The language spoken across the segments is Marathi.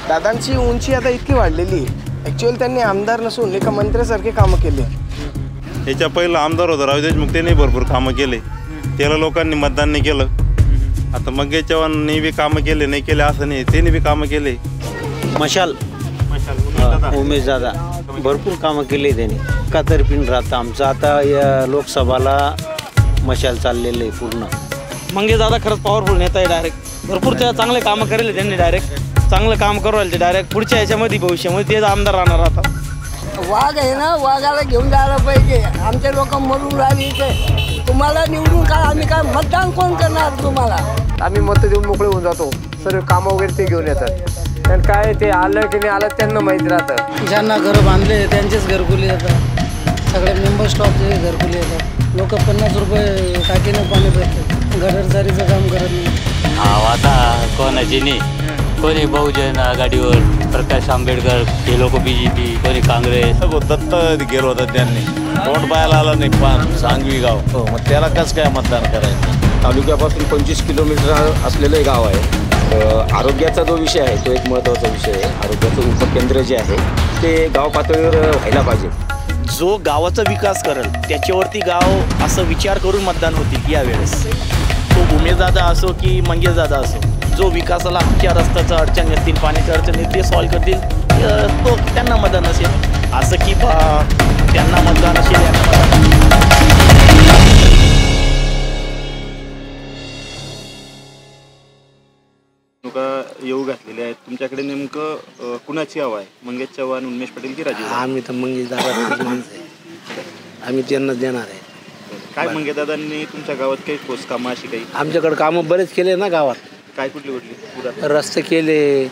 दादांची उंची आता इतकी वाढलेली ॲक्च्युअली त्यांनी आमदार नसून एका मंत्र्यासारखे कामं केले। याच्या पहिला आमदार होता राव देशमुख, त्यांनी भरपूर कामं केले, त्याला लोकांनी मतदान नाही केलं। आता मंगेश चव्हाणनी बी कामं केले, नाही केले असं नाही, त्यांनी बी कामं केले। मशाल उमेश दादा भरपूर कामं केले त्यांनी, कातरपिन राहतं आमचं आता या लोकसभाला मशाल चाललेलं आहे पूर्ण। मंगेश दादा खरंच पॉवरफुल नेता आहे, डायरेक्ट भरपूर त्या चांगले कामं करेल त्यांनी, डायरेक्ट चांगलं काम करू राहिले ते डायरेक्ट पुढच्या याच्यामध्ये भविष्यामध्ये तेच आमदार राहणार आता। वाघ आहे ना, वाघाला घेऊन जायला पाहिजे। आमचे लोक मरून राहिले इथे, तुम्हाला निवडून काय आम्ही काय मतदान कोण करणार तुम्हाला? आम्ही मत देऊन मोकळे होऊन जातो, सर्व कामं वगैरे ते घेऊन येतात आणि काय ते आलं की नाही आलं त्यांना माहीत राहतं। ज्यांना घरं बांधले त्यांचेच घरकुली येतात, सगळे मेंबर स्टॉपचे घरकुली येतात। लोक 50 रुपये टाकीनं पाणी भरतात, घरदारीचं काम करत नाही। आता कोणाची नाही, कोणी बहुजन आघाडीवर, प्रकाश आंबेडकर, हे लोक BJP, कोणी काँग्रेस। दत्त गेलो होता त्यांनी, तोंड पाहायला आलं नाही, पान सांगवी गाव, मग त्याला कसं काय मतदान करायचं? तालुक्यापासून 25 किलोमीटर असलेलं गाव आहे। आरोग्याचा जो विषय आहे तो एक महत्त्वाचा विषय आहे। आरोग्याचं उपकेंद्र जे आहे ते गाव पातळीवर व्हायला पाहिजे। जो गावाचा विकास करेल त्याच्यावरती गाव असं विचार करून मतदान होतील यावेळेस। तो उमेशदादा असो की मंगेशदादा असो, जो विकासाला आमच्या रस्त्याचं अडचण येतील, पाण्याच्या अडचण येतील, ते सॉल्व करतील, तो त्यांना मतदान असेल। असं की त्यांना मतदान असेल, यांना मतदान येऊ घातलेले आहेत। तुमच्याकडे नेमकं कुणाची हवा आहे, मंगेश चव्हाण, उमेश पटेल की राजू? आम्ही तर मंगेश दादा माणसं आहे, आम्ही त्यांना देणार आहे। काय मंगेश दादांनी तुमच्या गावात काही ठोस कामं अशी काही? आमच्याकडे कामं बरेच केले ना गावात, काय कुठली? रस्ते केले,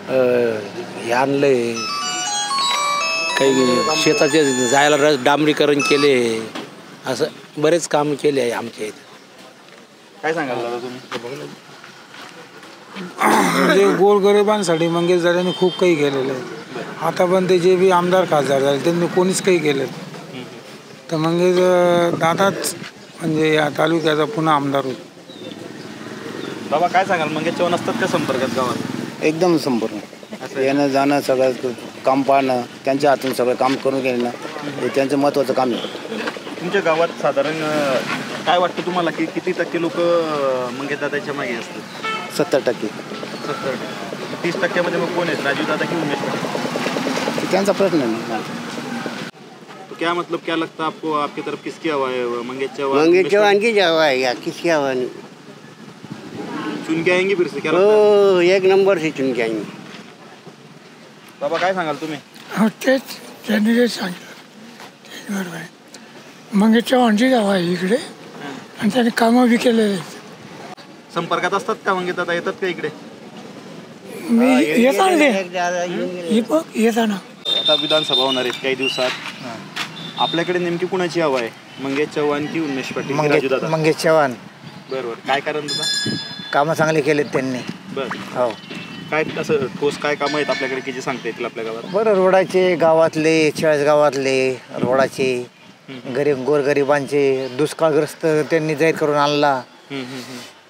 हे आणलंय, काही शेताचे जायला डांबरीकरण केले, असं बरेच काम केले आहे आमच्या इथे। काय सांगाल दादा तुम्ही? म्हणजे गोरगरिबांसाठी मंगेश दादांनी खूप काही केलेलं आहे। आता पण ते जे बी आमदार खासदार झाले त्यांनी कोणीच काही केलं, तर मंगेश दादाच म्हणजे या तालुक्याचा पुन्हा आमदार होतो। बाबा काय सांगाल, मंगेश चव्हाण असतात का संपर्कात गावात? एकदम संपूर्ण येणं जाणं सगळं काम पाहणं, त्यांच्या हातून सगळं काम करून घेणं हे त्यांचं महत्त्वाचं काम आहे। तुमच्या गावात साधारण काय वाटतं तुम्हाला की किती टक्के लोक मंगेश दादाच्या मागे असतात? 70%। 70%। 30% मग कोण आहेत, राजू दादा की उमेश पटेल? त्यांचा प्रश्न नाही। तो क्या मतलब क्या लगता आपको, आपकी तरफ किसकी हवा है? मंगेश चव्हाण? मंगेश चव्हाण की हवा है या किसकी हवा नहीं? चुन के आएंगे फिर से, क्या लगता हो, एक नंबर से चुन के आएंगे। बाबा काय सांगाल तुम्ही? तेच त्यांनी जे सांगितलं ते बरोबर आहे। मंगेश चव्हाणची हवा आहे इकडे आणि त्यांनी कामं बी केलेले आहेत। संपर्कात असतात का मंगेश दादा, येतात का इकडे? मी येताना येताना आता विधानसभा होणार आहेत काही दिवसात, आपल्याकडे नेमकी कुणाची हवा आहे, मंगेश चव्हाण की उमेश पटेल की राजू दादा? मंगेश चव्हाण। बरोबर, काय कारण तुझा? कामं चांगले केलेत त्यांनी। बरं, हो। काय असं ठोस काय कामं आहेत आपल्याकडे की जे सांगता येतील आपल्या गावात? बरं, रोडाचे गावातले, गावातले रोडाचे, गोरगरिबांचे, दुष्काळग्रस्त त्यांनी जाहीर करून आणला,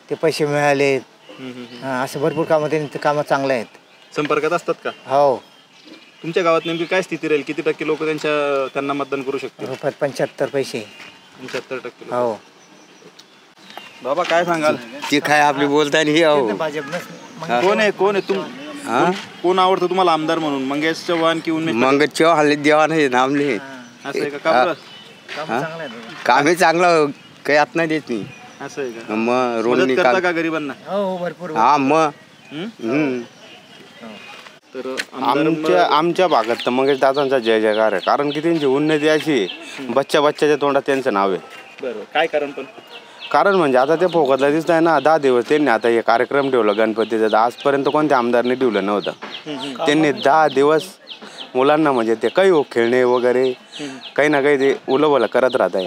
ते पैसे मिळाले, असे भरपूर कामं त्यांनी कामं चांगले आहेत। संपर्कात असतात का? हो। तुमच्या गावात नेमकी काय स्थिती राहील, किती टक्के लोक त्यांना मतदान करू शकतील? 75 पैसे। 75%? हो। बाबा काय सांगाल? ते काय आपली बोलता नाही। हो, कोण आहे कोण आवडतं तुम्हाला आमदार म्हणून, मंगेश चव्हाण की उमेश? मंगेश चव्हाण देवा नाही नामले। असं आहे का? काम हे चांगलं काही आत नाही देत नाही। असं आहे का? मग मदत करता का गरिबांना? हो, भरपूर। हा, मग तर आमच्या भागात तर मंगेश दादांचा जय जयकार आहे, कारण की त्यांची उन्नती अशी बच्च्याच्या तोंडात त्यांचं नाव आहे। बरोबर, काय कारण? पण कारण म्हणजे आता ते फोकतला दिसत आहे ना, 10 दिवस त्यांनी आता हे कार्यक्रम ठेवला गणपतीचा, तर आजपर्यंत कोणत्या आमदारने ठेवलं नव्हतं। त्यांनी 10 दिवस मुलांना म्हणजे ते काही खेळणे वगैरे काही ना काही ते उलबला करत राहत आहे,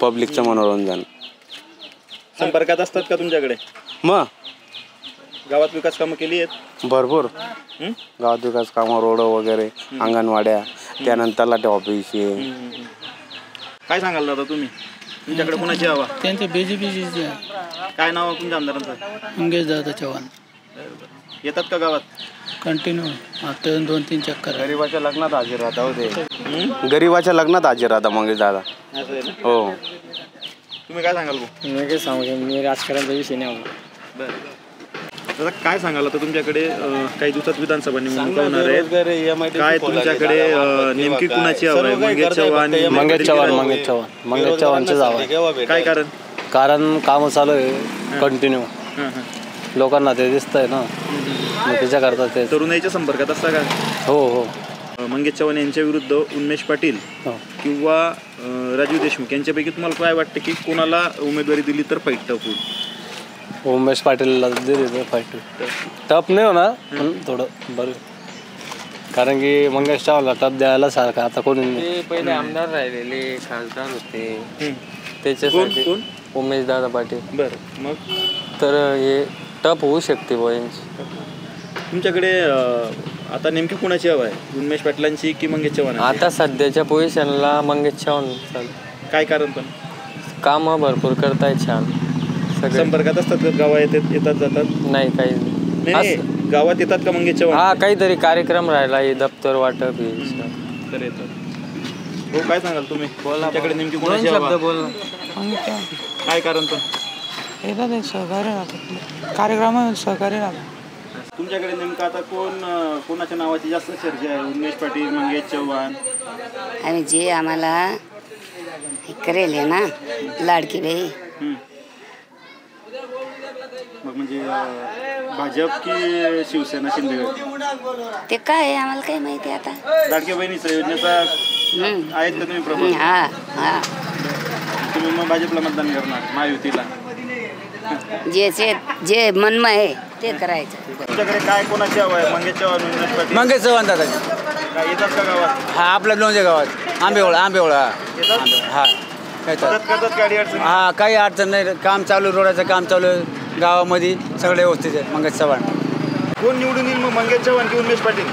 पब्लिकचं मनोरंजन। संपर्कात असतात का तुमच्याकडे? मग गावात विकास कामं केली आहेत भरपूर, गावात विकास कामं, रोड वगैरे, अंगणवाड्या, त्यानंतर लाटे ऑफिस। काय सांगाल दादा तुम्ही, तुमच्याकडे कोणाची हवा? त्यांचे BJP काय नाव तुमच्या आमदारांचं? मंगेश दादा चव्हाण। येतात का गावात? कंटिन्यू आता 2-3 चक्कर. गरीबाच्या लग्नात हजर राहता होते. गरीबाच्या लग्नात हजर राहता मंगेश दादा. असं आहे ना? हो. तुम्ही काय सांगाल भाऊ? मी काय सांगू, मी राजकारणाचा विषय नाही आवडत. बरं दादा काय सांगाल आता तुमच्याकडे काही दिवसात विधानसभा निवडणुका होणार आहेत. काय तुमच्याकडे नेमकी कुणाची हवा आहे? मंगेश चव्हाण? मंगेश चव्हाणचेच हवा. काय कारण? कारण कामं चालू आहे कंटिन्यू, लोकांना ते दिसतंय ना, मग त्याच्याकरता ते. तरुणाईच्या संपर्कात असता का? हो हो. मंगेश चव्हाण यांच्या विरुद्ध उन्मेष पाटील किंवा राजीव देशमुख यांच्यापैकी तुम्हाला काय वाटतं की कोणाला उमेदवारी दिली तर फाईट टफ होईल? उमेश पाटीलला दिली तर फाईट टफ नाही होणार, पण थोडं बरं, कारण की मंगेश चव्हाणला टफ द्यायला सारखं आता कोणी नाही. पहिले आमदार राहिलेले खासदार होते त्याच्यासाठी उमेश दादा पाटील. बरं मग तर हे टफ होऊ शकते यांची. तुमच्याकडे आता नेमकी कुणाची हवा आहे? उन्मेष पाटलांची की मंगेश चव्हाण? आता सध्याच्या पोझिशनला मंगेश चव्हाण चालू. काय कारण? पण कामं भरपूर करतायत छान. संपर्कात असतात का? गावात येतात जातात? नाही काही नाही. गावात येतात का मंगेश चव्हाण? हा काहीतरी कार्यक्रम राहिला, हे दप्तर वाटप तर येतात. हो काय सांगाल तुम्ही? तुमच्याकडे नेमकी कोणाची हवा? बोल. काय कारण? पण येतात सहकार्य राहतात, कार्यक्रम सहकार्य राहतात. तुमच्याकडे नेमकं आता कोणाच्या नावाची जास्त चर्चा आहे? उन्मेष पाटील, मंगेश चव्हाण? आणि जे आम्हाला करेल आहे ना लाडकी बाई. मग म्हणजे भाजप की शिवसेना शिंदे? ते काय आहे आम्हाला काही माहिती आता. लाडक्या बहिणीच्या योजनेचा आहेत का तुम्ही प्रभाव? हा हा. तुम्ही मग भाजपला मतदान करणार? महायुतीला? जे मनमय आहे ते करायचं. तुमच्याकडे काय कोणाची हवा आहे? मंगेश चव्हाण, उन्मेष पाटील? मंगेश चव्हाण दादा. काय येतात का गावात? हा आपल्या लोणच्या गावात आंबेवळा. हा करतात गाडी अडचण? हा काही अडचण नाही, काम चालू, रोडाचं काम चालू आहे गावामध्ये, सगळे व्यवस्थित आहे. मंगेश चव्हाण. कोण निवडून येईल मग, मंगेश चव्हाण की उन्मेष पाटील?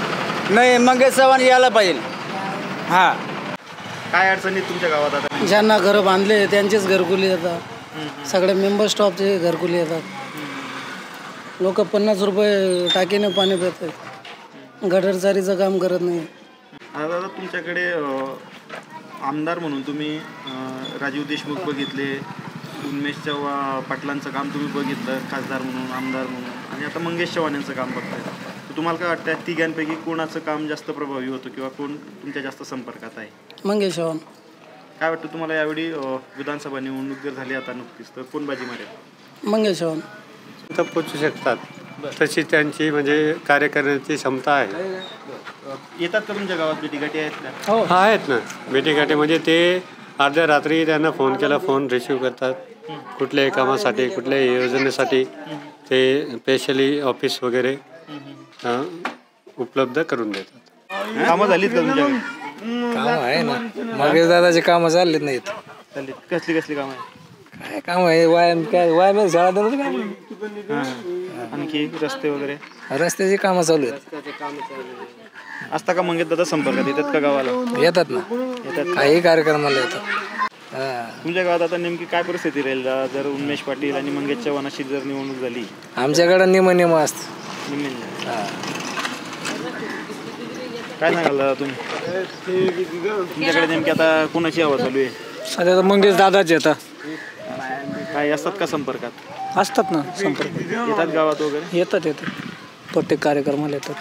नाही, मंगेश चव्हाण यायला पाहिजे. हा. काय अडचणी तुमच्या गावात आता? ज्यांना घरं बांधले त्यांचेच घरकुली येतात, सगळे मेंबर स्टॉपचे घरकुली येतात. लोक 50 रुपये टाकीने पाणी पितात, गटरचारीचं काम करत नाही. दादा तुमच्याकडे आमदार म्हणून तुम्ही राजीव देशमुख बघितले, उन्मेष चव्हाण पाटलांचं काम तुम्ही बघितलं खासदार म्हणून, आमदार म्हणून, आणि आता मंगेश चव्हाण यांचं काम बघताय. तर तुम्हाला काय वाटतं तिघांपैकी कोणाचं काम जास्त प्रभावी होतं किंवा कोण तुमच्या जास्त संपर्कात आहे? मंगेश चव्हाण. काय वाटतं तुम्हाला यावेळी विधानसभा निवडणूक जर झाली आता नुकतीच, तर कोण बाजी मारेल? मंगेश चव्हाण. पोचू शकतात तशी त्यांची म्हणजे कार्य करण्याची क्षमता आहे. येतात का तुमच्या गावात भेटीगाठी आहेत का? हो आहेत ना भेटीगाठी. म्हणजे ते अर्ध्या रात्री त्यांना फोन केला, फोन रिसिव्ह करतात. कुठल्याही कामासाठी, कुठल्याही योजनेसाठी ते स्पेशली ऑफिस वगैरे उपलब्ध करून देतात. कामं झालीत का तुमच्याकडे? काम आहे ना, मंगेश दादाचे कामं चाललेत नाहीत. कसली कामं आहे? काय काम आहे? वायाम शाळा देणार काम. आणखी रस्ते वगैरे? रस्त्याची कामं चालू आहेत. असता का मंगेश दादा संपर्कात? येतात का गावाला? येतात ना, येतात. काही कार्यक्रमाला येतात. तुमच्या गावात आता नेमकी काय परिस्थिती राहील जर उन्मेष पाटील आणि मंगेश चव्हाणाशी जर निवडणूक झाली? आमच्याकडे निम असतं. काय सांगाल दादा तुम्ही? तुमच्याकडे नेमकी आता कोणाची हवा चालू आहे? सध्या तर मंगेश दादाच येतात. काय असतात का संपर्कात? असतात ना संपर्क. येतात गावात वगैरे? येतात प्रत्येक कार्यक्रमाला येतात.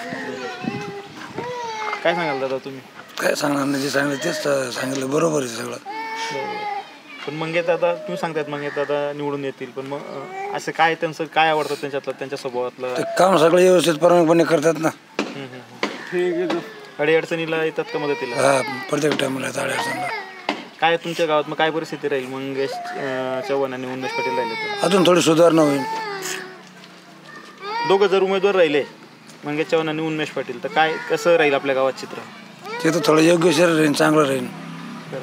काय सांगाल दादा तुम्ही? काय सांगणार नाही, जे सांगितलं तेच सांगितलं, बरोबर आहे सगळं. पण मंगेश दादा तुम्ही सांगतायत मंगेश दादा निवडून येतील, पण मग असं काय त्यांचं काय आवडतं त्यांच्यातलं, त्यांच्या स्वभावातलं? काम सगळं व्यवस्थित परवानपणे करतात ना. अडी अडचणीला येतात का मदतीला? हा प्रत्येक टायमाला अडचणीला. काय तुमच्या गावात मग काय परिस्थिती राहील मंगेश चव्हाण आणि उन्मेष पाटील राहिले तर? अजून थोडी सुधारणा होईल. दोघं जर उमेदवार राहिले मंगेश चव्हाण आणि उन्मेष पाटील, तर काय कसं राहील आपल्या गावात चित्र? ते तर थोडं योग्यशीर राहील, चांगलं राहील.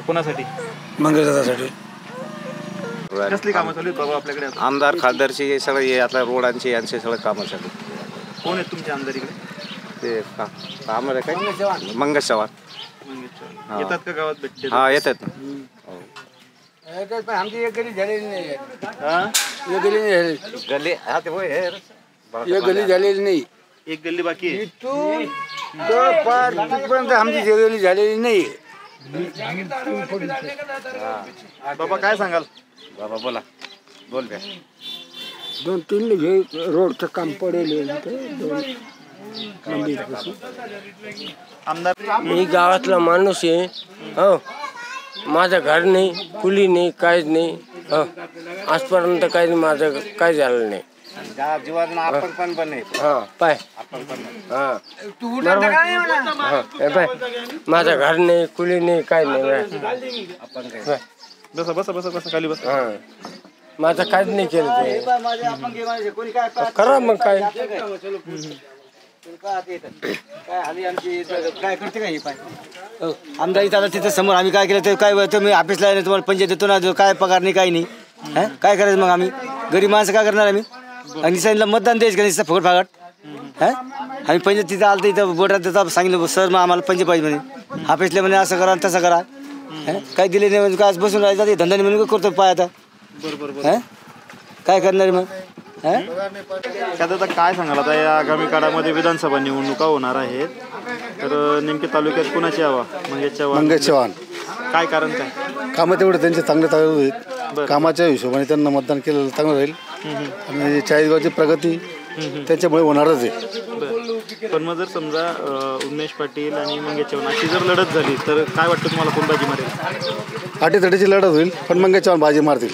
कोणासाठी? मंगेश दादासाठी. कसली कामं चालू आहेत बाबा आपल्याकडे? आमदार खासदारची सगळे आता रोडांची यांचे सगळे कामं चालू. कोण आहेत तुमचे आमदार इकडे? ते आम्हाला काय मंगेश चव्हाण. येतात का गावात भेटते? हा येतात ना. आमची एक गली झालेली नाही. गली हा ते होय एक गली झालेली नाही. एक गल्ली बाकी आहे. तिथपर्यंत आमची जेवली झालेली नाही. बाबा काय सांगाल? बाबा बोला, बोल काय. 2-3 रोडचं काम पडेल. आमदार मी गावातला माणूस आहे. हो, माझं घर नाही, कुली नाही, काहीच नाही. हो, आजपर्यंत काही माझं काय झालं नाही. जीवात आपण पण नाही. हा पाय हा पाय, माझं घर नाही, कुली नाही, काय नाही. बसा बसा बसा बसा खाली बसा. हा, माझं काहीच नाही केलं ते. करा मग काय. आमदार इथं तिथं समोर आम्ही काय केलं ते काय तुम्ही ऑफिसला तुम्हाला पंचायत देतो ना, काय पगार नाही काही नाही. काय करायचं मग आम्ही गरीब माणसं काय करणार आम्ही? आणि सांगितलं मतदान द्यायचं का नाही फुकट फागट. आम्ही पंचायत तिथं आलं तर इथं बोटात देतो सांगितलं सर मग आम्हाला पंचायत पाहिजे म्हणे. ऑफिसला म्हणे असं करा तसं करा. काय दिले नाही म्हणजे काय बसून राहायचं ते धंदा म्हणून करतो पाय आता. काय करणार मग? आता काय सांगाल आता या आगामी काळामध्ये विधानसभा निवडणुका होणार आहेत, तर नेमके तालुक्यात कुणाची हवा? मंगेश चव्हाण. काय कारण काय? कामं तेवढे त्यांचे चांगले चालू आहेत. कामाच्या हिशोबाने त्यांना मतदान केलेलं चांगलं राहील. आणि चाळीसगावची प्रगती त्याच्यामुळे होणारच आहे. पण मग जर समजा उमेश पाटील आणि मंगेश चव्हाण अशी जर लढत झाली तर काय वाटतं तुम्हाला कोण बाजी मारेल? अटीतटीची लढत होईल, पण मंगेश चव्हाण बाजी मारतील.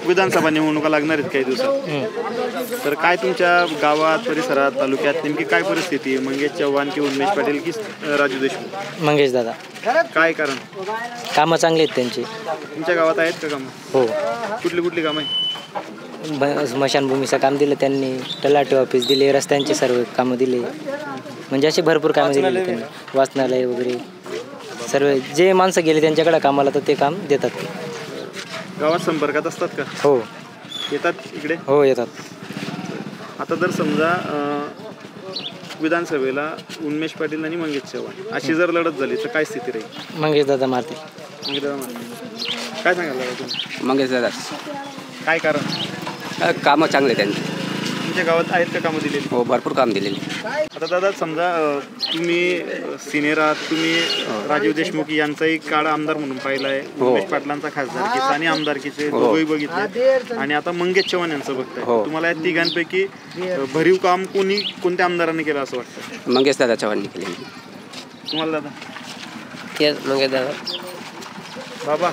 विधानसभा निवडणुका लागणार आहेत काही दिवसात, तर काय तुमच्या गावात, परिसरात, तालुक्यात नेमकी काय परिस्थिती आहे? मंगेश चव्हाण की उमेश पाटील की राजू देशमुख? मंगेश दादा. काय कारण? कामं चांगली आहेत त्यांची. तुमच्या गावात आहेत का कामं? हो. कुठली कुठली कामं आहे? स्मशानभूमीचं काम दिलं त्यांनी, तलाठी ऑफिस दिले, रस्त्यांचे सर्व कामं दिले, म्हणजे असे भरपूर कामं दिलेली त्यांनी. वाचनालय वगैरे सर्व जे माणसं गेले त्यांच्याकडे कामाला तर ते काम देतात. गावात संपर्कात असतात का? हो. येतात इकडे? हो येतात. आता जर समजा विधानसभेला उमेश पाटील आणि मंगेश चव्हाण अशी जर लढत झाली तर काय स्थिती राहील? मंगेश दादा मारतील. काय सांगाल तुम्ही? मंगेश दादा. काय कारण? कामं चांगले त्यांचे. तुमच्या गावात आहेत का कामं दिलेली? हो, भरपूर काम दिलेली. आता दादा समजा तुम्ही सिनियर आहात, तुम्ही राजीव देशमुख यांचाही काळ आमदार म्हणून पाहिला आहे, उमेश पाटलांचा खासदारकीचा आणि आमदारकीचे दोघंही बघितले, आणि आता मंगेश चव्हाण यांचं बघताय. तुम्हाला या तिघांपैकी भरीव काम कोणत्या आमदारांनी केलं असं वाटतं? मंगेश दादा चव्हाणनी केले. तुम्हाला दादा? तेच मंगेश दादा. बाबा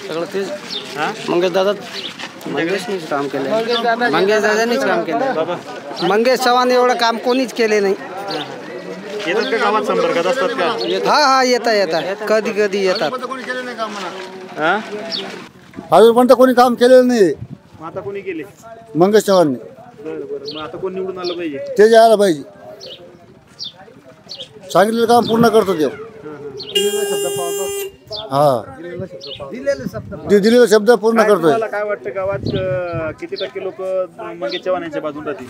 सगळं तेच मंगेश दादा. मंगेशनीच काम केलं. मंगेश दादानीच काम केलं. बाबा मंगेश चव्हाण एवढं काम कोणीच केले नाही. येतात का गावात संपर्कात असतात का? हा येतात कधी कधी येतात. अजून तर कोणी काम केलेलं नाही. आता कोणी केले? मंगेश चव्हाणने. बरं, मग आता कोण निवडून आलं पाहिजे? ते जे आलं पाहिजे, सांगितलेलं काम पूर्ण करतो ते. हा, दिलेला शब्द पूर्ण करतोय. काय वाटतं गावात किती टक्के लोक मंगेश चव्हाण यांच्या बाजून राहतील?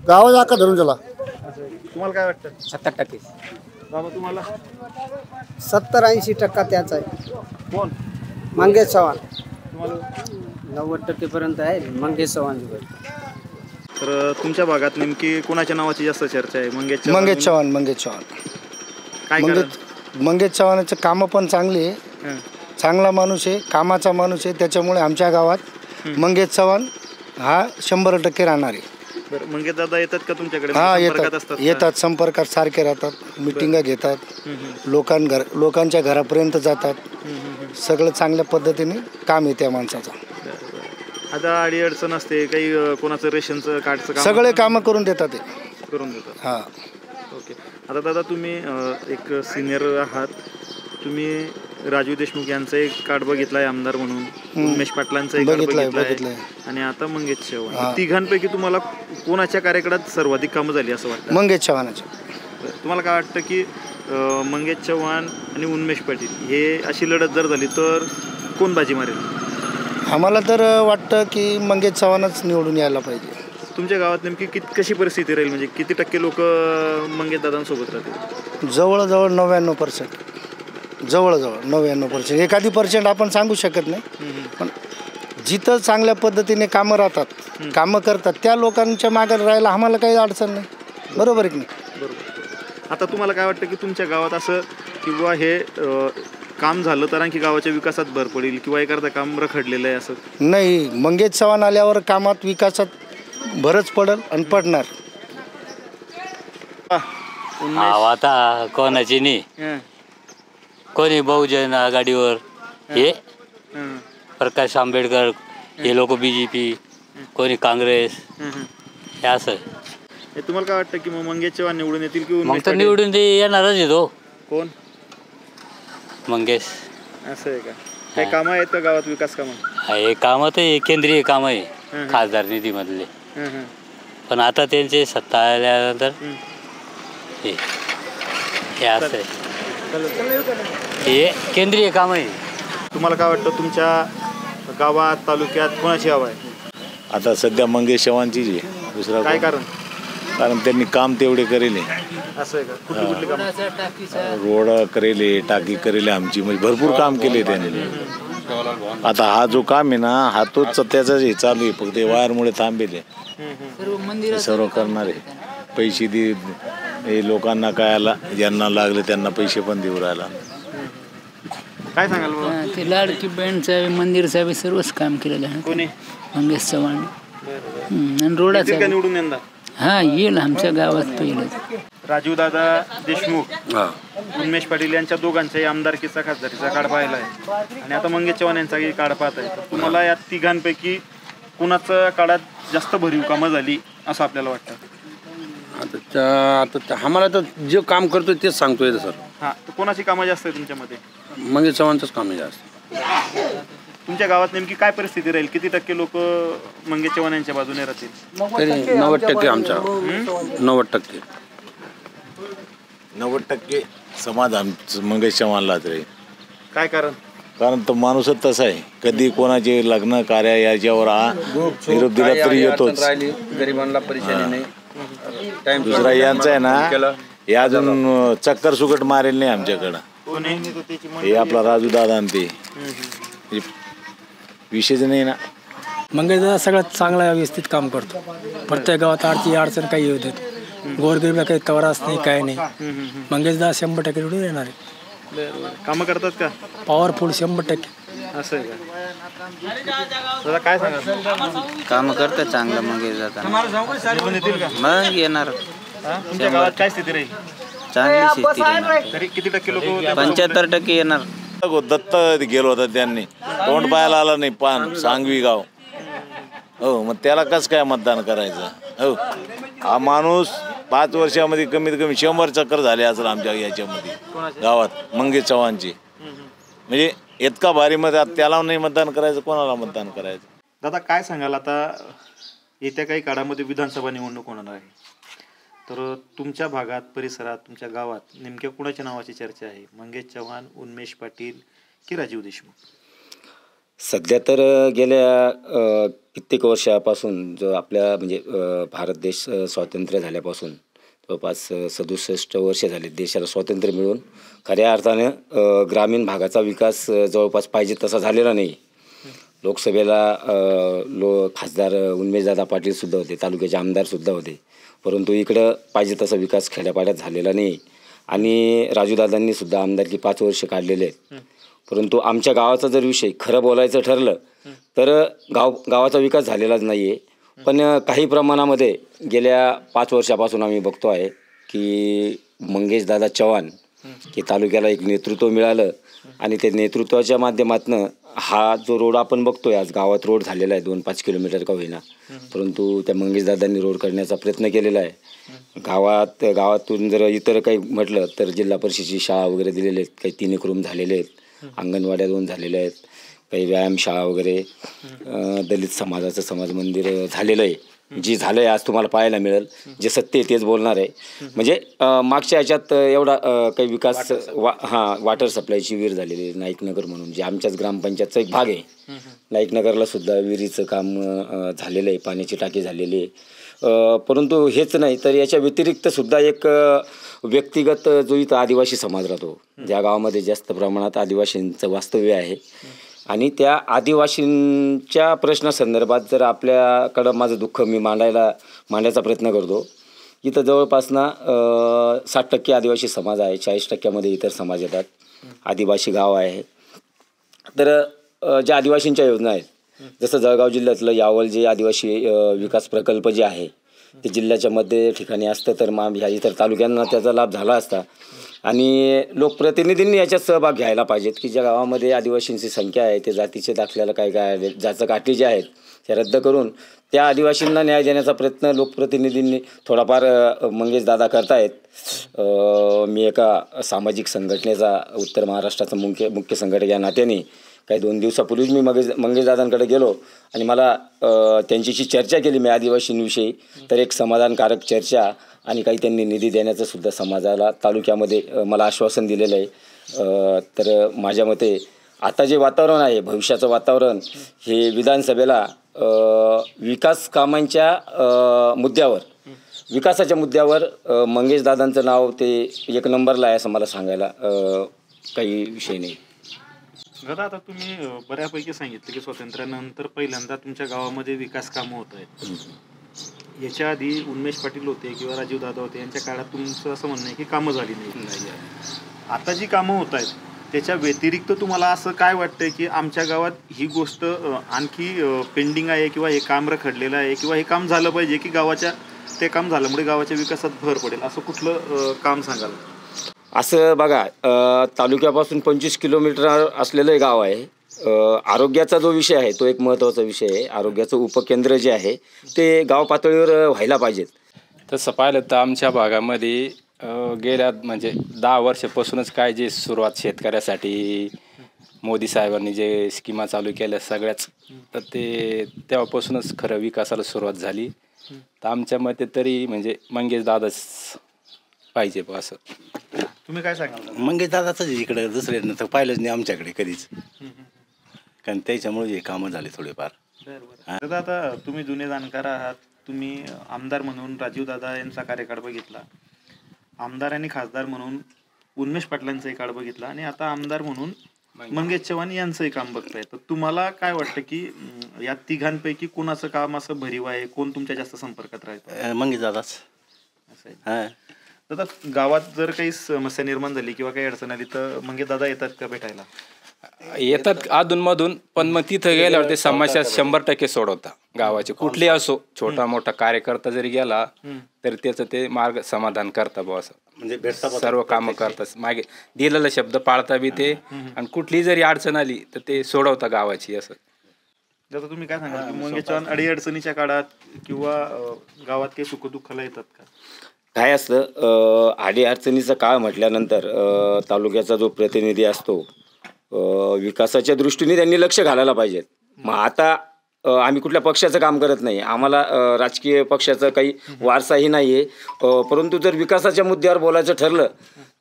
गावात आका धरून त्याला. तुम्हाला काय वाटतं? 70%. बाबा तुम्हाला? 70-80% त्याचा आहे. कोण? मंगेश चव्हाण. तुम्हाला? 90% आहे मंगेश चव्हाण. तर तुमच्या भागात नेमकी कोणाच्या नावाची जास्त चर्चा आहे? मंगेश चव्हाण. काय मंगेश चव्हाणाचं कामं पण चांगली आहे. चांगला माणूस आहे, कामाचा माणूस आहे, त्याच्यामुळे आमच्या गावात मंगेश चव्हाण हा 100% राहणार आहे. बरं, मंगेश दादा येतात का तुमच्याकडे? हा, येतात संपर्कात सारखे राहतात, मिटिंगा घेतात, लोकांच्या घरापर्यंत जातात. सगळं चांगल्या पद्धतीने काम आहे त्या माणसाचं. आता अडीअडचण असते काही, कोणाचं रेशनचं कार्डचं काम, सगळे कामं करून देतात ते. करून देतात. हा, ओके. आता दादा तुम्ही एक सिनियर आहात, तुम्ही राजीव देशमुख यांचं एक कार्ड बघितलाय आमदार म्हणून, उमेश पाटलांचं एक कार्ड बघितलंय, आणि आता मंगेश चव्हाण. तिघांपैकी तुम्हाला कोणाच्या कार्यकाळात सर्वाधिक कामं झाली असं वाटतं? मंगेश चव्हाणाचे. तुम्हाला काय वाटतं की मंगेश चव्हाण आणि उमेश पाटील हे अशी लढत जर झाली तर कोण बाजी मारेल? आम्हाला तर वाटतं की मंगेश चव्हाणच निवडून यायला पाहिजे. तुमच्या गावात नेमकी कशी परिस्थिती राहील, म्हणजे किती टक्के लोक मंगेश दादांसोबत राहतील? जवळजवळ 99%. जवळजवळ 99%. एखादी % आपण सांगू शकत नाही, पण जिथं चांगल्या पद्धतीने कामं राहतात, कामं करतात, त्या लोकांच्या मागे राहायला आम्हाला काही अडचण नाही. बरोबर आहे की नाही? बरोबर. आता तुम्हाला काय वाटतं की तुमच्या गावात असं किंवा हे काम झालं तर आणखी गावाच्या विकासात भर पडेल किंवा एखादं काम रखडलेलं आहे असं? नाही, मंगेश चव्हाण आल्यावर कामात विकासात भरच पडल आणि पडणार. आता कोणाची नाही, कोणी बहुजन आघाडीवर हे प्रकाश आंबेडकर, हे लोक BJP, कोणी काँग्रेस, हे असं. तुम्हाला काय वाटतं की मग मंगेश चव्हाण निवडून येतील की मग तर निवडून ते येणारच येतो. कोण? मंगेश. असं आहे का? काही कामं आहेत का गावात, विकास कामं? हे कामं ते केंद्रीय काम आहे खासदार निधीमधले, पण आता त्यांचे सत्ता आल्यानंतर हे असं आहे, हे केंद्रीय काम आहे. तुम्हाला काय वाटतं तुमच्या गावात तालुक्यात कोणाची हवा आहे? आता सध्या मंगेश चव्हाणचीच आहे. दुसरा काय कारण? कारण त्यांनी काम तेवढे करेले. असं आहे का? कुठली कुठली कामं? रोड करेले, टाकी करेले आमची, म्हणजे भरपूर काम केले त्यांनी. आता हा जो काम आहे ना, हा तोच त्याचाच हे चालू आहे, फक्त वायरमुळे थांबेले. सर्व करणारे पैसे दे, हे लोकांना काय आला, ज्यांना लागले त्यांना पैसे पण देऊ राहिला. काय सांगाल? ते लाडकी बहीणचं मंदिरचं बी सर्वच काम केलेलं आहे. कोणी? मंगेश चव्हाण. आणि रोडाचं निवडून यंदा? हा, येईल आमच्या गावात पहिलं. राजूदादा देशमुख, उन्मेष पाटील यांच्या दोघांचाही आमदारकीचा खासदारीचा कार्ड पाहिला आहे आणि आता मंगेश चव्हाण यांचाही कार्ड पाहत आहे. तर तुम्हाला या तिघांपैकी कुणाचं काळात जास्त भरीव कामं झाली असं आपल्याला वाटतं? आता आम्हाला तर जे काम करतोय तेच सांगतोय सर. हां, तर कोणाची कामं जास्त आहे तुमच्यामध्ये? मंगेश चव्हाणचंच काम आहे जास्त. तुमच्या गावात नेमकी काय परिस्थिती राहील? किती टक्के लोक मंगेश चव्हाण यांच्या बाजूने राहतील? तरी 90% आमच्या 90%. 90% समाधान मंगेश चव्हाणलाच रे. काय कारण? कारण तो माणूसच तसा आहे, कधी कोणाचे लग्न कार्य याच्यावर निरोप दिला तरी येतोच. गरिबांना परेशानी नाही. दुसरा यांचा आहे ना, हे अजून चक्कर सुकट मारेल नाही आमच्याकडं. हे आपला राजू दादा आणि ते विषयच नाही ना. मंगेश दादा सगळ्यात चांगला व्यवस्थित काम करतो. प्रत्येक गावात अडचण काही येऊ देत, गोरगरीबला काही तवरास नाही, काय नाही. मंगेश दादा 100% निवडून येणार आहे. कामं करतात का? पॉवरफुल 100%. असं आहे का? काय सांगा? काम करतात चांगलं मंगेश दादा. मग येणार. तुमच्या गावात काय स्थिती राहील? चांगली स्थिती. तरी किती टक्के लोक? 75% येणार. दत्त गेलो होता त्यांनी, तोंड पाहायला आला नाही. पान सांगवी गाव, हो, मग त्याला कसं काय मतदान करायचं? हो, हा माणूस 5 वर्षामध्ये कमीत कमी 100 चक्कर झाले असेल आमच्या याच्यामध्ये गावात मंगेश चव्हाणची. म्हणजे इतका भारी मध्ये त्याला नाही मतदान करायचं, कोणाला मतदान करायचं? दादा काय सांगाल, आता येत्या काही काळामध्ये विधानसभा निवडणूक होणार आहे, तर तुमच्या भागात, परिसरात, तुमच्या गावात नेमक्या कुणाच्या नावाची चर्चा आहे? मंगेश चव्हाण, उन्मेष पाटील की राजीव देशमुख? सध्या तर गेल्या कित्येक वर्षापासून जो आपल्या म्हणजे भारत देश स्वातंत्र्य झाल्यापासून जवळपास 67 वर्ष झाले देशाला स्वातंत्र्य मिळून. खऱ्या अर्थानं ग्रामीण भागाचा विकास जवळपास पाहिजे तसा झालेला नाही. लोकसभेला खासदार उन्मेषदादा पाटीलसुद्धा होते, तालुक्याचे आमदारसुद्धा होते, परंतु इकडं पाहिजे तसा विकास खेड्यापाड्यात झालेला नाही. आणि राजूदादांनी सुद्धा आमदारकी 5 वर्ष काढलेले आहेत. परंतु आमच्या गावाचा जर विषय खरं बोलायचं ठरलं तर गावाचा विकास झालेलाच नाही आहे. पण काही प्रमाणामध्ये गेल्या 5 वर्षापासून आम्ही बघतो आहे की मंगेशदादा चव्हाण की तालुक्याला एक नेतृत्व मिळालं आणि ते नेतृत्वाच्या माध्यमातून हा जो रोड आपण बघतोय, आज गावात रोड झालेला आहे 2-5 किलोमीटर का होईना, परंतु त्या मंगेशदादांनी रोड करण्याचा प्रयत्न केलेला आहे. गावातून जर इतर काही म्हटलं तर जिल्हा परिषदेची शाळा वगैरे दिलेले आहेत, काही 3 रूम झालेले आहेत, अंगणवाड्या 2 झालेल्या आहेत, काही व्यायामशाळा वगैरे, दलित समाजाचं समाज मंदिर झालेलं आहे. जी झालं आहे आज तुम्हाला पाहायला मिळेल, जे सत्य आहे तेच बोलणार आहे. म्हणजे मागच्या ह्याच्यात एवढा काही विकास वॉटर सप्लायची विहीर झालेली आहे नाईकनगर म्हणून, जे आमच्याच ग्रामपंचायतचा एक भाग आहे. नाईकनगरला सुद्धा विहिरीचं काम झालेलं आहे, पाण्याची टाकी झालेली आहे. परंतु हेच नाही तर याच्या व्यतिरिक्त सुद्धा एक व्यक्तिगत जो इथं आदिवासी समाज राहतो, ज्या गावामध्ये जास्त प्रमाणात आदिवासींचं वास्तव्य आहे, आणि त्या आदिवासींच्या प्रश्नासंदर्भात जर आपल्याकडं माझं दुःख मी मांडायचा प्रयत्न करतो इथं जवळपासना 60% आदिवासी समाज आहे, 40%मध्ये इतर समाज येतात. आदिवासी गाव आहे. तर ज्या आदिवासींच्या योजना आहेत, जसं जळगाव जिल्ह्यातलं यावल जे आदिवासी विकास प्रकल्प जे आहे ते जिल्ह्याच्या मध्ये ठिकाणी असतं, तर मग ह्या इतर तालुक्यांना त्याचा लाभ झाला असता. आणि लोकप्रतिनिधींनी याच्यात सहभाग घ्यायला पाहिजेत की ज्या गावामध्ये आदिवासींची संख्या आहे ते जातीचे दाखल्याला काय काय जाचं काठी जे आहेत ते रद्द करून त्या आदिवासींना न्याय देण्याचा प्रयत्न लोकप्रतिनिधींनी थोडाफार मंगेश दादा करतायत. मी एका सामाजिक संघटनेचा उत्तर महाराष्ट्राचा मुख्य संघटक या नात्याने काही 2 दिवसापूर्वीच मी मंगेश दादांकडे गेलो आणि मला त्यांच्याशी चर्चा केली मी आदिवासींविषयी. तर एक समाधानकारक चर्चा आणि काही त्यांनी निधी देण्याचं सुद्धा समाजाला तालुक्यामध्ये मला आश्वासन दिलेलं आहे. तर माझ्या मते आता जे वातावरण आहे भविष्याचं वातावरण हे विधानसभेला विकास कामांच्या मुद्द्यावर विकासाच्या मुद्द्यावर मंगेश दादांचं नाव ते 1 नंबरला आहे असं मला सांगायला काही विषय नाही. दादा आता तुम्ही बऱ्यापैकी सांगितलं की स्वातंत्र्यानंतर पहिल्यांदा तुमच्या गावामध्ये विकास कामं होत आहेत. याच्या आधी उन्मेष पाटील होते किंवा राजीव दादा होते यांच्या काळात तुमचं असं म्हणणं आहे की कामं झाली नाही. आता जी कामं होत आहेत त्याच्या व्यतिरिक्त तुम्हाला असं काय वाटतंय की आमच्या गावात ही गोष्ट आणखी पेंडिंग आहे किंवा हे काम रखडलेलं आहे किंवा हे काम झालं पाहिजे की गावाच्या ते काम झाल्यामुळे गावाच्या विकासात भर पडेल असं कुठलं काम सांगाल? असं बघा, तालुक्यापासून 25 किलोमीटर असलेलं हे गाव आहे. आरोग्याचा जो विषय आहे तो एक महत्त्वाचा विषय आहे. आरोग्याचं उपकेंद्र जे आहे ते गाव पातळीवर व्हायला पाहिजेत. तसं पाहिलं तर आमच्या भागामध्ये गेल्या म्हणजे 10 वर्षापासूनच काय जे सुरुवात शेतकऱ्यासाठी मोदी साहेबांनी जे स्कीमा चालू केल्या सगळ्याच, तर ते तेव्हापासूनच खरं विकासाला सुरुवात झाली. तर आमच्या मते तरी म्हणजे मंगेश दादाच पाहिजे असं. तुम्ही काय सांगाल? मंगेश दादाच इकडे दुसरे तर पाहिलंच नाही आमच्याकडे कधीच, कारण त्याच्यामुळे हे कामं झाले थोडेफार. दादा आता तुम्ही जुने जाणकार आहात, तुम्ही आमदार म्हणून राजीव दादा यांचा कार्यकाळ बघितला, आमदार आणि खासदार म्हणून उन्मेष पाटलांचाही काळ बघितला आणि आता आमदार म्हणून मंगेश चव्हाण यांचंही काम बघताय. तर तुम्हाला काय वाटतं की या तिघांपैकी कोणाचं काम असं भरीव आहे, कोण तुमच्या जास्त संपर्कात राहतं? मंगेश दादाच. असं आहे. दादा गावात जर काही समस्या निर्माण झाली किंवा काही अडचण आली तर मंगेश दादा येतात का भेटायला? येतात अधूनमधून, पण मग तिथं गेल्यावर ते समस्या 100% सोडवता. गावाचे कुठले असो, छोटा मोठा कार्यकर्ता जरी गेला तर त्याचं ते मार्ग समाधान करता बुवा असं. म्हणजे सर्व कामं करतात, मागे दिलेला शब्द पाळता बी ते, आणि कुठली जरी अडचण आली तर ते सोडवता गावाची असं. दादा तुम्ही काय सांगाल की मंगेश चव्हाण अडीअडचणीच्या काळात किंवा गावात काही सुखदुःखाला येतात का? काय असतं, अडीअडचणीचा काळ म्हटल्यानंतर तालुक्याचा जो प्रतिनिधी असतो विकासाच्या दृष्टीने त्यांनी लक्ष घालायला पाहिजेत. मग आता आम्ही कुठल्या पक्षाचं काम करत नाही, आम्हाला राजकीय पक्षाचा काही वारसाही नाही आहे, परंतु जर विकासाच्या मुद्द्यावर बोलायचं ठरलं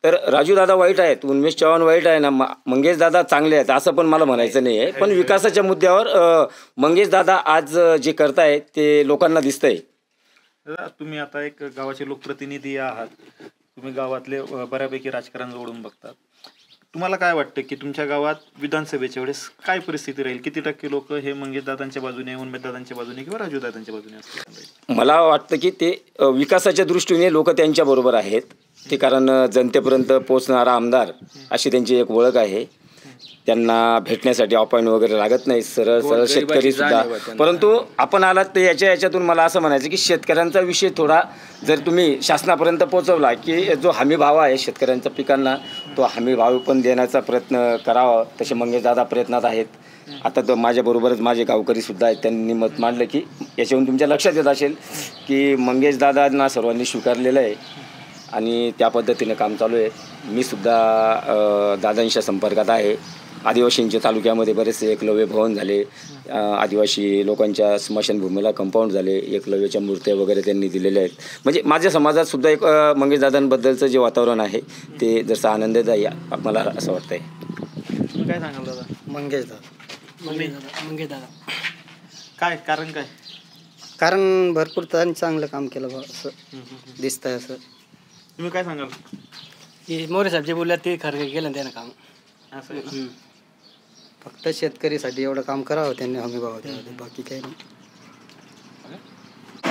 तर राजू दादा वाईट आहेत, उन्मेष चव्हाण वाईट आहे ना, मंगेश दादा चांगले आहेत असं पण मला म्हणायचं नाही आहे. पण विकासाच्या मुद्द्यावर मंगेश दादा आज जे करतायत ते लोकांना दिसतंय. तुम्ही आता एक गावाचे लोकप्रतिनिधी आहात, तुम्ही गावातले बऱ्यापैकी राजकारण जोडून बघतात. तुम्हाला काय वाटतं की तुमच्या गावात विधानसभेच्या वेळेस काय परिस्थिती राहील? किती टक्के लोक हे मंगेश दादांच्या बाजूने, उन्मेष दादांच्या बाजूने किंवा राजू दादांच्या बाजूने असतील? मला वाटतं की ते विकासाच्या दृष्टीने लोक त्यांच्या बरोबर आहेत. ते कारण जनतेपर्यंत पोचणारा आमदार अशी त्यांची एक ओळख आहे. त्यांना भेटण्यासाठी अपॉइंट वगैरे लागत नाही, सरळ सरळ शेतकरी सुद्धा. परंतु आपण आलात तर याच्यातून मला असं म्हणायचं की शेतकऱ्यांचा विषय थोडा जर तुम्ही शासनापर्यंत पोहोचवला की जो हमी भाव आहे शेतकऱ्यांच्या पिकांना तो हमी भाव पण देण्याचा प्रयत्न करावा. तसे मंगेश दादा प्रयत्नात आहेत. आता तर माझ्याबरोबरच माझे गावकरी सुद्धा आहेत, त्यांनी मत मांडलं की याच्यावरून तुमच्या लक्षात येत असेल की मंगेश दादांना सर्वांनी स्वीकारलेलं आहे आणि त्या पद्धतीने काम चालू आहे. मी सुद्धा दादांच्या संपर्कात आहे. आदिवासींच्या तालुक्यामध्ये बरेचसे एकलव्य भवन झाले, आदिवासी लोकांच्या स्मशानभूमीला कंपाऊंड झाले, एकलव्याच्या मूर्त्या वगैरे त्यांनी दिलेल्या आहेत. म्हणजे माझ्या समाजात सुद्धा एक मंगेश दादांबद्दलचं जे वातावरण आहे ते जसं आनंददायी मला असं वाटतंय. तुम्ही काय सांगाल दादा? मंगेश दादा. काय कारण काय? कारण भरपूर त्यांनी चांगलं काम केलं बा असं दिसतंय. असं तुम्ही काय सांगाल? की मोरे साहेब जे बोलले ते खरं केलं त्यानं काम. असं फक्त शेतकरीसाठी एवढं काम करावं त्यांनी, हमी भाव द्यावा, बाकी काही नाही.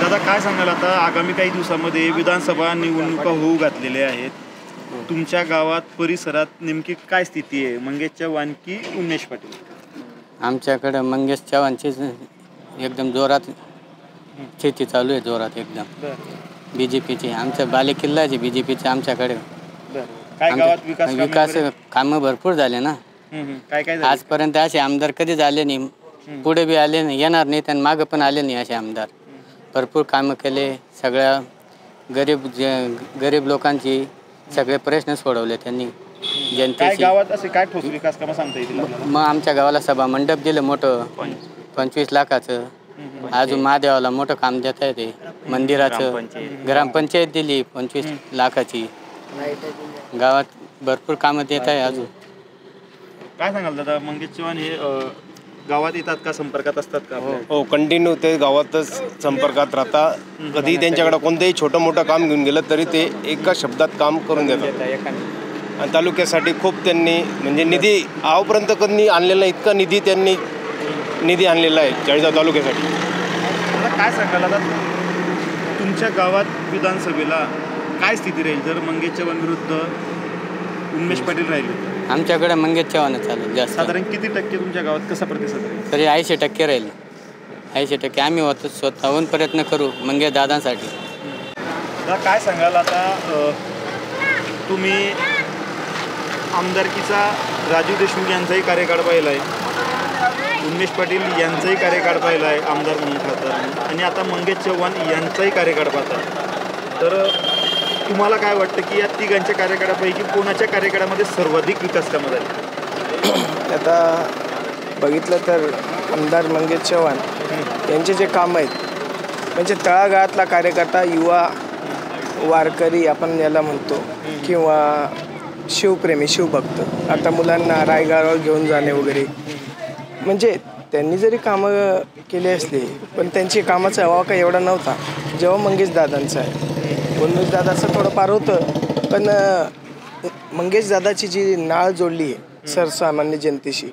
दादा काय सांगाल आता आगामी काही दिवसामध्ये विधानसभा निवडणुका होऊ घातलेल्या आहेत. तुमच्या गावात परिसरात नेमकी काय स्थिती आहे? मंगेश चव्हाण की उन्मेष पाटील? आमच्याकडं मंगेश चव्हाणची एकदम जोरात शेती चालू आहे, जोरात एकदम. BJPची आमच्या बालेकिल्ला आहे BJPचे आमच्याकडे. काय गावात विकास कामं भरपूर झाले ना. काय काय आजपर्यंत असे आमदार कधीच आले नाही, पुढे बी आले नाही, येणार नाही, आणि मागं पण आले नाही असे आमदार. भरपूर कामं केले, सगळ्या गरीब लोकांची सगळे प्रश्न सोडवले त्यांनी जनतेची. गावात असे काय ठोस विकास कामं सांगता येतील? मग आमच्या गावाला सभा मंडप दिलं मोठं 25 लाखाचं. अजून महादेवाला मोठं काम देता येते, मंदिराचं. ग्रामपंचायत दिली 25 लाखाची. गावात भरपूर कामं देत आहे अजून. काय सांगाल दादा, मंगेश चव्हाण हे गावात येतात का, संपर्कात असतात का? हो, कंटिन्यू ते गावातच संपर्कात राहता. कधी त्यांच्याकडे कोणतंही छोटं मोठं काम घेऊन गेलं तरी ते एका शब्दात काम करून देतात. आणि तालुक्यासाठी खूप त्यांनी म्हणजे निधी आजपर्यंत कधी आणलेला इतका निधी आणलेला आहे चाळीसगाव तालुक्यासाठी. मला काय सांगाल आता, तुमच्या गावात विधानसभेला काय स्थिती राहील जर मंगेश चव्हाण विरुद्ध उन्मेष पाटील राहिले? आमच्याकडे मंगेश चव्हाण चालेल जास्त. साधारण किती टक्के तुमच्या गावात कसा प्रतिसाद राहील? तरी 80% राहील. 80% आम्ही होतो, स्वतःहून प्रयत्न करू मंगेश दादांसाठी. काय सांगाल आता, तुम्ही आमदारकीचा राजू देशमुख यांचाही कार्यकाळ पाहिला आहे, उन्मेष पाटील यांचाही कार्यकाळ पाहिला आहे आमदार म्हणून, खासदार म्हणून, आणि आता मंगेश चव्हाण यांचाही कार्यकाळ पाहता. तर तुम्हाला काय वाटतं की या तिघांच्या कार्यकाळापैकी कोणाच्या कार्यकाळामध्ये सर्वाधिक विकास कामं झाली? आता बघितलं तर आमदार मंगेश चव्हाण यांचे जे कामं आहेत म्हणजे तळागाळातला कार्यकर्ता, युवा, वारकरी आपण याला म्हणतो, किंवा शिवप्रेमी, शिवभक्त, आता मुलांना रायगडावर घेऊन जाणे वगैरे, म्हणजे त्यांनी जरी कामं केली असली पण त्यांची कामाचा हवा काही एवढा नव्हता जेव्हा मंगेश दादांचा आहे. उन्मेष दादाचं थोडंफार होतं, पण मंगेश दादाची जी नाळ जोडली आहे सर्वसामान्य जनतेशी,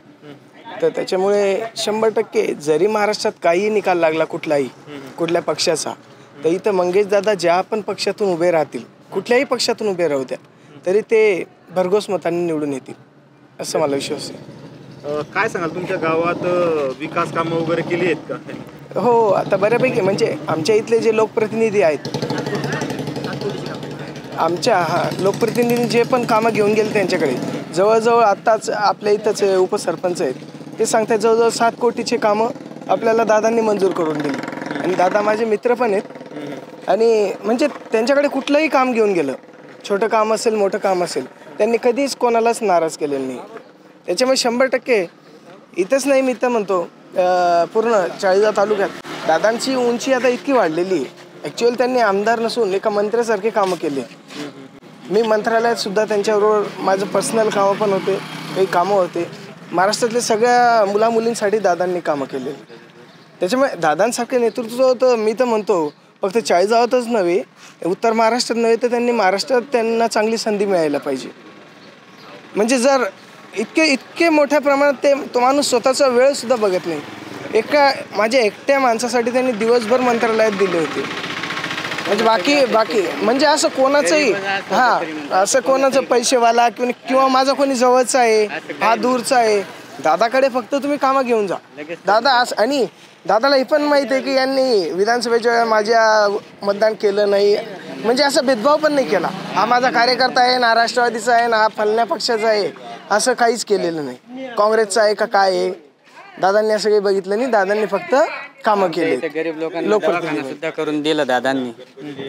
तर त्याच्यामुळे 100% जरी महाराष्ट्रात काही निकाल लागला कुठल्या पक्षाचा, तर इथं मंगेश दादा ज्या पण पक्षातून उभे राहतील, कुठल्याही पक्षातून उभे राहू द्या, तरी ते भरघोस मतांनी निवडून येतील असं मला विश्वास आहे. काय सांगाल, तुमच्या गावात विकास कामं वगैरे केली आहेत का? हो, आता बऱ्यापैकी म्हणजे आमच्या इथले जे लोकप्रतिनिधी आहेत, लोकप्रतिनिधी जे पण कामं घेऊन गेले त्यांच्याकडे, जवळजवळ आत्ताच आपल्या इथंच उपसरपंच आहेत, ते सांगतात जवळजवळ 7 कोटीचे कामं आपल्याला दादांनी मंजूर करून दिली. आणि दादा माझे मित्र पण आहेत, आणि म्हणजे त्यांच्याकडे कुठलंही काम घेऊन गेलं, छोटं काम असेल मोठं काम असेल, त्यांनी कधीच कोणालाच नाराज केलेलं नाही. त्याच्यामुळे 100% इथंच नाही, मी तर म्हणतो पूर्ण चाळीसगाव तालुक्यात दादांची उंची आता इतकी वाढलेली आहे. ॲक्च्युअली त्यांनी आमदार नसून एका मंत्र्यासारखे कामं केले. मी मंत्रालयात सुद्धा त्यांच्याबरोबर माझं पर्सनल कामं पण होते, काही कामं होते. महाराष्ट्रातल्या सगळ्या मुलामुलींसाठी दादांनी कामं केले. त्याच्यामुळे दादांसारखे नेतृत्व होतं, मी तर म्हणतो फक्त चाळीसगावातच नव्हे, उत्तर महाराष्ट्रात नव्हे, तर त्यांनी महाराष्ट्रात त्यांना चांगली संधी मिळायला पाहिजे. म्हणजे जर इतके मोठ्या प्रमाणात तो माणूस स्वतःचा वेळसुद्धा बघत नाही. माझ्या एकट्या माणसासाठी त्यांनी दिवसभर मंत्रालयात दिले होते. म्हणजे बाकी म्हणजे असं कोणाचंही असं कोणाचं पैसेवाला किंवा माझा कोणी जवळचा आहे, हा दूरचा आहे, दादाकडे फक्त तुम्ही कामं घेऊन जा. दादा आणि दादाला हे पण माहीत आहे की यांनी विधानसभेच्या वेळेला माझ्या मतदान केलं नाही, म्हणजे असा भेदभाव पण नाही केला. हा माझा कार्यकर्ता आहे ना, राष्ट्रवादीचा आहे ना, हा फलण्या पक्षाचा आहे, असं काहीच केलेलं नाही. काँग्रेसचा आहे का काय आहे, दादांनी असं काही बघितलं नाही. दादांनी फक्त कामं केले. गरीब लोकांना दवाखाना सुद्धा करून दिलं दादांनी.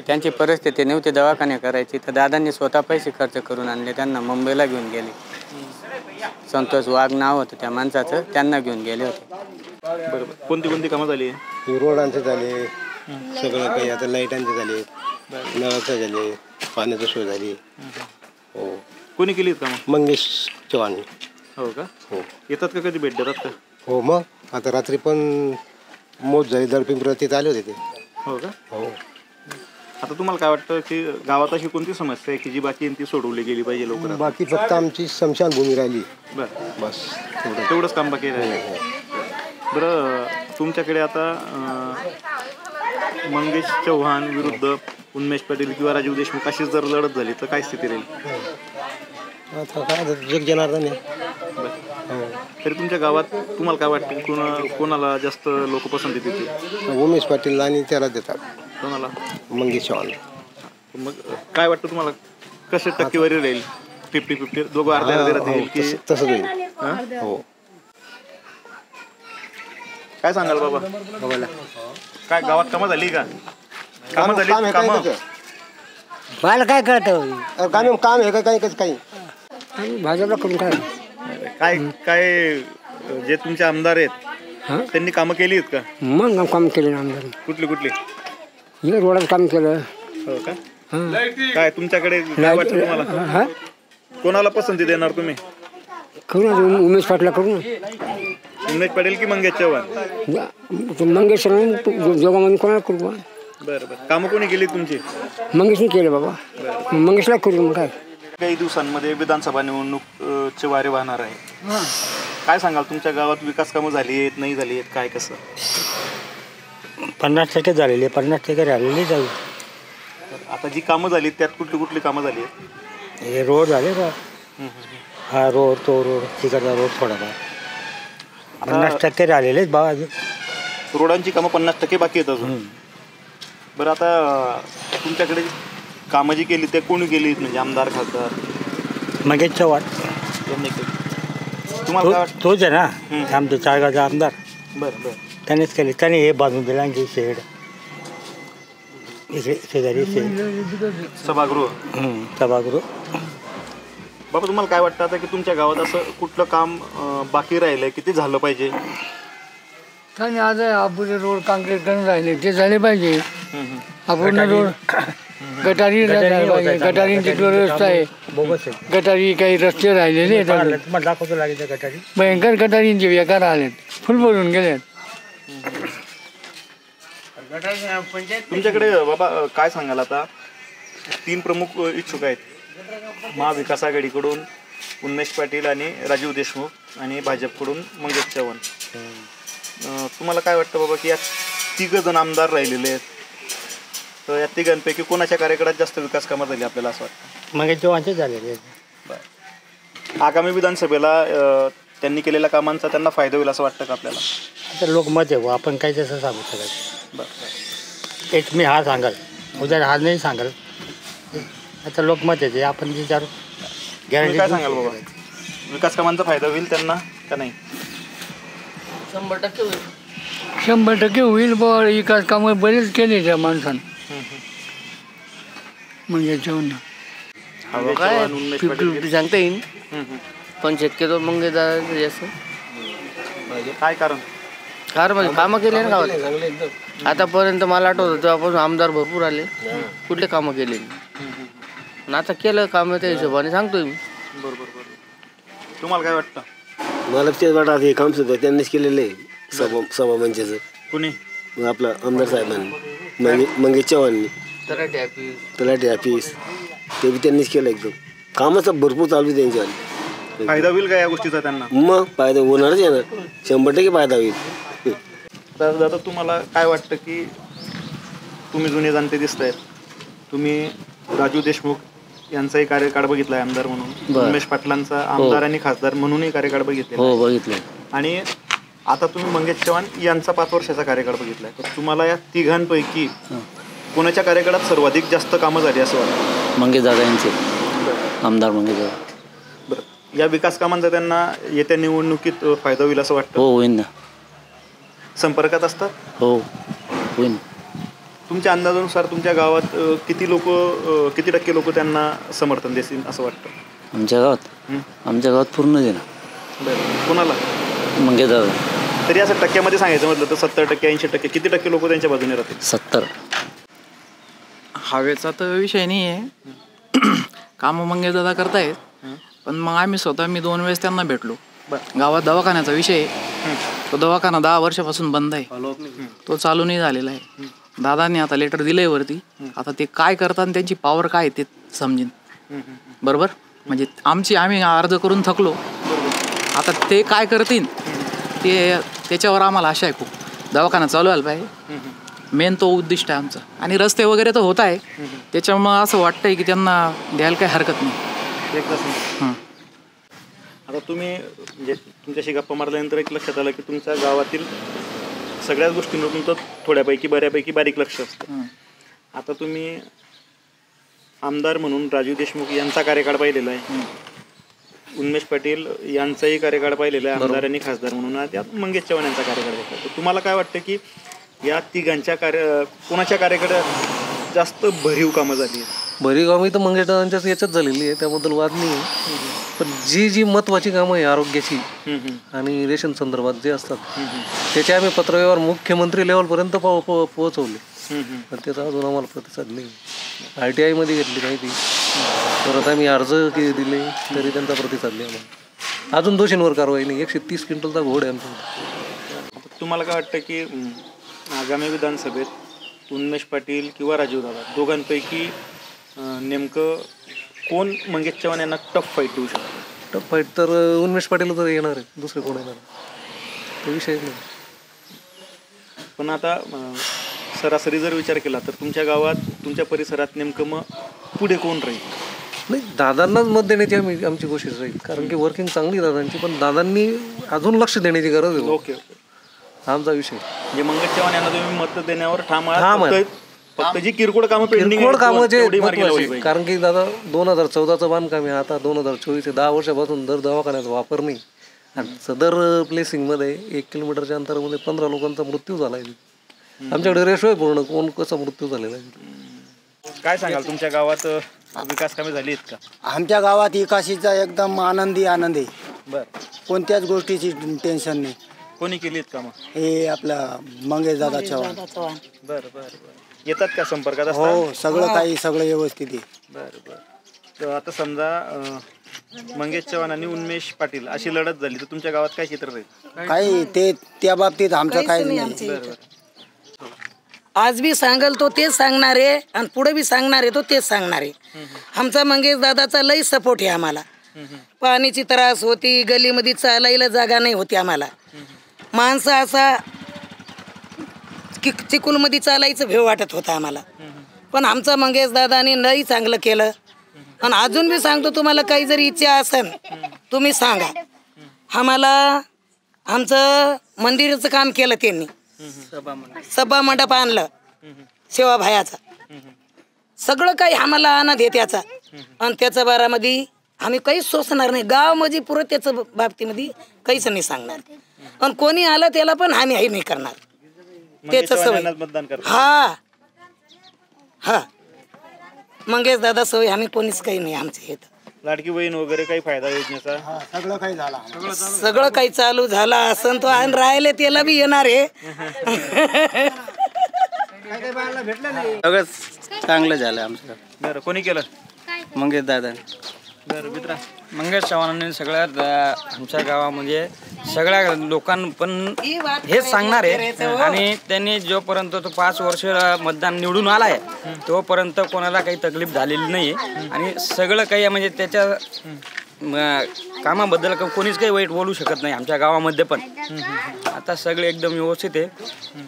त्यांची परिस्थिती नव्हती दवाखाने करायची, तर दादांनी स्वतः पैसे खर्च करून आणले. त्यांना मुंबईला घेऊन गेले. संतोष वाघ नाव होतं त्या माणसाचं, त्यांना घेऊन गेले होते. बरोबर. कोणती कामं झाली? रोडांचे झाले, सगळं काही, आता लाईटांचे झाले, नळाचे झाले, पाण्याची सोय झाली. हो. कोणी केली कामं? मंगेश चव्हाण. हो का? हो. येतात का कधी भेट देतात का? हो, मग आता रात्री पण मोज झाली, दळपिंपरी तिथे आले होते ते. हो का? हो. आता तुम्हाला काय वाटतं की गावात अशी कोणती समस्या आहे की जी बाकी ती सोडवली गेली पाहिजे लवकर? बाकी फक्त आमची स्मशानभूमी राहिली. बस तेवढंच काम बाकी राहिलं. बरं, तुमच्याकडे आता मंगेश चव्हाण विरुद्ध उन्मेष पाटील किंवा राजीव देशमुख अशी जर लढत झाली तर काय स्थिती राहील? आता काय जग जनार्दन आहे. तरी तुमच्या गावात तुम्हाला काय वाटतं कोणाला जास्त लोक पसंती देतील? उमेश पाटील आणि त्याला देतात. कोणाला? मंगेश चव्हाण. मग काय वाटतं तुम्हाला कशी टक्केवारी राहील? 50-50 दोघं अर्ध्या अर्ध्या राहतील की तसंच होईल? हो. काय सांगाल बाबा? काय गावात कामं झाली का? कामं झाली कामं? मला काय कळतं काम आहे का काही काही भाजपला करून काय काय काय जे तुमचे आमदार आहेत त्यांनी कामं केली आहेत का? मग काम केले ना आमदार. कुठली कुठली? हे रोडाचं काम केलं. हो का? काय तुमच्याकडे काय वाटतं तुम्हाला? कोणाला पसंती देणार तुम्ही? करून उमेश पाटला करून. उमेश पाटील की मंगेश चव्हाण? मंगेश जोगामध्ये कोणाला करू? बरं बरं. कामं कोणी केली तुमची? मंगेशने केलं बाबा. मंगेशला करू मग काय. काही दिवसांमध्ये विधानसभा निवडणूकचे वारे वाहणार आहे. काय सांगाल तुमच्या गावात विकास कामं झाली आहेत नाही झाली आहेत काय कसं? 50% झालेली 50% राहिलेली जाऊ. आता जी कामं झाली त्यात कुठली कुठली कामं झाली आहेत? हे रोड झाले का? हा रोड तो रोड तिकडचा रोड थोडाफार 50% राहिलेले आहेत बाबा. अजून रोडांची कामं 50% बाकी आहेत अजून. बरं आता तुमच्याकडे कामं जी केली ते कोणी केली म्हणजे आमदार खासदार? मंगेश चव्हाण त्यांनी केली. तुम्हाला काय वाटतं? तोच आहे ना आमच्या चाळगावचा आमदार. बरं बरं. त्यानेच केले. त्याने हे बांधून दिलं आणखी शेड इकडे शेजारी सभागृह. सभागृह. बाबा तुम्हाला काय वाटतं आता की तुमच्या गावात असं कुठलं काम बाकी राहिलंय किती झालं पाहिजे? आणि आज आपण रोड काँक्रीट करून राहिले ते झाले पाहिजे. आपण रोड गटारी गटारींची व्यवस्था आहे. गटारी काही रस्ते राहिलेले दाखवतो लागेल. गटारी भयंकर गटारींचे बेकार आलेत. फुल भरून गेलेत. तुमच्याकडे बाबा काय सांगाल आता 3 प्रमुख इच्छुक आहेत महाविकास आघाडीकडून उन्मेष पाटील आणि राजीव देशमुख आणि भाजपकडून मंगेश चव्हाण. तुम्हाला काय वाटतं बाबा की या 3 जण आमदार राहिलेले आहेत तर या 3 कोणाच्या कार्यकाळात जास्त विकास कामं झाली आपल्याला असं वाटतं? मंगेश चव्हाणचे झालेले. आगामी विधानसभेला त्यांनी केलेल्या कामांचा त्यांना फायदा होईल असं वाटतं का आपल्याला? आता लोकमत आहे आपण काही तसं सांगू शकत. बरं. एक मी हा सांगाल उद्या हा नाही सांगाल. आता लोकमत आहे आपण विचारू. काय सांगाल बाबा विकास कामांचा फायदा होईल त्यांना का नाही? 100% होईल बा. विकास कामं बरेच केले त्या माणसानं. म्हणजे जेवण काय 50-50 सांगता येईल पण शक्यतो मंगेश जास्त. काय कारण? म्हणजे कामं केले ना गावात आतापर्यंत. मला आठवतं तेव्हापासून आमदार भरपूर आले. कुठले कामं केले आणि आता केलं कामं त्या हिशोबाने सांगतोय मी. बरोबर. तुम्हाला काय वाटतं? मला तेच वाटतं हे काम सुद्धा त्यांनीच केलेलं आहे. सभा मंचाचं कुणी? आपलं आमदार साहेबांनी मंगेश चव्हाणनी. तलाठी ऑफिस ते बी त्यांनीच केलं. एकदम कामाचं भरपूर चालू आहे त्यांच्या. फायदा होईल का या गोष्टीचा त्यांना? मग फायदा होणारच आहे ना. 100% फायदा होईल. तर दादा तुम्हाला काय वाटतं की तुम्ही जुने जाणते दिसत आहेत. तुम्ही राजू देशमुख यांचाही कार्यकाळ बघितलाय आमदार म्हणून. उमेश पाटलांचा आमदार आणि खासदार म्हणूनही कार्यकाळ बघितले. हो बघितलं. आणि आता तुम्ही मंगेश चव्हाण यांचा 5 वर्षाचा कार्यकाळ बघितलाय. तर तुम्हाला या 3 कोणाच्या कार्यकाळात सर्वाधिक जास्त कामं झाली असं वाटतं? मंगेश दादा यांचे आमदार मंगेश दादा. बरं. या विकास कामांचा त्यांना येत्या निवडणुकीत फायदा होईल असं वाटतं? हो होईल ना. संपर्कात असतात? हो होईल. तुमच्या अंदाजानुसार तुमच्या गावात किती टक्के लोक त्यांना समर्थन देतील असं वाटतं? आमच्या गावात पूर्ण दे ना. बरं. कोणाला? मंगेश दादा. तरी असं टक्क्यामध्ये सांगायचं म्हटलं तर 70% 80% किती टक्के लोक त्यांच्या बाजूने राहतील? 70. हवेचा तर विषय नाही आहे. कामं मंगेश दादा करतायत पण मग मी 2 वेळेस त्यांना भेटलो. गावात दवाखान्याचा विषय आहे. तो दवाखाना 10 वर्षापासून बंद आहे. तो चालू नाही झालेला आहे. दादांनी आता लेटर दिलंय वरती. आता ते काय करतात त्यांची पॉवर काय ते समजेन. बरोबर म्हणजे आम्ही अर्ज करून थकलो. आता ते काय करतील त्याच्यावर आम्हाला आशा आहे खूप. दवाखाना चालू व्हायला पाहिजे. मेन तो उद्दिष्ट आहे आमचा. आणि रस्ते वगैरे तर होत आहे, त्याच्यामुळं असं वाटतंय की त्यांना द्यायला काही हरकत नाही. आता तुम्ही म्हणजे तुमच्याशी गप्पा मारल्यानंतर एक लक्षात आलं की तुमच्या गावातील सगळ्याच गोष्टींवर तुमचं थोड्यापैकी बऱ्यापैकी बारीक लक्ष असतं. आता तुम्ही आमदार म्हणून राजू देशमुख यांचा कार्यकाळ पाहिलेला आहे, उन्मेष पाटील यांचाही कार्यकाळ पाहिलेला आहे आमदार आणि खासदार म्हणून, त्यात मंगेश चव्हाण यांचा कार्यकाळ होता. तर तुम्हाला काय वाटतं की या तिघांच्या कोणाच्या कार्यकाळात जास्त भरीव कामं झाली आहेत? भरीव कामं तर मंगेश दादांच्याच याच्यात झालेली आहे, त्याबद्दल वाद नाही आहे. पण जी महत्त्वाची कामं आहे आरोग्याची आणि रेशन संदर्भात जे असतात त्याचे आम्ही पत्रव्यवहार मुख्यमंत्री लेवलपर्यंत पोहोचवले, पण त्याचा अजून आम्हाला प्रतिसाद नाही. RTI मध्ये घेतली माहिती, परत आम्ही अर्ज दिले तरी त्यांचा प्रतिसाद नाही आम्हाला. अजून दोषींवर कारवाई नाही. 130 क्विंटलचा घोड आहे आमच्या. तुम्हाला काय वाटतं की आगामी विधानसभेत उन्मेष पाटील किंवा राजीव दादा दोघांपैकी नेमकं कोण मंगेश चव्हाण यांना टफ फाईट देऊ शकतो? टफ फाईट तर उन्मेष पाटील तर येणार आहे, दुसरे कोण येणार तो विषय नाही. पण आता सरासरी जर विचार केला तर तुमच्या गावात तुमच्या परिसरात नेमकं मग पुढे कोण राहील? नाही, दादांनाच मत देण्याची आमची कोशिश राहील, कारण की वर्किंग चांगली दादांची, पण दादांनी अजून लक्ष देण्याची गरज आहे. ओके, आमचा विषय म्हणजे मंगेश चव्हाण यांना तुम्ही मत देण्यावर ठाम आहात. फक्त जी किरकोळ कामं किरकोळ कामं जे महत्त्वाची, कारण की दादा 2014चं बांधकाम आहे, आता 2024 10 वर्षापासून दर दवाखान्याचा वापर नाही. आणि सदर प्लेसिंगमध्ये 1 किलोमीटरच्या अंतरामध्ये 15 लोकांचा मृत्यू झाला आहे. आमच्याकडे रेशो आहे पूर्ण कोण कसा मृत्यू झालेला आहे. काय सांगाल, तुमच्या गावात विकास कामे झाली आहेत का? आमच्या गावात विकासीचा एकदम आनंद आहे. बरं, कोणत्याच गोष्टीची टेन्शन नाही. कोणी केली आहेत कामं? हे आपला मंगेश दादा चव्हाण. बरं बरं बरं. येतात का संपर्कात? हो, सगळं व्यवस्थित आहे. बरं बरं. तर आता समजा मंगेश चव्हाण आणि उन्मेष पाटील अशी लढत झाली तर तुमच्या गावात काय चित्र राहील? काही ते त्या बाबतीत आमचं काही नाही. आज बी सांगल तो तेच सांगणार आहे आणि पुढे बी सांगणार आहे तो तेच सांगणार आहे. आमचा मंगेश दादाचा लई सपोर्ट आहे आम्हाला. पाण्याची त्रास होती, गलीमध्ये चालायला जागा नाही होती आम्हाला. माणसं असा चिकुलमध्ये चालायचं भेव वाटत होतं आम्हाला, पण आमचा मंगेश दादाने लई चांगलं केलं. आणि अजून बी सांगतो, तुम्हाला काही जरी इच्छा असेल तुम्ही सांगा. आम्हाला आमचं मंदिराचं काम केलं त्यांनी, सभा मंडप आणलं सेवाभायाचा, सगळं काही आम्हाला आनंद आहे त्याचा. आणि त्याच्या बारामध्ये आम्ही काहीच सोसणार नाही. गाव म्हणजे पुरं त्याचं बाबतीमध्ये काहीच नाही सांगणार. आणि कोणी आलं त्याला पण आम्ही हे नाही करणार. त्याचं सवय हा हा मंगेश दादा सवय, आम्ही कोणीच काही नाही आमचं हे. लाडकी बहीण वगैरे काही फायदा योजनेचा सगळं काही झाला, सगळं काही चालू झाला असं तो आणि राहिले त्याला बी येणार आहे. सगळं चांगलं झालं आमचं. बरं, कोणी केलं? मंगेश दादा. बरं मित्रा, मंगेश चव्हाणांनी सगळ्यात आमच्या गावामध्ये सगळ्या लोकांना पण हेच सांगणार आहे. आणि त्यांनी जोपर्यंत तो 5 वर्ष मतदान निवडून आला आहे तोपर्यंत कोणाला काही तकलीफ झालेली नाही. आणि सगळं काही म्हणजे त्याच्या कामाबद्दल कोणीच काही वाईट बोलू शकत नाही आमच्या गावामध्ये. पण आता सगळे एकदम व्यवस्थित आहे.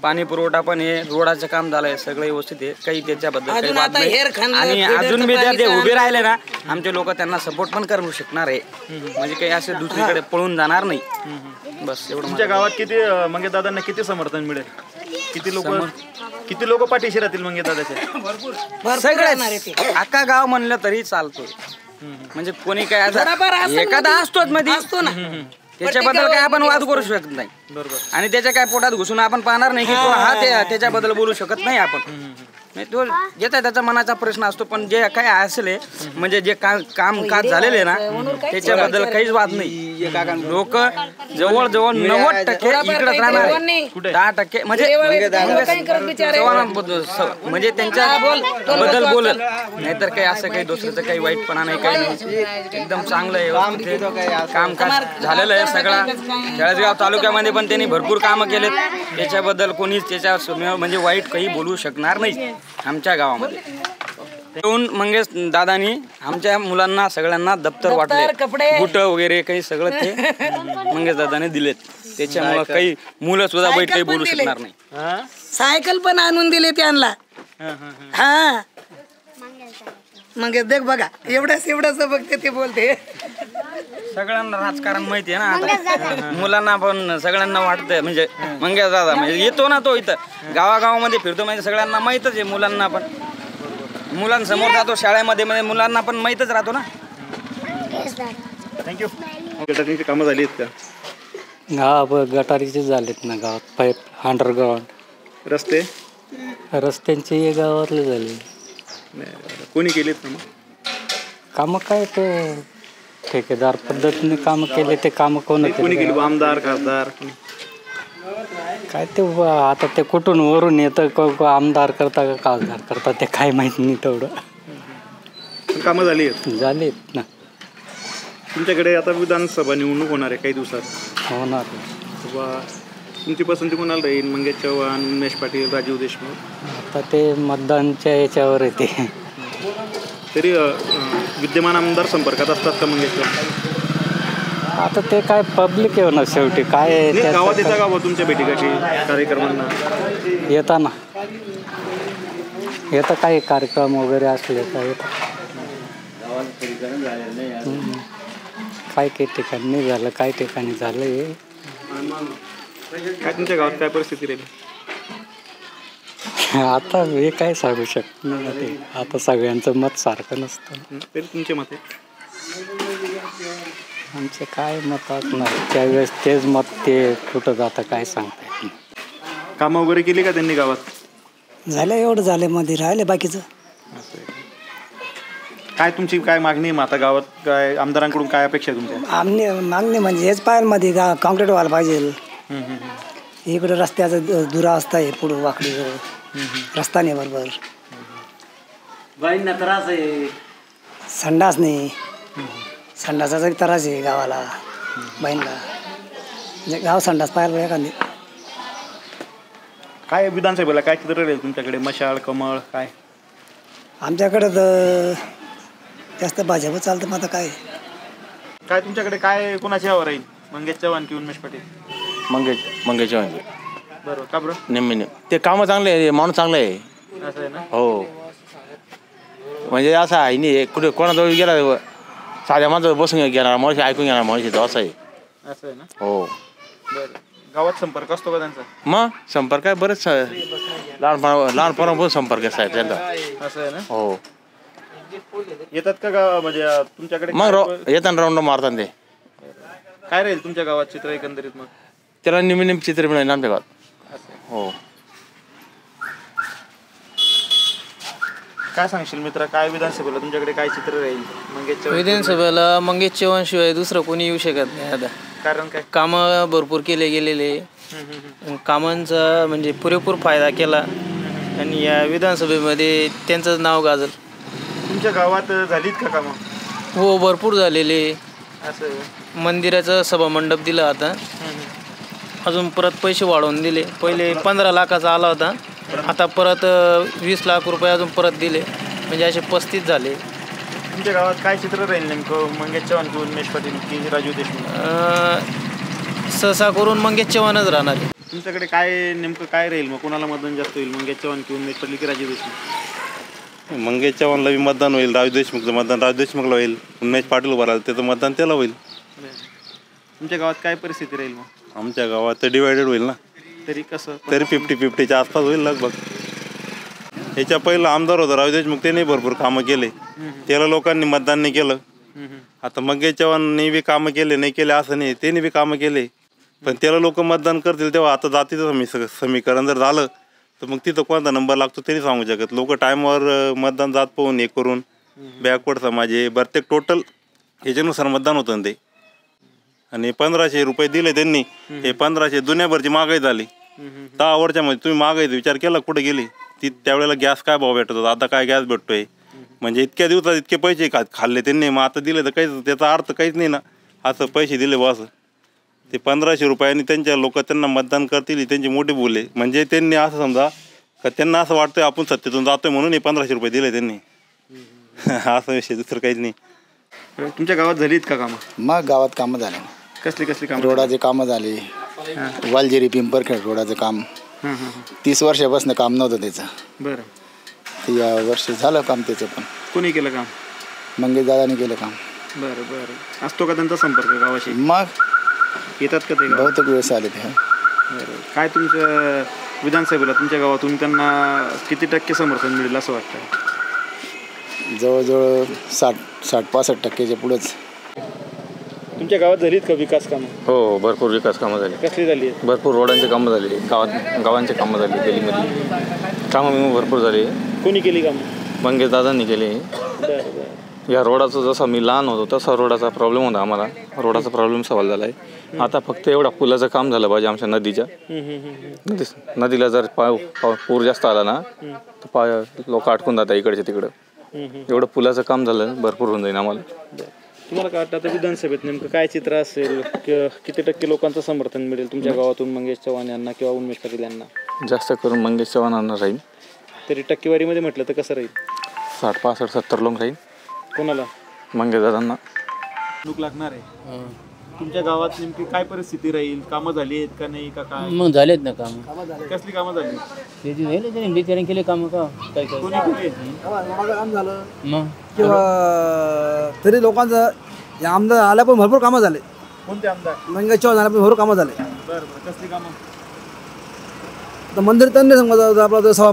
पाणी पुरवठा पण आहे, रोडाचं काम झालंय, सगळं व्यवस्थित आहे. काही त्याच्याबद्दल काही बात नाही. आणि अजून बी ते उभे राहिले ना, आमचे लोक त्यांना सपोर्ट पण करू शकणार आहे. म्हणजे काही असे दुसरीकडे पळून जाणार नाही. बस एवढं. तुमच्या गावात किती मंगेश दादांना किती समर्थन मिळेल? किती लोक पाठीशी राहतील मंगेश दादाचे? सगळे अख्खा गाव म्हणलं तरी चालतोय. म्हणजे कोणी काय एखादा असतोच मध्ये असतो ना, त्याच्याबद्दल काय आपण वाद करू शकत नाही. बरोबर. आणि त्याच्या काय पोटात घुसून आपण पाहणार नाही की तो हा त्याच्याबद्दल बोलू शकत नाही आपण. तो ज्याचा त्याचा मनाचा प्रश्न असतो. पण जे काय असेल म्हणजे जे कामकाज झालेले ना त्याच्याबद्दल काहीच वाद नाही. लोक जवळजवळ 90% इकडेच राहणार, 10% म्हणजे त्यांच्या बद्दल बोलत. नाहीतर काही असं काही दुसऱ्याचं काही वाईटपणा नाही, काही नाही. एकदम चांगलं आहे, कामकाज झालेलं आहे. सगळा चाळीसगाव तालुक्यामध्ये पण त्यांनी भरपूर कामं केलेत. त्याच्याबद्दल कोणीच त्याच्या म्हणजे वाईट काही बोलू शकणार नाही आमच्या गावामध्ये. येऊन मंगेश दादानी आमच्या मुलांना सगळ्यांना दप्तर वाटले, बुट वगैरे काही सगळं ते मंगेश दादाने दिलेत. त्याच्यामुळे काही मुलं सुद्धा वाईट काही बोलू शकणार नाही. सायकल पण आणून दिली त्यांना. हा मग देख बघा एवढंच बघते ते बोलते. सगळ्यांना राजकारण माहिती आहे ना आता. मुलांना पण सगळ्यांना वाटतंय म्हणजे मंगेश दादा म्हणजे येतो ना तो इथं गावागावामध्ये फिरतो म्हणजे सगळ्यांना माहीतच आहे. मुलांना पण मुलांसमोर जातो शाळेमध्ये म्हणजे मुलांना पण माहीतच राहतो ना. थँक्यू. गटारींची कामं झाली आहेत का? हा गटारीचे झालेत ना गावात. पाईप अंडरग्राउंड रस्ते रस्त्यांचे गावातले झाले. कोणी केलेत कामं? कामं काय ते ठेकेदार पद्धतीने कामं केले. ते कामं कोणी केली? आमदार खासदार काय ते आता ते कुठून वरून येतं आमदार करता का खासदार करता ते काय माहित नाही तेवढं. कामं झाली आहेत? झालीत ना. तुमच्याकडे आता विधानसभा निवडणूक होणार आहे काही दिवसात. होणार. तुमची पसंती कोणाला राहील? मंगेश चव्हाण, उमेश पाटील, राजीव देशमुख? आता ते मतदानच्या याच्यावर येते. तरी विद्यमान आमदार संपर्कात असतात का मंगेश चव्हाण? आता ते काय पब्लिक आहे ना शेवटी. काय गावात येता गावात तुमच्या भेटीगाठी कार्यक्रमांना? येताना येतं काही कार्यक्रम वगैरे असले का येतं. काय काही ठिकाणी नाही झालं, काही ठिकाणी झालंय. काय तुमच्या गावात काय परिस्थिती राहील? आता हे काय सांगू शकत नाही ते. आता सगळ्यांचं मत सारखं नसतं. तरी तुमचे मत आहे? आमचे काय मत असणार त्यावेळेस तेच मत ते कुठं जातं काय सांगता येत नाही. कामं वगैरे केली का त्यांनी गावात? झालं एवढं झालं मध्ये राहिले बाकीचं. काय तुमची काय मागणी आहे आता गावात? काय आमदारांकडून काय अपेक्षा आहे तुमच्या? मागणी म्हणजे हेच पाहिजे मध्ये कॉन्क्रीट व्हायला पाहिजे. इकडे रस्त्याचा दुरावस्था आहे पुढं वाकडी रस्ता नाही बरोबर. बाईंना त्रास आहे. संडास नाही. संडासाचा त्रास आहे गावाला बाईंना. म्हणजे गाव संडास पाहायला एखादी. काय विधानसभेला काय चित्र राहील तुमच्याकडे? मशाल, कमळ काय? आमच्याकडे तर जास्त भाजप चालतं. मग आता काय काय तुमच्याकडे काय कोणाची हवा राहील? मंगेश चव्हाण की उमेश पाटील? मंगेश चव्हाण. बरोबर. का बरं? नेहमी ते कामं चांगले आहे, माणूस चांगला आहे. असं आहे ना? हो म्हणजे असं आहे नाही कुठे कोणाजवळ गेला साध्या माणसावर बसून घेणार माणूस ऐकून घेणार माणूस असं आहे. असं आहे ना? हो. बरं. गावात संपर्क असतो का त्यांचा? मग संपर्क आहे बरेच. लहानपणापासून संपर्क आहे साहेब त्यांचा. असं आहे ना? हो. येतात का म्हणजे तुमच्याकडे? मग येताना राऊंड मारतात ते. काय राहील तुमच्या गावात चित्र एकंदरीत? मग त्याला निम्मे चित्र मिळेल आमच्या गावात. हो. काय सांगशील मित्रा? काय विधानसभेला तुमच्याकडे काय चित्र राहील? मंगेश चव्हाण? विधानसभेला मंगेश चव्हाण शिवाय दुसरं कोणी येऊ शकत नाही. आता कारण काय? कामं भरपूर केले गेलेले. कामांचा म्हणजे पुरेपूर फायदा केला आणि या विधानसभेमध्ये त्यांचं नाव गाजल. तुमच्या गावात झालीत का कामं? हो भरपूर झालेले. असं मंदिराचं सभामंडप दिलं. आता अजून परत पैसे वाढवून दिले. पहिले 15 लाखाचा आला होता, आता परत 20 लाख रुपये अजून परत दिले. म्हणजे असे 35 झाले. तुमच्या गावात काय चित्र राहील नेमकं? मंगेश चव्हाण की उमेश पाटील की राजीव देशमुख? सहसा करून मंगेश चव्हाणच राहणार. तुमच्याकडे काय नेमकं काय राहील? मग कोणाला मतदान जास्त होईल? मंगेश चव्हाण की उमेश पाटील की राजीव देशमुख? मंगेश चव्हाणला बी मतदान होईल. राजीव देशमुखचं मतदान राजीव देशमुखला होईल. उमेश पाटील उभा राहिला त्याचं मतदान त्याला होईल. तुमच्या गावात काय परिस्थिती राहील? मग आमच्या गावात तर डिवायडेड होईल ना. तरी कसं? तरी 50-50च्या आसपास होईल लगभग. ह्याच्या पहिलं आमदार होता राजीव देशमुख, त्याने भरपूर कामं केले. त्याला लोकांनी मतदान नाही केलं. आता मंगेश चव्हाणनी बी कामं केले, नाही केले असं नाही, त्यांनी बी कामं केले. पण त्याला लोक मतदान करतील तेव्हा. आता जातीचं समीकरण जर झालं तर मग तिथं कोणता नंबर लागतो त्यांनी सांगू शकत. लोक टाईमवर मतदान जात पाहून हे करून बॅकवर्ड समाज आहे प्रत्येक टोटल ह्याच्यानुसार मतदान होतं ते. आणि 1500 रुपये दिले त्यांनी. हे 1500 दुनियाभरची महागाई झाली. 10 वर्षामध्ये तुम्ही महागाईचा विचार केला कुठे गेली? ती त्यावेळेला गॅस काय भाव भेटत होता, आता काय गॅस भेटतोय? म्हणजे इतक्या दिवसात इतके पैसे खाल्ले त्यांनी, मग आता दिले तर काहीच त्याचा अर्थ काहीच नाही ना. असं पैसे दिले बस ते 1500 रुपयांनी त्यांच्या लोक त्यांना मतदान करतील त्यांची मोठी बोल आहे. म्हणजे त्यांनी असं समजा का त्यांना असं वाटतंय आपण सत्तेतून जातोय म्हणून हे 1500 रुपये दिले त्यांनी. असा विषय, दुसरं काहीच नाही. तुमच्या गावात झालीत का कामं? मग गावात कामं झाले. कसली कामं? रोडाचे कामं झाले. वालजेरी पिंपरखेड रोडाचं काम 30 वर्षापासून काम नव्हतं त्याचं. बरं. या वर्षी झालं काम त्याचं. पण कोणी केलं काम? मंगेश दादाने केलं काम. बरं बरं. असतो का त्यांचा संपर्क गावाशी? मग येतात का ते? बहुतेक वेळेस आले ते. बरं. काय तुमचं विधानसभेला तुमच्या गावातून त्यांना किती टक्के समर्थन मिळेल असं वाटतं? जवळजवळ 60-65% पुढेच. तुमच्या गावात झालीत का विकास कामं? हो, भरपूर विकास कामं झाली. कसली झाली? भरपूर रोडांची कामं झाली, गावांची कामं झाली, गलीमध्ये कामं भरपूर झाली. कोणी केली कामं? मंगेश दादांनी केली. बरं बरं. या रोडाचा जसा मी लहान होतो तसा रोडाचा प्रॉब्लेम होता आम्हाला. रोडाचा प्रॉब्लेम सॉल्व्ह झाला आहे. आता फक्त एवढा पुलाचं काम झालं पाहिजे आमच्या नदीच्या. नदीला जर पूर जास्त आला ना तर लोक अटकून जातात इकडच्या तिकडं. एवढं पुलाचं काम झालं भरपूर होऊन जाईल आम्हाला. तुम्हाला काय वाटतं आता विधानसभेत नेमकं काय चित्र असेल? किती टक्के लोकांचं समर्थन मिळेल तुमच्या गावातून मंगेश चव्हाण यांना किंवा उन्मेष पाटील यांना? जास्त करून मंगेश चव्हाणांना राहील. तरी टक्केवारीमध्ये म्हटलं तर कसं राहील? 60-65-70 लोक राहील. कोणाला? मंगेश दादांना. निवडणूक लागणार आहे. तुमच्या गावात नेमकी काय परिस्थिती राहील? कामं झाली आहेत का नाही का काय? मग झालेत ना कामं. कसली कामं झाली? ते जे झाले त्याने बिचाऱ्याने केले कामं का? काय काय कोणी केली? काम झालं मग किंवा तरी लोकांचं या आमदार आल्या पण भरपूर कामं झाले. कोणते आमदार? मंगेश चव्हाण आल्या पण भरपूर कामं झाले. बरं बरं. कसली कामं? तर मंदिर त्यांनी समजा आपला सभा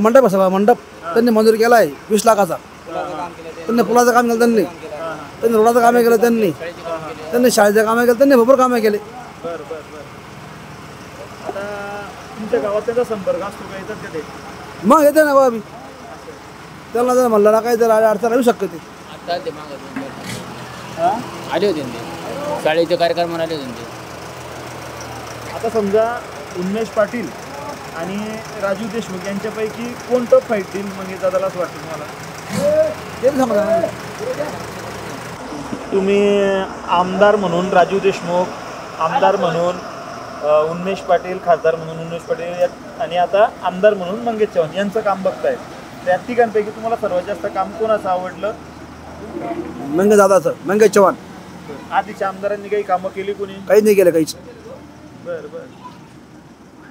मंडप त्यांनी मंजूर केला आहे 20 लाखाचा. त्यांनी पुलाचं काम केलं, त्यांनी रोडाचं कामं केलं, त्यांनी शाळेचं कामं केलं, त्यांनी भरपूर कामं केले. बरं बरं बरं. आता तुमच्या गावात त्यांचा संपर्क असतो का? येतात का ते? मग येते ना बाबा. त्यांना जर म्हणलं ना काही जर अडचण येऊ शकते ते. आले होते ते शाळेचे कार्यक्रम आले होते ते. आता समजा उन्मेष पाटील आणि राजू देशमुख यांच्यापैकी कोण टॉप फाईट देईल मंगेश दादाला असं वाटतं तुम्हाला? तुम्ही आमदार म्हणून राजू देशमुख, आमदार म्हणून उन्मेष पाटील, खासदार म्हणून उन्मेष पाटील आणि आता आमदार म्हणून मंगेश चव्हाण यांचं काम बघताय. त्या तिघांपैकी तुम्हाला सर्वात जास्त काम कोणाचं आवडलं? मंगेश दादाचं, मंगेश चव्हाण. आधीच्या आमदारांनी काही कामं केली कोणी? काहीच नाही केलं, काहीच. बरं बरं.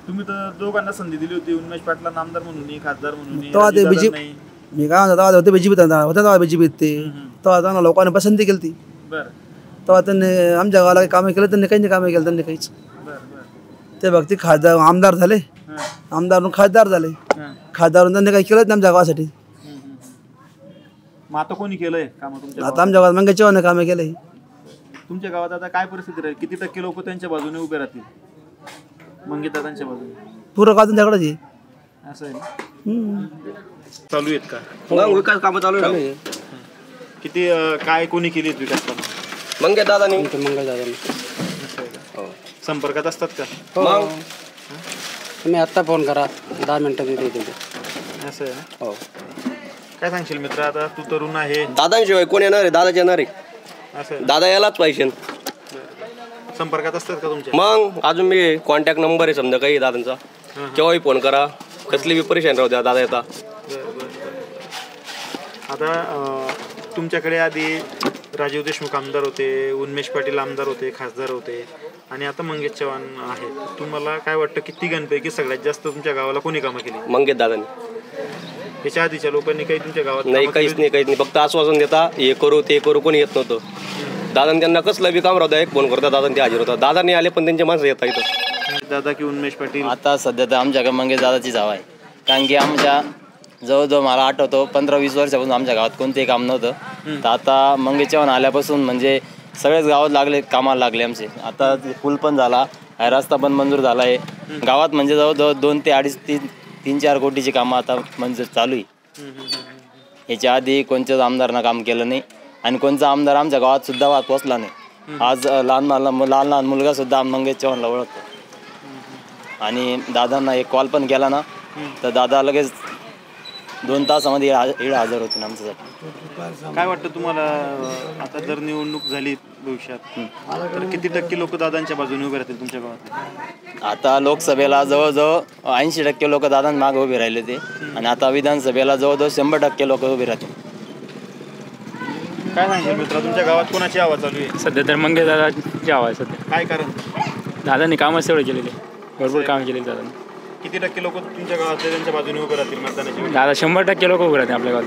तुम्ही तर दोघांना संधी दिली होती, उन्मेष पाटलांना आमदार म्हणून, खासदार म्हणून. तेव्हा ते बीजेपी, मी काय म्हणतो तेव्हा होते बीजेपी, तेव्हा बीजेपीत ते तेव्हा त्यांना लोकांनी पसंती केली ती. बरं. तेव्हा त्यांनी आमच्या गावाला काही कामं केलं, त्यांनी काही नाही कामं केलं, त्यांनी काहीच. ते भक्ती खासदार आमदार झाले, आमदारून खासदार झाले, खासदारून त्यांनी काही केलं नाही आमच्या गावासाठी. मग आता कोणी केलंय काम तुमच्या? आता आमच्या गावात मंगेश चव्हाण कामं केलंय. तुमच्या गावात आता काय परिस्थिती राहील? किती टक्के लोक त्यांच्या बाजूने उभे राहतील मंगेश दादांच्या बाजूने? पूर्ण का त्यांच्याकडेच आहे. असं आहे ना? चालू आहेत का विकास कामं? चालू आहे. किती काय कोणी केली विकास कामं? मंगेश दादानी. संपर्कात असतात का? मग तुम्ही आत्ता फोन करा, 10 मिनिटात येते. असं आहे ना? हो. काय सांगशील मित्र? आता तू तरुण आहे. दादांशिवाय कोण येणार आहे? दादाच येणार आहे. असं दादा यायलाच पाहिजे. संपर्कात असतात का तुमच्या? मग अजून मी कॉन्टॅक्ट नंबर आहे समजा काही दादांचा, केव्हाही फोन करा, कसली बी परेशान राहू द्या, दादा येता. आता तुमच्याकडे आधी राजीव देशमुख आमदार होते, उन्मेष पाटील आमदार होते, खासदार होते आणि आता मंगेश चव्हाण आहे. तुम्हाला काय वाटतं की तिघांपैकी सगळ्यात जास्त तुमच्या गावाला कोणी कामं केली? मंगेश दादांनी. याच्या आधीच्या लोकांनी काही तुमच्या गावात? नाही, काहीच नाही. फक्त आश्वासन देता, हे करू ते करू, कोणी येत नव्हतं. दादांनी त्यांना कसलं बी काम राहतं, एक फोन करता, दादांनी ते हजर होता. दादांनी आले पण त्यांचे माणसं येतात इथं. दादा की उन्मेष पाटील? आता सध्या तर आमच्याकडे मंगेश दादाचीच हवा आहे. कारण की आमच्या जवळजवळ मला आठवतो 15-20 वर्षापासून आमच्या गावात कोणतेही काम नव्हतं. तर आता मंगेश चव्हाण आल्यापासून म्हणजे सगळेच गावात लागले, कामाला लागले आमचे. आता पूल पण झाला, रस्ता पण मंजूर झाला आहे गावात. म्हणजे जवळजवळ 2 ते 2.5-3-4 कोटीची कामं आता मंजूर चालू आहे. याच्या आधी कोणत्याच आमदारांना काम केलं नाही आणि कोणचा आमदार आमच्या गावात सुद्धा पोचला नाही. आज लहान मुलगा सुद्धा मंगेश चव्हाणला ओळखतो आणि दादांना एक कॉल पण केला ना तर दादा लगेच 2 तासामध्ये इकडे हजर होते ना आमच्यासाठी. काय वाटतं तुम्हाला आता जर निवडणूक झाली भविष्यात तर किती टक्के लोक दादांच्या बाजूने उभे राहतील तुमच्या गावात? आता लोकसभेला जवळजवळ 80% लोक दादांमागे उभे राहिले ते आणि आता विधानसभेला जवळजवळ 100% लोक उभे राहतील. काय सांगेल मित्र, तुमच्या गावात कोणाची हवा चालू आहे? सध्या तर मंगेश दादाची हवा आहे सध्या. काय कारण? दादांनी कामच तेवढे केलेले, भरपूर काम केलेले दादांनी. किती टक्के लोक तुमच्या गावातले त्यांच्या बाजूने उभे राहतील मतदानाच्या वेळी? दादा 100% लोक उभे राहते आपल्या गावात.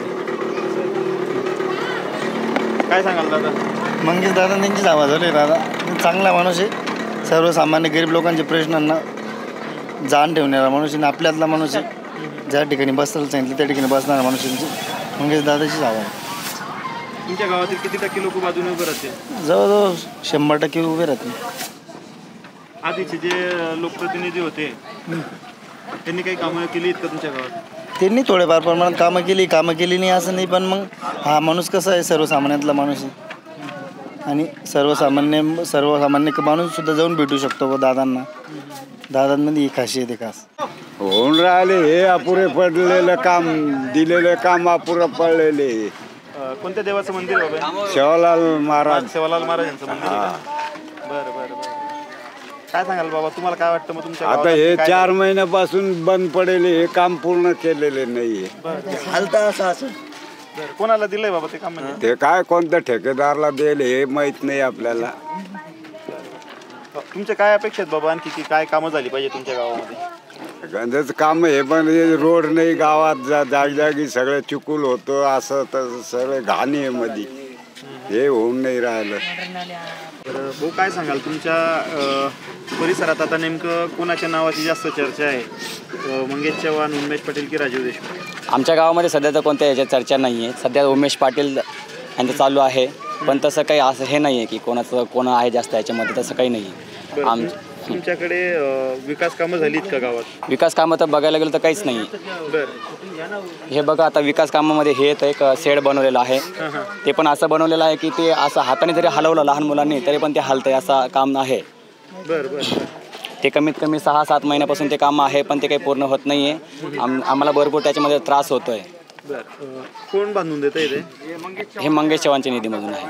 काय सांगाल दादा? मंगेश दादा त्यांचीच आवाज झाली. दादा चांगला माणूस आहे, सर्वसामान्य गरीब लोकांच्या प्रश्नांना जाण ठेवणारा माणूस आहे, आपल्यातला माणूस आहे. ज्या ठिकाणी बसायला सांगितलं त्या ठिकाणी बसणारा माणूस आहे. मंगेश दादाचीच आवाज. तुमच्या गावातील किती टक्के लोक बाजूने उभे राहतील? जवळजवळ 100% उभे राहतील. आधीचे जे लोकप्रतिनिधी होते त्यांनी काही कामं केली आहेत का तुमच्या गावात? त्यांनी थोडेफार प्रमाणात कामं केली नाही असं नाही, पण मग हा माणूस कसा आहे, सर्वसामान्यातला माणूस आहे आणि सर्वसामान्य माणूस सुद्धा जाऊन भेटू शकतो दादांना. दादांमध्ये ही खासियत आहे खास. होऊन राहिले हे अपुरे पडलेलं काम, दिलेलं काम अपुरं पडलेले. कोणत्या देवाचं मंदिर बाबा? सेवालाल महाराज. सेवालाल महाराजांचं मंदिर आहे का? बरं बरं बरं. काय सांगाल बाबा, तुम्हाला काय वाटतं मग तुमच्या आता गावात हे काय 4 महिन्यापासून बंद पडेल, हे काम पूर्ण केलेले नाहीये. हालता असं कोणाला दिलंय बाबा ते काम? म्हणजे ते काय कोणत्या ठेकेदारला देईल हे माहित नाही आपल्याला. तुमच्या काय अपेक्षा आहेत बाबा आणखी, की काय कामं झाली पाहिजे तुमच्या गावामध्ये? गंधाचं काम हे पण रोड नाही गावात, जागी सगळं चिकूल होतं, असं तसं सगळं घाणी आहे मध्ये, हे होऊन नाही राहिलं. तर भाऊ काय सांगाल, तुमच्या परिसरात आता नेमकं कोणाच्या नावाची जास्त चर्चा आहे, मंगेश चव्हाण, उन्मेष पाटील की राजीव देशमुख? आमच्या गावामध्ये सध्या तर कोणत्या याच्यात चर्चा नाही आहे. सध्या उमेश पाटील यांचं चालू आहे, पण तसं काही असं हे नाही आहे की कोण आहे जास्त याच्यामध्ये, तसं काही नाही आहे. तुमच्याकडे विकास कामं झालीत का गावात? विकास कामं तर बघायला गेलं तर काहीच नाही. हे बघा आता विकास कामामध्ये हे तर एक शेड बनवलेलं आहे, ते पण असं बनवलेलं आहे की ते असं हाताने जरी हलवलं लहान मुलांनी तरी पण ते हलतंय, असं काम आहे. ते कमीत कमी 6-7 महिन्यापासून ते काम आहे, पण ते काही पूर्ण होत नाही आहे. आम्हाला भरपूर त्याच्यामध्ये त्रास होतो आहे. कोण बांधून देतं इथे? हे मंगेश चव्हाणच्या निधीमधून आहे.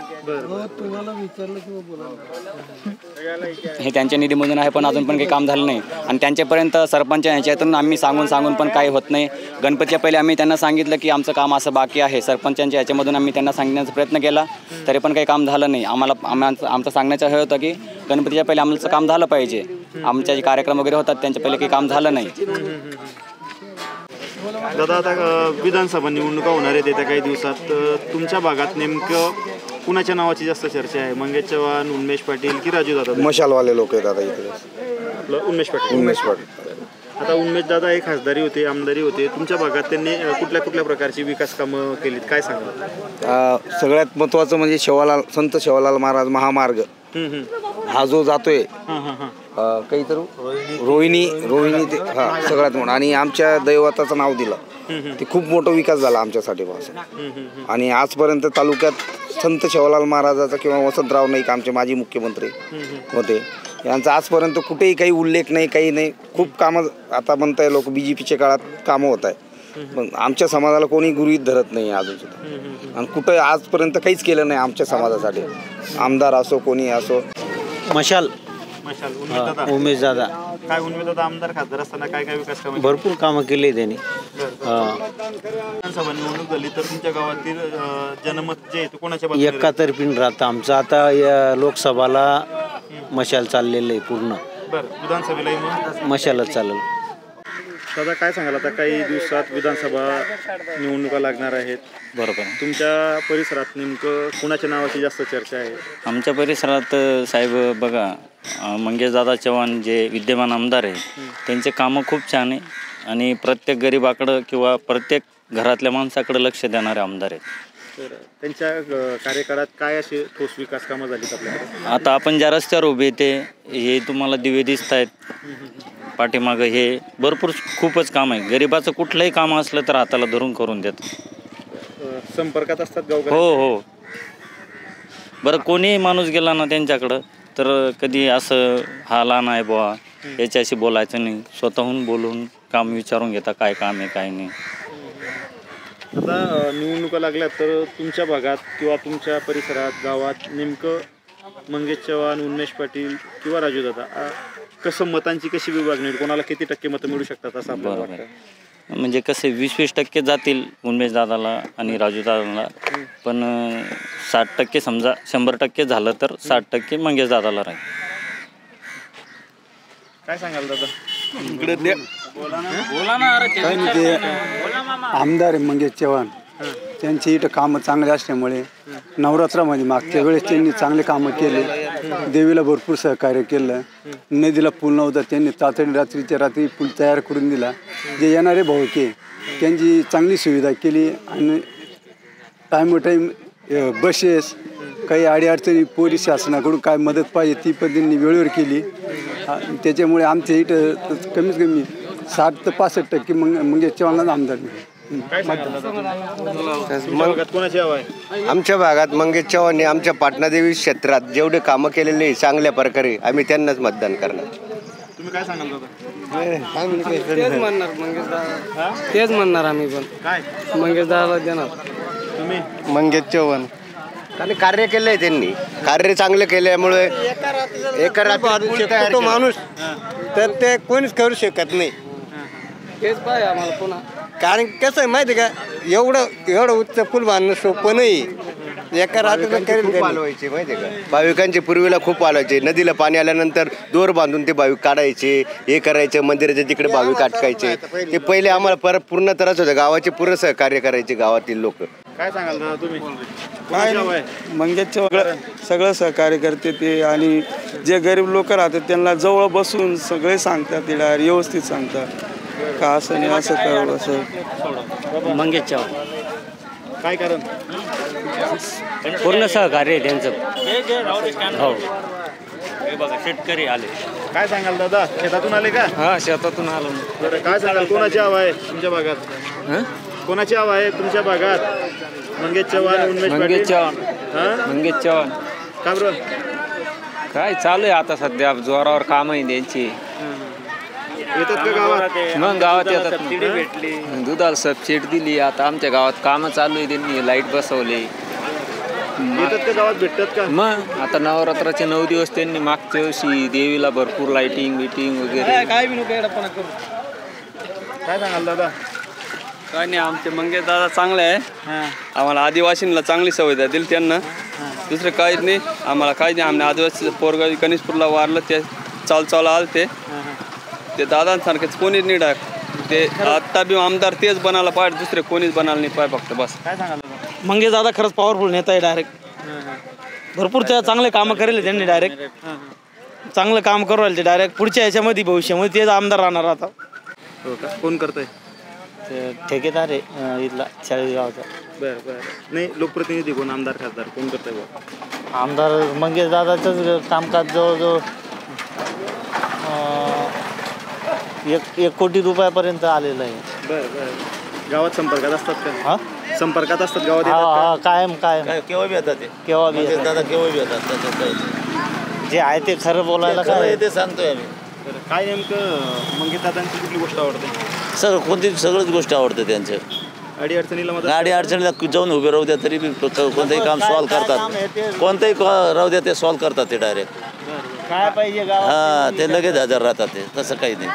हे त्यांच्या निधीमधून आहे, पण अजून पण काही काम झालं नाही. आणि त्यांच्यापर्यंत सरपंच ह्याच्यातून आम्ही सांगून पण काही होत नाही. गणपतीच्या पहिले आम्ही त्यांना सांगितलं की आमचं काम असं बाकी आहे, सरपंचांच्या ह्याच्यामधून आम्ही त्यांना सांगण्याचा प्रयत्न केला, तरी पण काही काम झालं नाही. आमचं सांगण्याचं हे होतं की गणपतीच्या पहिले आमचं काम झालं पाहिजे. आमच्या जे कार्यक्रम वगैरे होतात त्यांच्या पहिले काही काम झालं नाही. दादा आता विधानसभा निवडणुका होणार आहेत येत्या काही दिवसात, तुमच्या भागात नेमकं कुणाच्या नावाची जास्त चर्चा आहे, मंगेश चव्हाण, उन्मेष पाटील की राजू दादा? मशालवाले लोक आहेत आता इकडे. उन्मेष पाटील. आता उन्मेष दादा हे खासदारी होते, आमदारी होते, तुमच्या भागात त्यांनी कुठल्या प्रकारची विकास कामं केलीत, काय सांगा? सगळ्यात महत्वाचं म्हणजे संत सेवालाल महाराज महामार्ग हा जो जातोय काही तर रोहिणी ते सगळ्यात मोठा, आणि आमच्या दैवताचं नाव दिलं, ते खूप मोठा विकास झाला आमच्यासाठी पासून. आणि आजपर्यंत तालुक्यात संत सेवालाल महाराजाचा किंवा वसंतराव नाईक आमचे माजी मुख्यमंत्री होते, यांचा आजपर्यंत कुठेही काही उल्लेख नाही, काही नाही. खूप कामं आता म्हणताय लोक BJPच्या काळात कामं होत आहे, पण आमच्या समाजाला कोणी गृहीत धरत नाही अजून सुद्धा, आणि कुठं आजपर्यंत काहीच केलं नाही आमच्या समाजासाठी, आमदार असो कोणी असो. मशाल उमेश दादा काय उन्मेष दादा आमदार खासदार असताना काय काय विकास कामं? भरपूर कामं केली त्यांनी. विधानसभा निवडणूक झाली तर तुमच्या गावातील जनमत जे आहे ते कोणाच्या बाजूने? एकातर्फीन राहतं आमचं. आता या लोकसभाला मशाल चाललेलं आहे पूर्ण. विधानसभेलाही मग मशालच चालेल. दादा काय सांगाल, आता काही दिवसात विधानसभा निवडणुका लागणार आहेत, बरोबर. तुमच्या परिसरात नेमकं कुणाच्या नावाची जास्त चर्चा आहे? आमच्या परिसरात साहेब बघा, मंगेशदादा चव्हाण जे विद्यमान आमदार आहे त्यांचे कामं खूप छान आहे, आणि प्रत्येक गरिबाकडं किंवा प्रत्येक घरातल्या माणसाकडे लक्ष देणारे आमदार आहेत. तर त्यांच्या कार्यकाळात काय असे ठोस विकास कामं झालीत आपल्याकडे? आता आपण ज्या रस्त्यावर उभे ते हे तुम्हाला दिवे दिसत आहेत पाठीमागं, हे भरपूर खूपच काम आहे. गरिबाचं कुठलंही काम असलं तर हाताला धरून करून देतात. संपर्कात असतात गावकरी? हो. बरं कोणीही माणूस गेला ना त्यांच्याकडं तर कधी असं हा लहान आहे बुवा याच्याशी बोलायचं नाही, स्वतःहून बोलून काम विचारून घेता काय काम आहे काय नाही. आता निवडणुका लागल्या तर तुमच्या भागात किंवा तुमच्या परिसरात गावात नेमकं मंगेश चव्हाण, उन्मेष पाटील किंवा राजू दादा कसं मतांची कशी विभागणी, कोणाला किती टक्के मतं मिळू शकतात असं आपल्याला वाटतं? म्हणजे कसे 20-20% जातील उन्मेष दादाला आणि राजू दादाला, पण 60% समजा 100% झालं तर 60% मंगेश दादाला राहील. काय सांगाल दादा? काही नाही ते आमदार आहे मंगेश चव्हाण, त्यांची इथं कामं चांगली असल्यामुळे नवरात्रामध्ये मागच्या वेळेस त्यांनी चांगले कामं केले, देवीला भरपूर सहकार्य केलं. नदीला पूल नव्हता, त्यांनी तातडी रात्रीच्या रात्री पूल तयार करून दिला. जे येणारे भाऊके त्यांची चांगली सुविधा केली आणि टाईम बसेस काही अडीअडचणी पोलीस शासनाकडून काय मदत पाहिजे ती पण त्यांनी वेळेवर केली. त्याच्यामुळे आमच्या इथं कमीत कमी 60 ते 65% मंगेश चव्हाणला आमदार आमच्या भागात मंगेश चव्हाणने आमच्या पाटणादेवी क्षेत्रात जेवढे कामं केलेले चांगल्या प्रकारे आम्ही त्यांनाच मतदान करणार. तुम्ही काय सांगाल दादा? तेच म्हणणार मंगेश दादा, तेच म्हणणार आम्ही पण काय मंगेश दादाला देणार. तुम्ही मंगेश चव्हाण आणि कार्य केलंय त्यांनी, कार्य चांगलं केल्यामुळे एका रात्री तो माणूस तर ते कोणीच करू शकत नाही. तेच पाहिजे आम्हाला पुन्हा. कारण कसं आहे माहिती आहे का, एवढं उच्च पूल बांधणं सोपं नाही. एका रात्री खूप आलवायचे माहिती आहे का, भाविकांचे पूर्वीला खूप आलवायचे. नदीला पाणी आल्यानंतर दोर बांधून ते भाविक काढायचे, हे करायचं, मंदिराच्या तिकडे भाविक अटकायचे. ते पहिले आम्हाला परत पूर्ण त्रास होता. गावाचे पूर्ण सहकार्य करायचे गावातील लोक. काय सांगाल दादा तुम्ही? काय मंगेश चव्हाण सगळं सहकार्य करते ते, आणि जे गरीब लोक राहतात त्यांना जवळ बसून सगळे सांगतात, ते व्यवस्थित सांगतात का असं नाही असं कर असं. मंगेश चव्हाण काय कारण? पूर्ण सहकार्य आहे त्यांचं. हो, हे बघा शेतकरी आले. काय सांगाल दादा, शेतातून आले का? हा, शेतातून आलो. बरं, काय सांगाल कोणाची हवा आहे तुमच्या भागात? कोणाची हवा आहे तुमच्या भागात? मंगेश चव्हाण, उन्मेष पाटील? मंगेश चव्हाण. मंगेश चव्हाण. का बरं? काय चालू आहे आता सध्या जोरावर काम आहे त्यांची. येतात का गावात? मग गावात येतात. दुधाला सबसिडी दिली. आता आमच्या गावात कामं चालू आहे, त्यांनी लाईट बसवले. येतात का गावात, भेटतात का? मग आता नवरात्राचे 9 दिवस त्यांनी मागच्या वर्षी देवीला भरपूर लाईटिंग बिटिंग वगैरे. काय सांगाल दादा? काय नाही, आमचे मंगेश दादा चांगले आहे. आम्हाला आदिवासींना चांगली सुविधा दिली त्यांना, दुसरं काहीच नाही आम्हाला. काहीच नाही, आम्ही आदिवासी पोरगा कनिष्पूरला वारलं ते चाल आलं ते दादांसारखेच कोणीच नाही डाक. ते आत्ता बी आमदार तेच बनायला पाहिजे, दुसरे कोणीच बनायला नाही पाहिजे फक्त बस. काय सांगाल? मंगेश दादा खरंच पॉवरफुल नेता आहे. डायरेक्ट भरपूर चांगले कामं करेल त्यांनी. डायरेक्ट चांगलं काम करू राहिले ते. डायरेक्ट पुढच्या याच्यामध्ये भविष्यामध्ये तेच आमदार राहणार आता. हो का? कोण करतंय? ठेकेदार आहे इथला चाळीसगावचा. बरं बरं. नाही, लोकप्रतिनिधी कोण, आमदार खासदार कोण करतंय? आमदार मंगेश दादाचंच कामकाज जवळजवळ 1 कोटी रुपयापर्यंत आलेलं आहे. बरं बरं. गावात संपर्कात असतात का? हा, संपर्कात असतात गावात? कायम केव्हा बी येतात ते, केव्हा बी दादा केव्हा बी येतात. जे आहे ते खरं बोलायला काय ते सांगतोय आम्ही. काय नेमकं मंगेश दादांची कुठली गोष्ट आवडते? सगळ्याच गोष्टी आवडते त्यांच्या. अडीअडचणीला अडीअडचणीला जाऊन उभे राहू द्या तरी कोणतंही काम सॉल्व करतात. कोणतंही राहू द्या ते सॉल्व करतात ते डायरेक्ट. काय पाहिजे हा, ते लगेच हजर राहतात. ते तसं काही नाही.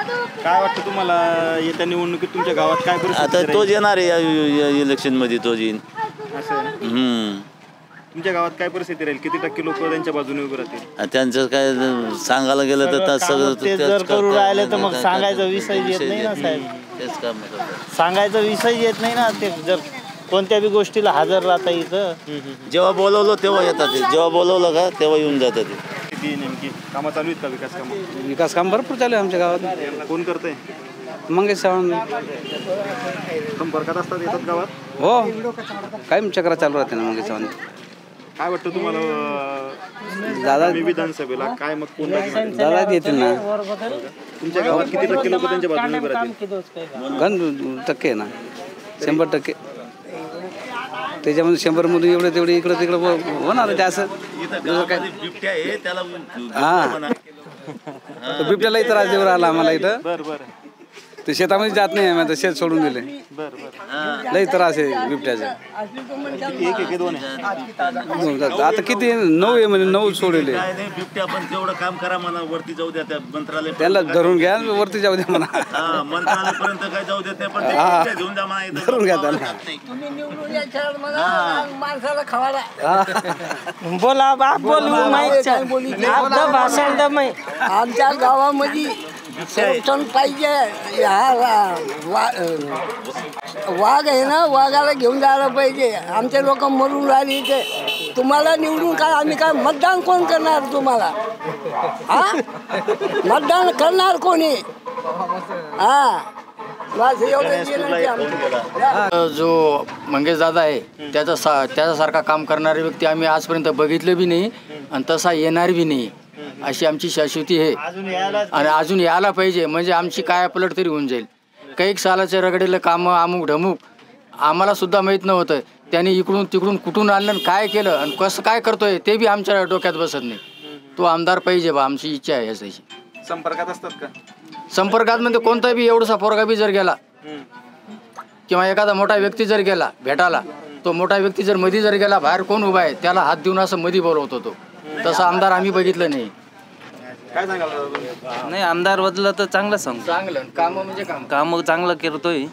काय वाटतं तुम्हाला येत्या निवडणुकीत तुमच्या गावात काय परिस्थिती? आता तोच येणार आहे या इलेक्शन मध्ये, तोच येईन. असं तुमच्या गावात काय परिस्थिती राहील? किती टक्के लोक त्यांच्या बाजूने उभे राहतील? त्यांचं काय सांगायला गेलं तर सगळं जर करू राहिले तर मग सांगायचा विषय येत नाही ना साहेब. तेच काम सांगायचा विषय येत नाही ना. ते जर कोणत्या बी गोष्टीला हजर राहता इथं. जेव्हा बोलवलं तेव्हा येतात ते, जेव्हा बोलवलं का तेव्हा येऊन जातात ते. नेमकी कामं चालू आहेत का? विकास कामं? विकास काम भरपूर चालू आहे आमच्या गावात. कोण करतंय? मंगेश चव्हाण. संपर्कात असतात, येतात गावात? हो, कायम चक्र चालू राहते ना मंगेश चव्हाण. काय वाटतं तुम्हाला दादा विधानसभेला काय मग कोण दादा येतील ना? तुमच्या गावात किती टक्के लोक त्यांच्या बाजूने उभे राहतील? गण टक्के ना, 100%. त्याच्यामध्ये 100 मधून एवढे तेवढे इकडं तिकडं होणार ते असं. हा, बिबट्यालाही त्रास देऊ राहिला आम्हाला इथं. ते शेतामध्ये जात नाही, आम्ही शेत सोडून दिले. लई त्रास आहे बिबट्याचा. आता किती 9 आहे म्हणजे 9 सोडले. बिबट्या पण तेवढं काम करा म्हणा, वरती जाऊ द्या त्या मंत्रालय. त्याला धरून घ्या, वरती जाऊ द्या म्हणा. मंत्रालयापर्यंत काय जाऊ देत नाही, पण घेऊन जा म्हणा. धरून घ्या त्याला. माणसाला खवाडा बोला बाप बोलू भाषण आमच्या गावामध्ये संरक्षण पाहिजे. वाघ आहे ना, वाघाला घेऊन जायला पाहिजे. आमचे लोक मरून राहिले इथे. तुम्हाला निवडून काय आम्ही काय मतदान कोण करणार तुम्हाला? हा, मतदान करणार कोणी? हा, बस एवढं. जो मंगेश दादा आहे त्याच्यासारखा काम करणारे व्यक्ती आम्ही आजपर्यंत बघितले बी नाही आणि तसा येणार बी नाही, अशी आमची शाश्वती आहे. आणि अजून यायला पाहिजे, म्हणजे आमची काय पलट तरी होऊन जाईल. काही सालाचे रगडेलं कामं अमुक ढमुक आम्हाला सुद्धा माहीत नव्हतं. त्यांनी इकडून तिकडून कुठून आणलं काय केलं आणि कसं काय करतोय ते बी आमच्या डोक्यात बसत नाही. तो आमदार पाहिजे बा, आमची इच्छा आहे याची. संपर्कात असतात का? संपर्कात म्हणजे कोणता बी एवढासा पोरगा बी जर गेला किंवा एखादा मोठा व्यक्ती जर गेला भेटायला, तो मोठा व्यक्ती जर मध्ये जर गेला, बाहेर कोण उभा आहे त्याला हात देऊन असं मध्ये बोलवतो तो. तसा आमदार आम्ही बघितलं नाही. काय सांगाल? नाही, आमदार बदललं तर चांगलं सांगतो. चांगलं कामं म्हणजे कामं चांगलं करतोय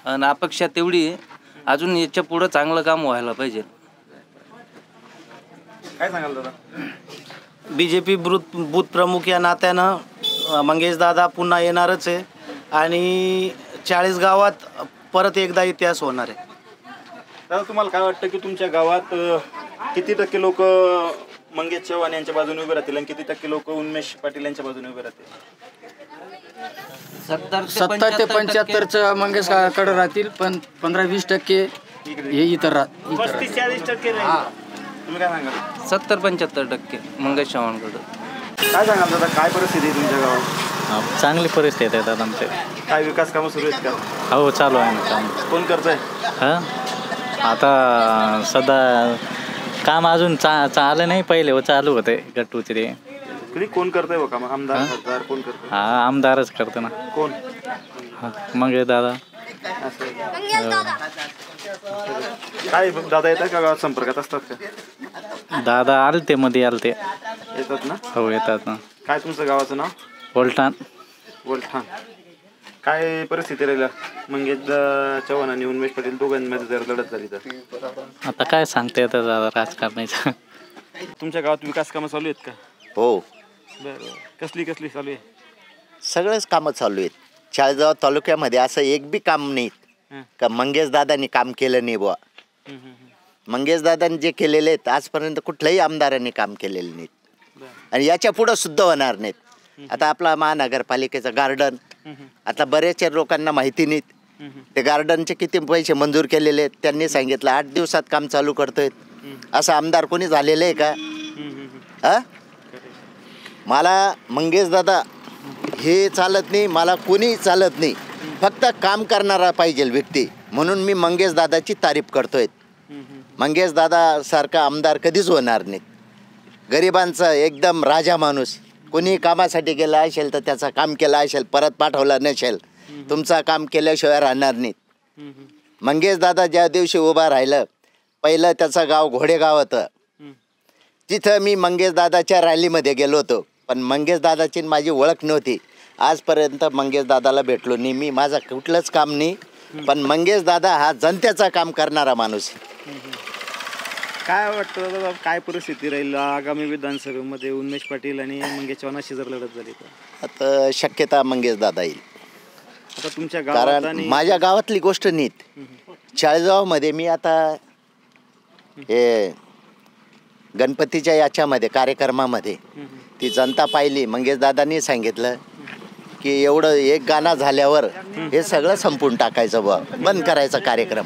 आणि अपेक्षा तेवढी आहे. अजून याच्या पुढं चांगलं काम व्हायला पाहिजे. काय सांगाल दादा? BJP बूथ प्रमुख या नात्यानं मंगेश दादा पुन्हा येणारच आहे आणि 40 गावात परत एकदा इतिहास होणार आहे. दादा, तुम्हाला काय वाटतं की तुमच्या गावात किती टक्के लोक मंगेश चव्हाण यांच्या बाजूने उभे राहतील आणि किती टक्के लोक उन्मेष पाटील यांच्या बाजूने उभे राहतील? 70 ते 75 मंगेश कडे राहतील, पण 15-20% हे इतर 35-40% तुम्ही काय सांगाल? 70-75% मंगेश चव्हाणकडं. काय सांगाल दादा, काय परिस्थिती आहे तुमच्या गावात? चांगली परिस्थिती आहे दादा आमच्या. काय विकास कामं सुरू आहेत का? हो, चालू आहे ना काम. कोण करतंय? हां, आता सध्या काम अजून चाललं नाही. पहिले चालू होते गट्टूचे ते. कधी कोण करतंय हो काम? आमदार खासदार कोण करतंय? हा, आमदारच करतो ना. कोण? मग दादा. काय दादा येतात का गावात, संपर्कात असतात का? दादा आलते मध्ये आलते. येतात ना? हो, येतात ना. काय तुमचं गावाचं नाव? वलठाण. वलठाण. काय परिस्थिती राहिला मंगेश चव्हाण आणि उन्मेष पाटील दोघांमध्ये जर लढत झाली तर? आता काय सांगता येतं दादा राजकारणाचं. तुमच्या गावात विकास कामं चालू आहेत का? हो. बरं, कसली कसली चालू आहे? सगळेच कामं चालू आहेत. चाळीसगाव तालुक्यामध्ये असं एक बी काम नाही का मंगेश दादांनी काम केलं नाही बुवा. मंगेश दादांनी जे केलेले आहेत आजपर्यंत कुठल्याही आमदारांनी काम केलेले नाहीत आणि याच्या पुढं सुद्धा होणार नाहीत. आता आपला महानगरपालिकेचं गार्डन आता बऱ्याचशा लोकांना माहिती नाहीत. ते गार्डनचे किती पैसे मंजूर केलेले आहेत त्यांनी सांगितलं 8 दिवसात काम चालू करतोय. असं आमदार कोणी झालेलं आहे का? हा, मला मंगेश दादा हे चालत नाही, मला कोणी चालत नाही. फक्त काम करणारा पाहिजे व्यक्ती, म्हणून मी मंगेश दादाची तारीफ करतोय. मंगेश दादा सारखा आमदार कधीच होणार नाहीत. गरिबांचा एकदम राजा माणूस. कोणी कामासाठी गेला असेल तर त्याचं काम केलं असेल, परत पाठवला नसेल, तुमचं काम केल्याशिवाय राहणार नाहीत. मंगेश दादा ज्या दिवशी उभा राहिलं, पहिलं त्याचं गाव घोडेगाव होतं. तिथं मी मंगेश दादाच्या रॅलीमध्ये गेलो होतो, पण मंगेश दादाची माझी ओळख नव्हती. आजपर्यंत मंगेश दादाला भेटलो नाही मी, माझं कुठलंच काम नाही. पण मंगेश दादा हा जनतेचं काम करणारा माणूस. काय वाटतं दादा, काय परिस्थिती राहील आगामी विधानसभेमध्ये उन्मेष पाटील आणि मंगेश चव्हाणाशी जर लढत झाली तर? आता शक्यता मंगेश दादा येईल. आता तुमच्या गावात कारण आणि माझ्या गावातली गोष्ट नाहीत. चाळीसगावमध्ये मी आता हे गणपतीच्या याच्यामध्ये कार्यक्रमामध्ये ती जनता पाहिली. मंगेश दादांनी सांगितलं की एवढं एक गाणं झाल्यावर हे सगळं संपून टाकायचं बा, बंद करायचा कार्यक्रम.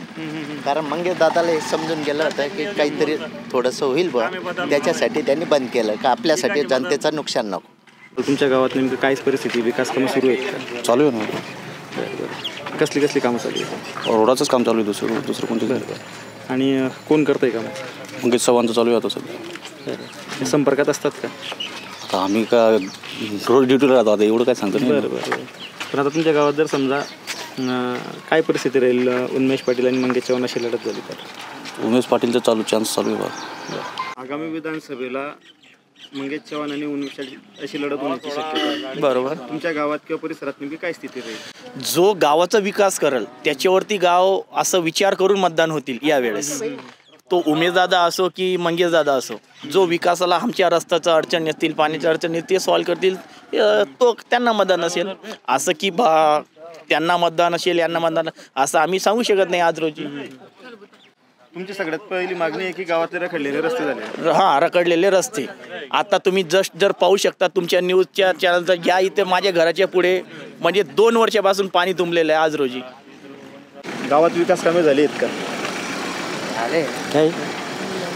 कारण मंगेश दादाला हे समजून गेलं होतं की काहीतरी थोडंसं होईल बा, त्याच्यासाठी त्यांनी बंद केलं का आपल्यासाठी जनतेचं नुकसान नको. तुमच्या गावात नेमकं काय परिस्थिती, विकास कामं सुरू आहेत का? चालू आहे ना. कसली कसली कामं चालू आहेत? रोडाचंच काम चालू आहे, दुसरं कोणतं. आणि कोण करतंय काम? मंगेश चव्हाणचं चालू आहे आता सध्या. संपर्कात असतात का? आता आम्ही का रोड ड्युटीला राहतो, आता एवढं काय सांगतो. बरं बरं. पण आता तुमच्या गावात जर समजा काय परिस्थिती राहील उन्मेष पाटील आणि मंगेश चव्हाणाशी लढत झाली तर? उमेश पाटीलचा चान्स चालू आहे बा. आगामी विधानसभेला मंगेश चव्हाण आणि उन्मेष अशी लढत होण्याची शक्यता. बरोबर. तुमच्या गावात किंवा परिसरात नेमकी काय स्थिती राहील? जो गावाचा विकास करेल त्याच्यावरती गाव असं विचार करून मतदान होतील यावेळेस. तो उमेशदादा असो की मंगेशदादा असो, जो विकासाला आमच्या रस्त्याचं अडचणी असतील, पाण्याच्या अडचणी ते सॉल्व्ह करतील तो त्यांना मतदान असेल. असं की बा त्यांना मतदान असेल यांना मतदान असं आम्ही सांगू शकत नाही आज रोजी. तुमची सगळ्यात पहिली मागणी आहे की गावातले रखडलेले रस्ते झाले. हा, रखडलेले रस्ते. आता तुम्ही जर पाहू शकता तुमच्या न्यूजच्या चॅनलचा, या इथे माझ्या घराच्या पुढे म्हणजे 2 वर्षापासून पाणी तुंबलेलं आहे आज रोजी. गावात विकास कामे झाली आहेत का? काही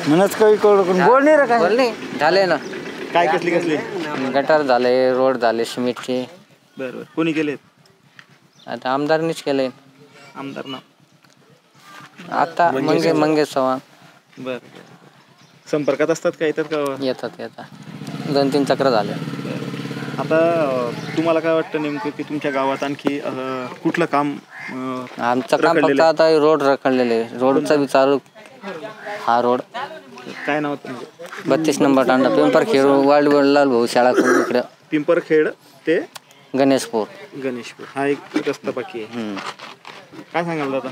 म्हणत काही बोल नाही रे काय झाले ना. काय कसली गटार झाले, रोड झाले सिमेंटचे. बरोबर. कोणी केलेत? आता आमदारनीच केले. आमदार ना आता मंगेश चव्हाण. बर. संपर्कात असतात का? येतात का? येतात 2-3 चक्र झाले. आता तुम्हाला काय वाटतं नेमकं की तुमच्या गावात आणखी कुठलं काम? आमचं काम फक्त आता रोड रखडलेले. रोडचा विचार हा रोड काय नाव? 32 नंबर तांडा पिंपरखेड लाल भाऊ शाळा इकडं. पिंपरखेड ते गणेशपूर. हा एक रस्ता बाकी आहे. काय सांगाल दादा?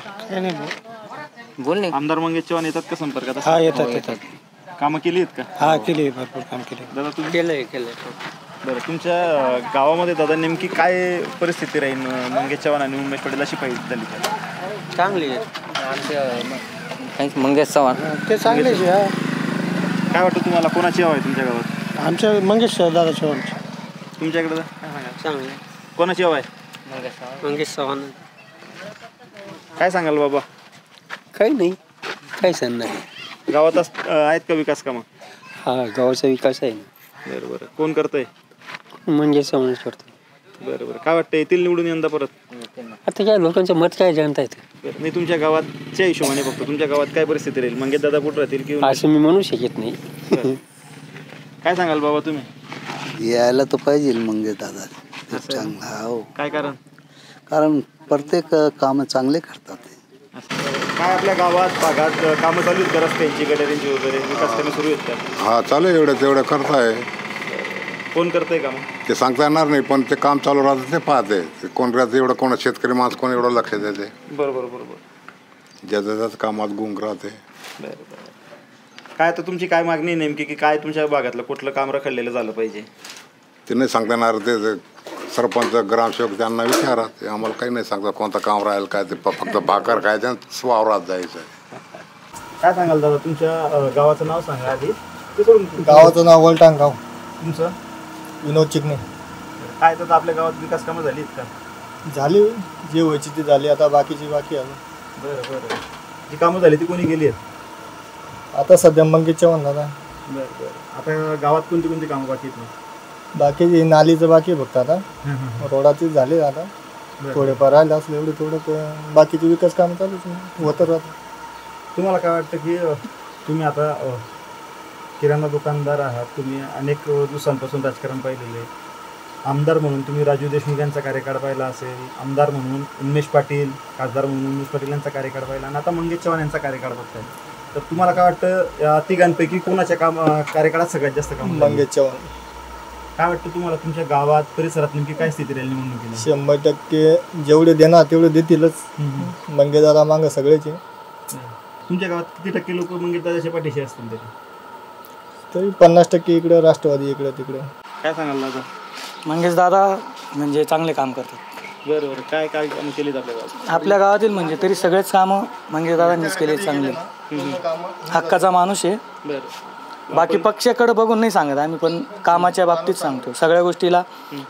बोल नाही. आमदार मंगेश चव्हाण येतात का संपर्कात? हा, येतात. कामं केली आहेत का? हा, केली, भरपूर काम केले. दादा तुम्ही? केलंय. बरं. तुमच्या गावामध्ये दादा नेमकी काय परिस्थिती राहील मंगेश चव्हाण आणि उमेश पटेल अशी पाहिजे झाली तर? चांगली आहे मंगेश चव्हाण. ते चांगले. काय वाटतं तुम्हाला, कोणाची हवा आहे तुमच्या गावात? आमच्या मंगेश दादा चव्हाण. तुमच्याकडे काय सांगाल? चांगले. कोणाची हवा आहे? मंगेश चव्हाण. काय सांगाल बाबा? काही नाही, काही सांगणार. गावात आहेत का विकास कामं? हा, गावाचा विकास आहे. बरं. कोण करतंय? मंगेश चव्हाण करतो. बरं. काय वाटतं, येतील निवडून यंदा परत? आता काय लोकांचं मत काय जाणता येतं. नाही, तुमच्या गावाच्या हिशोबाने फक्त तुमच्या गावात काय परिस्थिती राहील? मंगेश दादा कुठं राहतील की? असं मी म्हणू शकत नाही. काय सांगाल बाबा तुम्ही? यायला तर पाहिजे मंगेश दादा चांगला. हो. काय कारण प्रत्येक कामं चांगले करतात. काय आपल्या गावात भागात कामं चालू आहेत का? रस्त्यांची, गटारींची वगैरे विकास कामे सुरू आहेत का? हा, चालू आहे. तेवढं करताय. कोण करतंय काम? ते सांगता येणार नाही, पण ते काम चालू राहतं ते पाहते. कोण राहतं एवढं, कोण शेतकरी माणूस कोण एवढं लक्ष देते? बरोबर. ज्याच्या त्याच कामात गुंग राहते. काय तर तुमची काय मागणी नेमकी की काय तुमच्या भागातलं कुठलं काम रखडलेलं झालं पाहिजे? ते नाही सांगता येणार. ते सरपंच, ग्रामसेवक त्यांना विचारा. ते आम्हाला काही नाही सांगता कोणतं काम राहील काय. ते फक्त भाकर काय त्या वावरात जायचं. काय सांगाल दादा, तुमच्या गावाचं नाव सांगा आधी. गावाचं नाव वलटांगाव. तुमचं? विनोद चिकणे. काय तर आपल्या गावात विकास कामं झाली आहेत का? झाली, जे व्हायची ती झाली. आता बाकीची बाकी आहे. बरं. जी कामं झाली ती कोणी गेली आहेत? आता सध्या मंगेश चव्हाण दादा. बरं. आता गावात कोणती कामं बाकी आहेत? बाकीची नालीचं बाकी आहे फक्त. आता रोडाची झाली. आता थोडेफार राहिले असले एवढे थोडं. बाकीचे विकास कामं चालूच होतं राहतं. तुम्हाला काय वाटतं की तुम्ही आता किराणा दुकानदार आहात, तुम्ही अनेक दिवसांपासून राजकारण पाहिलेले, आमदार म्हणून तुम्ही राजू देशमुख यांचा कार्यकाळ पाहिला असेल, आमदार म्हणून उमेश पाटील, खासदार म्हणून उमेश पाटील यांचा कार्यकाळ पाहिला, आणि आता मंगेश चव्हाण यांचा कार्यकाळ बघताय. तर तुम्हाला काय वाटतं या तिघांपैकी कोणाच्या कार्यकाळात सगळ्यात जास्त काम? मंगेश चव्हाण. काय वाटतं तुम्हाला, तुमच्या गावात परिसरात नेमकी काय स्थिती राहील निवडणुकीला? 100% जेवढे देणार तेवढे देतीलच. मंगेश दादा मागं सगळेचे. तुमच्या गावात किती टक्के लोक मंगेश दादाच्या पाठीशी असतील तरी 50% इकडे राष्ट्रवादी, इकडे तिकडे. काय सांगाल दादा? मंगेश दादा म्हणजे चांगले काम करतात. बरं. काय कामं केलीत आपल्या गावात? आपल्या गावातील म्हणजे तरी सगळेच कामं मंगेश दादांनीच केले चांगले. हक्काचा माणूस आहे. बाकी पक्षाकडे बघून नाही सांगत आम्ही, पण कामाच्या बाबतीत सांगतो. सगळ्या गोष्टीला,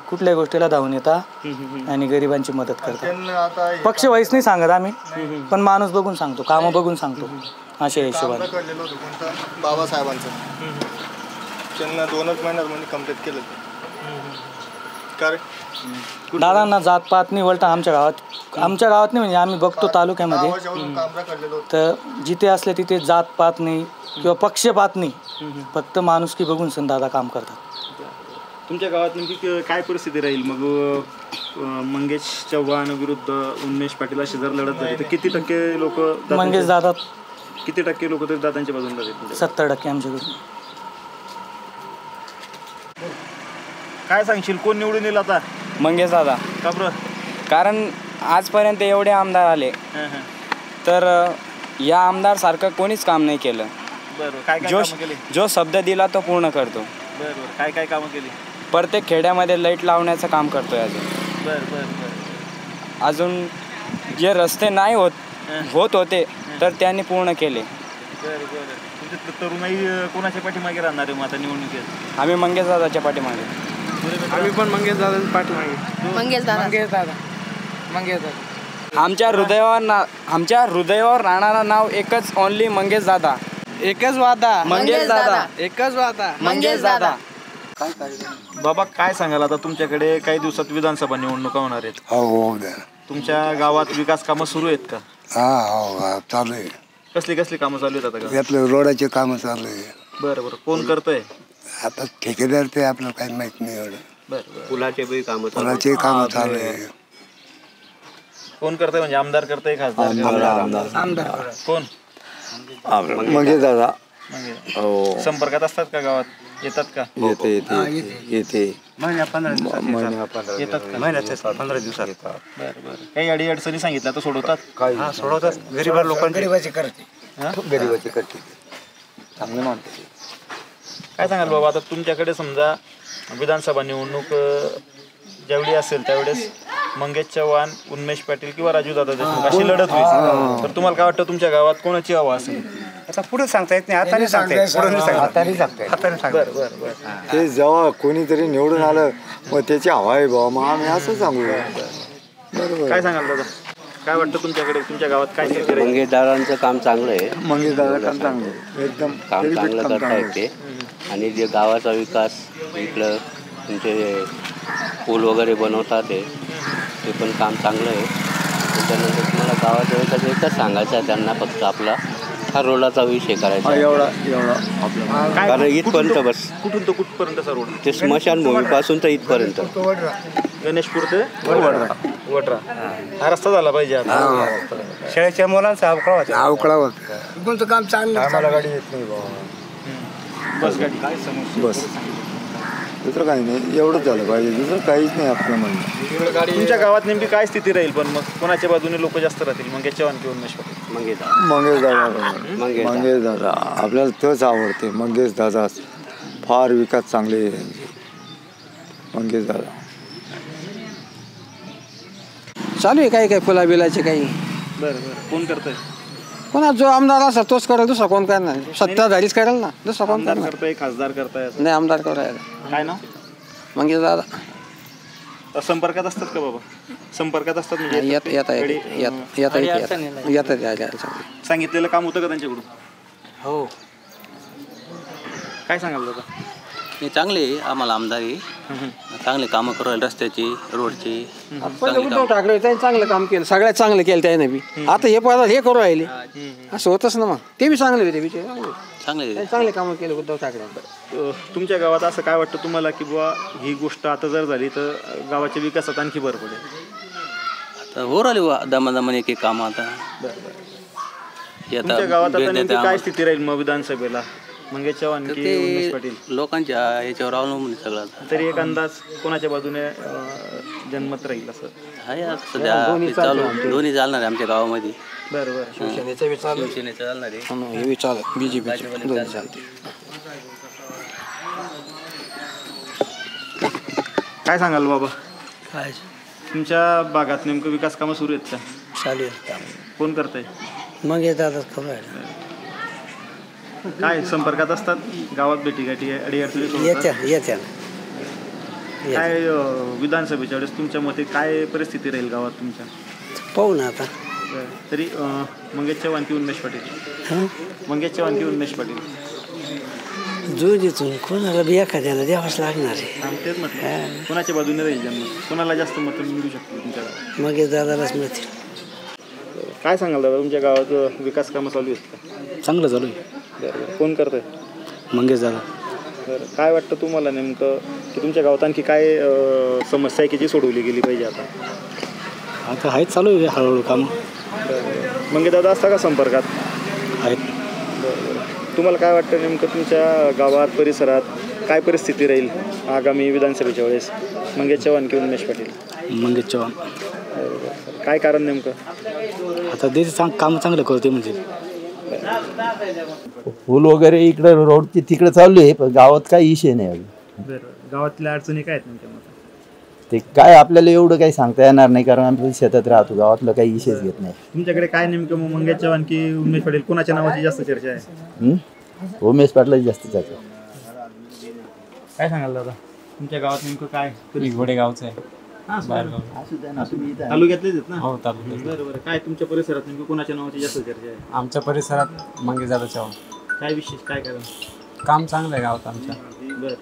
कुठल्याही गोष्टीला धावून येता आणि गरिबांची मदत करतात. पक्ष वाईस नाही सांगत आम्ही, पण माणूस बघून सांगतो, कामं बघून सांगतो. अशा हिशोबाने बाबासाहेबांचं त्यांना 2च महिन्यात म्हणजे कम्प्लीट केलं. दादांना जातपात नाही. वलटा आमच्या गावात नाही म्हणजे आम्ही बघतो तालुक्यामध्ये, तर जिथे असले तिथे जातपात नाही किंवा पक्षपात नाही. फक्त माणुसकी बघून सण दादा काम करतात. तुमच्या गावात नेमकी काय परिस्थिती राहील मग? मंगेश चव्हाण विरुद्ध उमेश पाटील अशी जर लढत झाली तर किती टक्के लोक मंगेश दादा? किती टक्के लोक तरी दादांच्या बाजूला जातील? 70% आमच्याकडून. काय सांगशील, कोण निवडून येईल आता? मंगेश दादा. का बरं? कारण आजपर्यंत एवढे आमदार आले तर या आमदारसारखं कोणीच काम नाही केलं. बरं. काय कामं केली? जो शब्द दिला तो पूर्ण करतो. बरं. काय कामं केली? प्रत्येक खेड्यामध्ये लाईट लावण्याचं काम करतोय अजून. अजून जे रस्ते नाही होत होते तर त्यांनी पूर्ण केले. तरुणाई कोणाच्या पाठीमागे राहणार आहे मग आता निवडणुकीत? आम्ही मंगेश दादाच्या पाठीमागे. आम्ही पण मंगेश दादाच्या पाठीमागे. मंगेश दादा. आमच्या हृदयावर राहणारा नाव एकच, ओनली मंगेश दादा. एकच वादा मंगेश दादा. एकच वादा मंगेश दादा. बाबा काय सांगाल आता तुमच्याकडे काही दिवसात विधानसभा निवडणुका होणार आहेत. हो तुमच्या गावात विकास कामं सुरू आहेत का? हा चालू आहे. कसली कसली कामं चालू आहेत आता? यातलं रोडाचे कामं चालू आहे. बरं कोण करतंय? आता ठेकेदार ते आपल्याला काही माहित नाही एवढं. बरं पुलाचे कामं चालू आहे. कोण करतंय म्हणजे आमदार करतंय आमदार कोण? मंगेश दादा. संपर्कात असतात का गावात? येतात का? येते येतात का? 15 दिवसात येतात. बरं काही अडी अडचणी सांगितल्या तर सोडवतात? सोडवतात. गरीब लोकांची गरीबाची करते. चांगलं मानते. काय सांगाल बाबा आता तुमच्याकडे समजा विधानसभा निवडणूक ज्यावेळी असेल त्यावेळेस मंगेश चव्हाण, उन्मेष पाटील किंवा राजूदादा देशमुख अशी लढत होईल, तर तुम्हाला काय वाटतं तुमच्या गावात कोणाची हवा असेल? आता पुढे सांगता येत नाही, हाताने सांगता. ते जेव्हा कोणीतरी निवडून आलं मग त्याची हवा आहे बाबा, मग आम्ही असं सांगू. बरोबर. काय सांगाल दादा, काय वाटतं तुमच्याकडे, तुमच्या गावात काय स्थिती राहील? मंगेश दादांचं काम चांगलं आहे. मंगेश दादा काम चांगलं आहे, एकदम काम चांगलं करतायत ते. आणि जे गावाचा विकास इकडं तुमचे पूल वगैरे बनवतात ते पण काम चांगलं आहे. त्याच्यानंतर तुम्हाला गावाचा विकास एकच सांगायचं आहे त्यांना, फक्त आपला हा रोडाचा विषय करायचा एवढा कारण इथपर्यंत बस. कुठून तो कुठपर्यंतचा रोड? ते स्मशानभूमीपासून तर इथपर्यंत. गणेशपूर ते वडरा हा रस्ता झाला पाहिजे आता. शाळेच्या मुलांचा अवकळा होता. तुमचं काम चांगलं. आम्हाला गाडी येत नाही बाबा. बस गाडी काय समस्या? बस दुसरं काही नाही, एवढंच झालं पाहिजे, दुसरं काहीच नाही आपलं म्हणणं. तुमच्या गावात नेमकी काय स्थिती राहील पण मग कोणाच्या बाजूने लोक जास्त राहतील, मंगेश चव्हाण किंवा उन्मेष पाटील? मंगेश दादा आपल्याला तोच आवडते. मंगेश दादा फार विकास चांगले आहे मंगेश दादा. चालू आहे काही फुला बिलाचे काही. बरं कोण करतंय? कोणा जो आमदार असा तोच करेल, दुसरा कोण करणार? सत्ताधारीच करेल ना, दुसरा कोण करणार? करताय खासदार करताय? नाही, आमदार करायला. काय ना मंगेश दादा. संपर्कात असतात का बाबा? संपर्कात असतात म्हणजे सांगितलेलं काम होतं का त्यांच्याकडून? हो. काय सांगाल दादा? हे चांगले आम्हाला आमदारी चांगले कामं करू राहिले, रस्त्याची, रोडची. पहिले उद्धव ठाकरे त्यांनी चांगलं काम केलं, सगळ्यात चांगलं केलं त्याने बी. आता हे पदार्थ हे करू राहिले, असं होतच ना. मग ते बी चांगले होते, चांगले कामं केले उद्धव ठाकरे. तुमच्या गावात असं काय वाटतं तुम्हाला की बुवा ही गोष्ट आता जर झाली तर गावाच्या विकासात आणखी भर पडेल? आता हो राहिले दमादमान एक एक कामं आता. तुमच्या गावात आता नेमकी काय स्थिती राहील मग विधानसभेला? मंगेश चव्हाण की उन्मेष पाटील? लोकांच्या ह्याच्यावर अवलंबून सगळं. तरी एक अंदाज कोणाच्या बाजूने जनमत राहील असं आहे सध्या चालू? दोन्ही चालणार आहे आमच्या गावामध्ये. बरं शिवसेनेचं चालणार आहे, बीजेपी काय सांगाल बाबा? काय तुमच्या भागात नेमकं विकास कामं सुरू आहेत का? चालू आहे. कोण करतंय? मंगेश दादा करू राहिले. काय संपर्कात असतात गावात? भेटीगाठी अडीअडचणी येत्या. काय विधानसभेच्या वेळेस तुमच्या मते काय परिस्थिती राहील गावात तुमच्या? पाहू ना आता. तरी मंगेश चव्हाण की उन्मेष पाटील? मंगेश चव्हाण की उन्मेष पाटील? जोडीतून कोणाला बी एखाद्याला द्यावंच लागणार आहे. तेच म्हटलं, कोणाच्या बाजूने राहील जनमत? कोणाला जास्त मतं मिळू शकतील तुमच्या गावात? मंगेश दादालाच मिळतील. काय सांगाल दादा, तुमच्या गावात विकास कामं चालू आहेत का? चांगलं चालू आहे. बरं कोण करतंय? मंगेश दादा. बरं काय वाटतं तुम्हाला नेमकं की तुमच्या गावात आणखी काय समस्या आहे की जी सोडवली गेली पाहिजे आता? आता आहेत चालू आहे हळूहळू काम. मंगेश दादा असता का संपर्कात? आहेत. तुम्हाला काय वाटतं नेमकं तुमच्या गावात परिसरात काय परिस्थिती राहील आगामी विधानसभेच्या वेळेस? मंगेश चव्हाण की उन्मेष पाटील? मंगेश चव्हाण. काय कारण नेमकं? आता त्याचे काम चांगलं करते म्हणजे. पूल वगैरे इकडे रोडची तिकडे चालू आहे, पण गावात काही विषय नाही. बरं, गावातल्या अडचणी काय आहेत तुमच्या मतात? ते काय आपल्याला एवढं काही सांगता येणार नाही, कारण आम्ही शेतात राहतो, गावातलं काही विषयच घेत नाही. तुमच्याकडे काय नेमकं मग मंगेश चव्हाण की उमेश पाटील कोणाच्या नावाची जास्त चर्चा आहे? उमेश पाटलाची जास्त चर्चा. काय सांगाल दादा, तुमच्या गावात नेमकं काय? घोडेगावचं आहे. हां, तालुक्यातलेच आहेत ना? हो, तालुक्यात. बरं बरं, काय तुमच्या परिसरात नेमकं कोणाच्या नावाची जास्त चर्चा आहे? आमच्या परिसरात मंगेश दादा चव्हाण. काय विशेष, काय कारण? काम चांगलं आहे गावात आमच्या. बरं,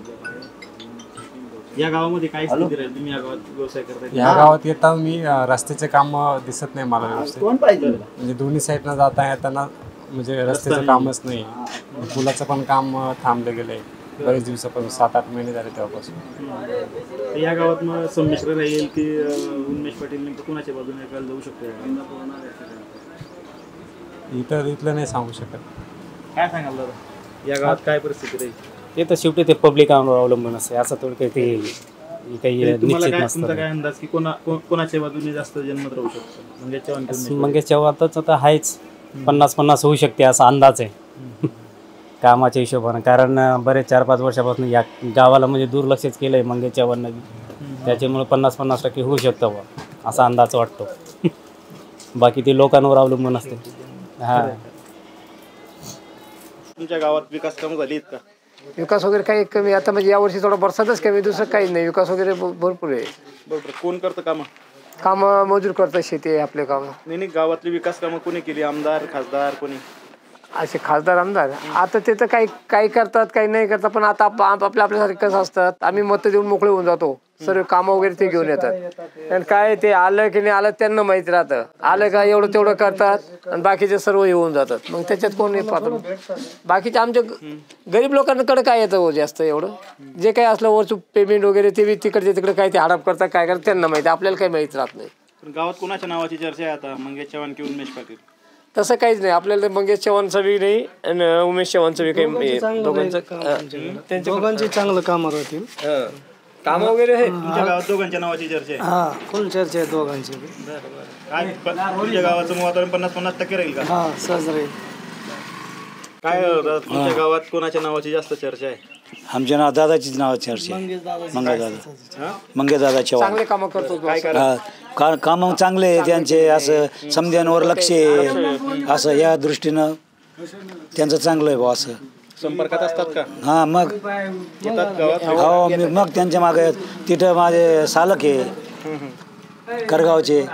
या गावामध्ये काय स्थिती राहील? तुम्ही या गावात व्यवसाय करताय? या गावात येता मी रस्त्याचे काम दिसत नाही मला व्यवस्थित. म्हणजे दोन्ही साईडनं जाता येताना म्हणजे रस्त्याचं कामच नाही. पुलाचं पण काम थांबलं गेलंय बरेच दिवसापासून, 7-8 महिने झाले तेव्हापासून. या गावात मग संमिश्र राहील की उमेश पाटील नेमकं कोणाच्या बाजूने जाऊ शकतो? इथलं नाही सांगू शकत. काय सांगाल दादा, या गावात काय परिस्थिती राहील? ते तर शेवटी ते पब्लिकांवर अवलंबून असते, असं थोडं काही ते काही निश्चित नसतं. तुमचा काय अंदाज की कोणाच्या बाजूने जास्त जन्मत राहू शकतो? मंगेश चव्हाण? मंगेश चव्हाणच आता आहेच, 50-50 होऊ शकते असा अंदाज आहे कामाच्या हिशोबानं. कारण बरेच 4-5 वर्षापासून या गावाला म्हणजे दुर्लक्षच केलं आहे मंगेश चव्हाणनं, त्याच्यामुळे 50-50% होऊ शकतं बा असा अंदाज वाटतो. बाकी ते लोकांवर अवलंबून असते. हां, तुमच्या गावात विकास कामं झाली आहेत का? विकास वगैरे काही कमी, आता म्हणजे यावर्षी थोडा बरसातच कमी, दुसरं काही नाही. विकास वगैरे भरपूर आहे. बरोबर, कोण करतं कामं? कामं मजूर करतात, शेती आहे आपले कामं. नाही, गावातली विकास कामं कोणी केली? आमदार, खासदार कोणी? असे खासदार आमदार आता ते तर काही करतात, काही नाही करतात. पण आता आपल्यासारखे कसं असतात, आम्ही मतं देऊन मोकळे होऊन जातो, सर्व कामं वगैरे ते घेऊन येतात. आणि काय ते आलं की नाही आलं त्यांना माहीत राहतं, आलं का एवढं तेवढं करतात आणि बाकीचे सर्व येऊन जातात. मग त्याच्यात कोण येत पाहतो? बाकीचे आमच्या गरीब लोकांकडे काय येतं हो जास्त, एवढं जे काही असलं वरचं पेमेंट वगैरे ते तिकडे काय ते हडप करतात, काय करतात त्यांना माहिती, आपल्याला काही माहीत राहत नाही. गावात कोणाच्या नावाची चर्चा आहे आता, मंगेश चव्हाण की उमेश पाटील? तसं काहीच नाही आपल्याला. मंगेश चव्हाणचं बी नाही आणि उमेश चव्हाणचं बी काही, दोघांचे चांगलं कामं राहतील, काम वगैरे आहे. तुमच्या गावात दोघांच्या नावाची चर्चा आहे? हा, फुल चर्चा आहे दोघांची. काय तुमच्या गावाचं वातावरण 50-50% राहील का? हा, सहज राहील. काय तुमच्या गावात कोणाच्या नावाची जास्त चर्चा आहे? आमच्या नाव दादाचीच नावाची चर्चा आहे. मंगेश दादा चव्हाण चांगले कामं करतो. काम चांगले आहे त्यांचे, असं समध्यांवर लक्ष आहे, असं या दृष्टीनं त्यांचं चांगलं आहे बा. असं संपर्कात असतात का? हां, मग येतात गावात? हो, मग त्यांच्या मागे तिथं माझे सालक आहे करगावचे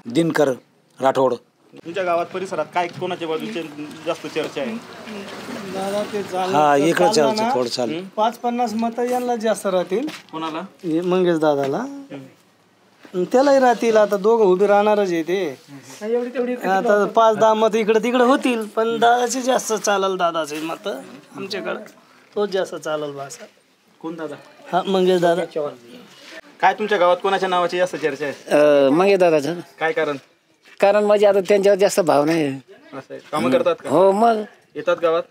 दिनकर राठोड. तुमच्या गावात परिसरात काय कोणाच्या बाजूचे जास्त चर्चा आहे? हा, इकडे चर्चा थोडं चालू. 5-50 मतं यांना जास्त राहतील. कोणाला? मंगेश दादाला, त्यालाही राहतील. आता दोघं उभे राहणारच आहे ते. आता 5-10 मतं इकडे तिकडे होतील, पण दादाचे जास्त चालेल. दादाचे मत आमच्याकडं तोच जास्त चालेल भाषा. कोण दादा? हा, मंगेश दादा. काय तुमच्या गावात कोणाच्या नावाची जास्त चर्चा आहे? मंगेश दादाचं. काय कारण? कारण म्हणजे आता त्यांच्यावर जास्त भाव नाही. असं कामं करतात का? हो, मग येतात गावात.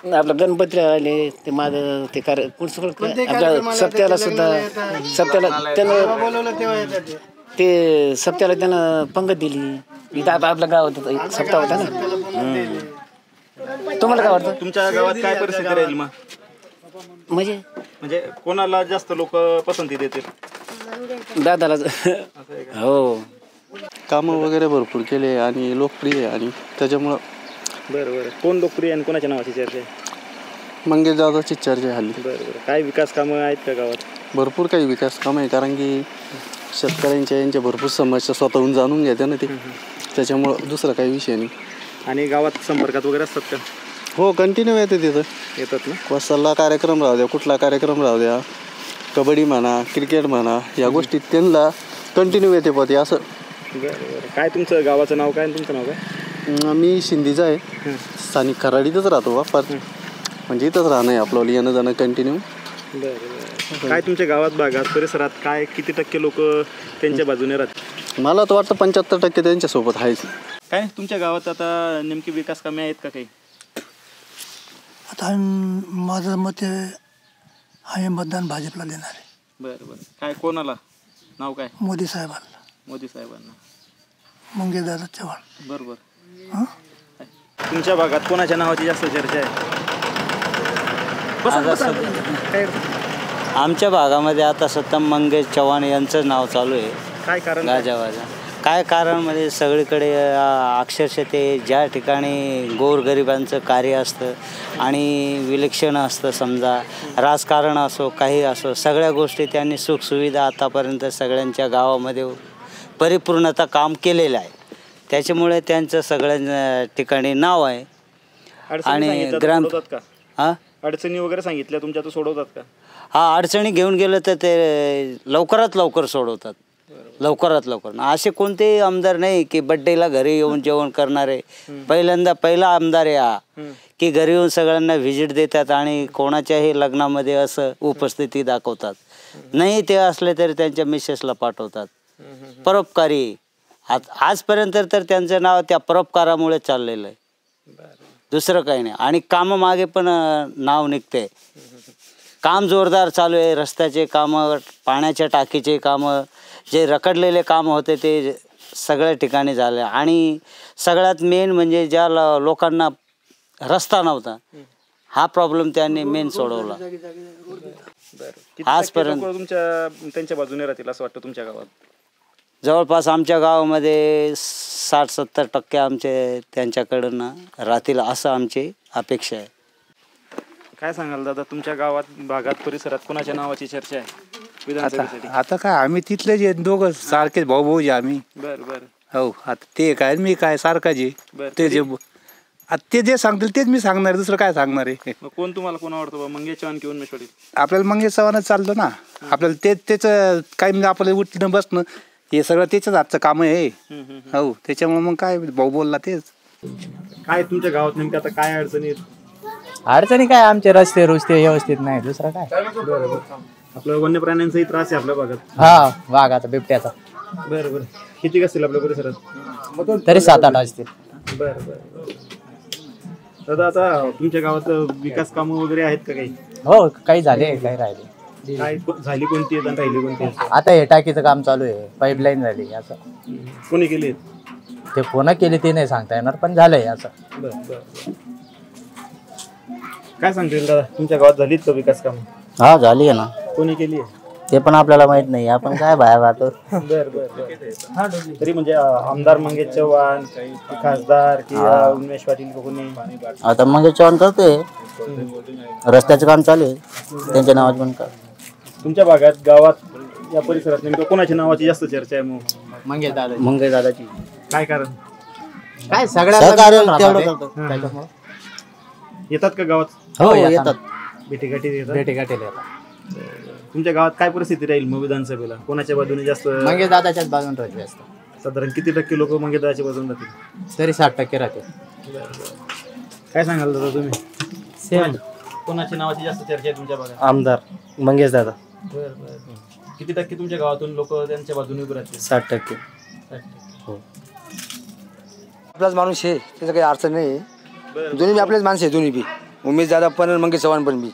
आपलं गणपती राहिले ते माझं ते आपल्या सप्त्याला सुद्धा ते सप्त्याला त्यानं पंगत दिली. इथं आपल्या गावात एक सप्ताह होता ना. तुम्हाला काय वाटतं तुमच्या गावात काय परिस्थिती राहील मग? म्हणजे कोणाला जास्त लोक पसंती देतील? दादाला. हो, कामं वगैरे भरपूर केले आणि लोकप्रिय आहे, आणि त्याच्यामुळं. बरं, कोण लोकप्रिय आणि कोणाच्या नावाची चर्चा आहे? मंगेश दादाची चर्चा आहे हल्ली. बरं, काय विकास कामं आहेत का गावात? भरपूर काही विकास कामं आहे, कारण की शेतकऱ्यांच्या यांच्या भरपूर समस्या स्वतःहून जाणून घेते ना ते, त्याच्यामुळं दुसरा काही विषय नाही. आणि गावात संपर्कात वगैरे असतात का? हो, कंटिन्यू येते तिथं. येतात ना? वसाला कार्यक्रम राहू द्या, कुठला कार्यक्रम राहू द्या, कबड्डी म्हणा, क्रिकेट म्हणा, या गोष्टी त्यांना कंटिन्यू येते पते असं. बरं, काय तुमचं गावाचं नाव काय आणि तुमचं नाव काय? मी शिंदीचा आहे, स्थानिक खराडीतच राहतो बा, पर म्हणजे इथंच राहणं आहे आपलं, येणं जाणं कंटिन्यू. बरं, काय तुमच्या गावात भागात परिसरात काय किती टक्के लोक त्यांच्या बाजूने राहतात? मला तर वाटतं 75% त्यांच्यासोबत आहेच. काय तुमच्या गावात आता नेमकी विकास कामे आहेत का काही? आता माझं मत आहे मतदान भाजपला देणार आहे. बरं, काय कोणाला? नाव काय? मोदी साहेबांना. मोदी साहेबांना. मंगेश दादा चव्हाण. बरोबर. तुमच्या भागात कोणाच्या नावाची जास्त चर्चा आहे? काय आमच्या भागामध्ये आता सत्तम मंगेश चव्हाण यांचं नाव चालू आहे. काय कारण गाजावाजा काय कारण म्हणजे सगळीकडे अक्षरशः ते ज्या ठिकाणी गोरगरिबांचं कार्य असतं आणि विलक्षण असतं, समजा राजकारण असो काही असो, सगळ्या गोष्टी त्यांनी सुखसुविधा आतापर्यंत सगळ्यांच्या गावामध्ये परिपूर्णता काम केलेलं आहे. त्याच्यामुळे त्यांचं सगळ्या ठिकाणी नाव आहे. आणि ग्राम हां अडचणी वगैरे सांगितल्या तुमच्या तर सोडवतात का? हा, अडचणी घेऊन गेलं तर ते लवकरात लवकर सोडवतात, लवकरात लवकर. असे कोणतेही आमदार नाही की बड्डेला घरी येऊन जेवण करणारे. पहिला आमदार आहे हा की घरी येऊन सगळ्यांना व्हिजिट देतात आणि कोणाच्याही लग्नामध्ये असं उपस्थिती दाखवतात. नाही ते असले तरी त्यांच्या मिसेसला पाठवतात. परोपकारी आजपर्यंत तर त्यांचं नाव त्या परोपकारामुळे चाललेलं आहे, दुसरं काही नाही. आणि कामामागे पण नाव निघते. काम जोरदार चालू आहे. रस्त्याचे कामं, पाण्याच्या टाकीचे कामं, जे रखडलेले कामं होते ते सगळ्या ठिकाणी झाले. आणि सगळ्यात मेन म्हणजे ज्या लोकांना रस्ता नव्हता, हा प्रॉब्लेम त्यांनी मेन सोडवला. आजपर्यंत त्यांच्या बाजूने राहतील असं वाटतं तुमच्या गावात? जवळपास आमच्या गावामध्ये 60-70% आमचे त्यांच्याकडनं राहतील असं आमची अपेक्षा आहे. काय सांगाल दादा, तुमच्या गावात भागात परिसरात कोणाच्या नावाची चर्चा आहे विधानसभेसाठी? आता काय आम्ही तिथलेच आहेत, दोघं सारखेच भाऊ जे आम्ही. बरं बरं. हो, आता ते काय मी काय सारखा जे ते जे आता ते जे सांगतील तेच मी सांगणार, दुसरं काय सांगणार आहे. कोण तुम्हाला कोण आवडतं, मंगेश चव्हाण की उन्मेष पाटील? आपल्याला मंगेश चव्हाणच चालतो ना. आपल्याला त्याचं काय म्हणजे आपल्याला उठणं बसणं हे सगळं त्याच्याच आजचं काम आहे. हो, त्याच्यामुळे मग काय भाऊ बोलला तेच. काय तुमच्या गावात नेमकं आता काय अडचणी आहेत? अडचणी काय, आमचे रस्ते व्यवस्थित नाही, दुसरं काय. आपल्या वन्य त्रास आहे आपल्या भागात. हा, वाघाचा, बिबट्याचा. बरं बरं. किती असतील आपल्या परिसरात? तरी 7-8 असतील. बरं बरं. दादा, आता तुमच्या गावात विकास कामं वगैरे आहेत का काही? हो, काही झाले, काही राहिले. काय झाली कोणती आहेत आणि राहिली कोणती आहेत? आता हे टाकीचं काम चालू आहे, पाईपलाईन झाली. असं कोणी केली? ते कोणा केली ते नाही सांगता येणार, पण झालंय असं. बरं बरं. काय सांगतील दादा, तुमच्या गावात झालीत का विकास कामं? हा, झाली आहे ना. कोणी केली आहे ते पण आपल्याला माहित नाही, आपण काय बाहेर राहतो. बर बर बर. तरी म्हणजे आमदार मंगेश चव्हाण, खासदार की उन्मेष पाटील कोणी? आता मंगेश चव्हाण करतोय, रस्त्याचं काम चालू आहे, त्यांच्या नावात पण कर. तुमच्या भागात, गावात, या परिसरात नेमकं कोणाच्या नावाची जास्त चर्चा आहे? मंगेश दादाची. काय कारण? काय सगळ्या येतात का गावात? हो, येतात. भेटीगाठी येतात. तुमच्या गावात काय परिस्थिती राहील मग विधानसभेला? कोणाच्या बाजूने जास्त? मंगेश दादाच्याच बाजून राहते जास्त. साधारण किती टक्के लोक मंगेश दादाच्या बाजून राहतील? तरी 60% राहते. काय सांगाल दादा तुम्ही? सेम. कोणाच्या नावाची जास्त चर्चा आहे तुमच्या भागात? आमदार मंगेश दादा. बरं बरं. किती टक्के तुमच्या गावातून लोक त्यांच्या बाजूने उभे राहतील? 60%. हो. आपलाच माणूस आहे, त्याचं काही अडचण नाही. दोन्ही बी आपलेच माणसं आहे, दोन्ही बी. उमेश दादा पण मंगेश चव्हाण पण बी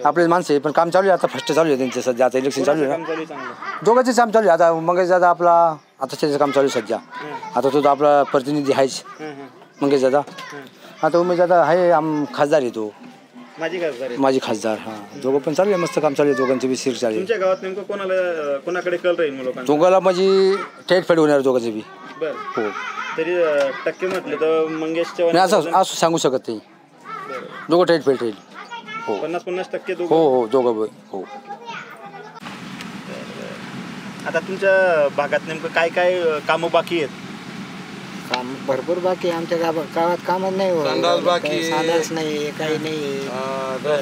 आपलेच माणसं आहे. पण काम चालू आहे आता, फर्स्ट चालू आहे त्यांचं सध्या. आता इलेक्शन चालू आहे ना, दोघांचे काम चालू आहे. आता मंगेश दादा आपला आता त्याचं काम चालू आहे सध्या. आता तो आपला प्रतिनिधी आहेच मंगेश दादा. आता उमेश दादा आहे खासदार आहे, तो माझी खासदार. हा, दोघं पण चालू आहे, मस्त काम चालू आहे दोघांचे बी. सीट चालू आहे. तुमच्या गावात नेमकं कोणाकडे कल राहील लोकांना? दोघांना म्हणजे थेट फेड होणार दोघांचे बी. हो. तरी टक्के म्हटले तर मंगेश चव्हाण असं सांगू शकत नाही. दोघं थेट फेड राहील. हो, 50-50% हो हो, दोघं हो. आता तुमच्या भागात नेमकं काय काय कामं बाकी आहेत? काम भरपूर बाकी आहे आमच्या गावात. कामच नाही, संडास नाही, काही नाही,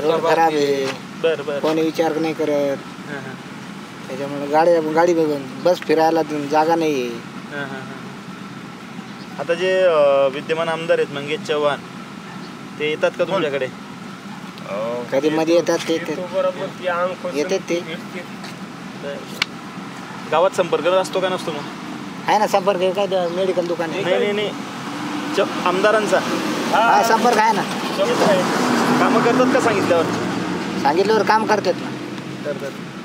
रोड खराब आहे. कोणी विचार नाही करत. त्याच्यामुळे गाडी बस फिरायला जागा नाही. आता जे विद्यमान आमदार आहेत मंगेश चव्हाण, ते येतात का तुमच्याकडे? कधी मध्ये येतात ते येतात ते. गावात संपर्क असतो का नसतो? मग आहे ना संपर्क. काय मेडिकल दुकान आहे? नाही, आमदारांचा संपर्क आहे ना. कामं करतात का सांगितल्यावर काम करतात ना.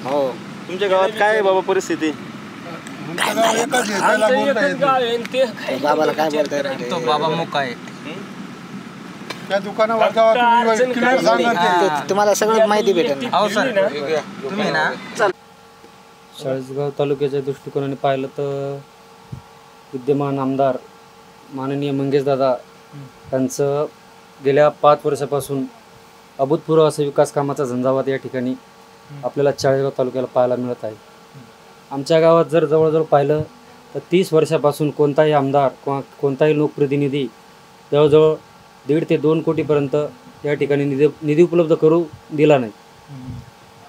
हो. तुमच्या गावात काय आहे बाबा परिस्थिती? बाबाला काय बोलताय? तो बाबा मुका आहे. त्या दुकानावर जावा तुम्ही किलो सांगा तुम्हाला सगळं माहिती भेटेल. चाळीसगाव तालुक्याच्या दृष्टिकोनाने पाहिलं तर विद्यमान आमदार माननीय मंगेशदादा यांचं गेल्या 5 वर्षापासून अभूतपूर्व असं विकास कामाचा झंझावात या ठिकाणी आपल्याला चाळीसगाव तालुक्याला पाहायला मिळत आहे. आमच्या गावात जर जवळजवळ पाहिलं तर 30 वर्षापासून कोणताही आमदार किंवा कोणताही लोकप्रतिनिधी जवळजवळ 1.5 ते 2 कोटीपर्यंत या ठिकाणी निधी उपलब्ध करू दिला नाही.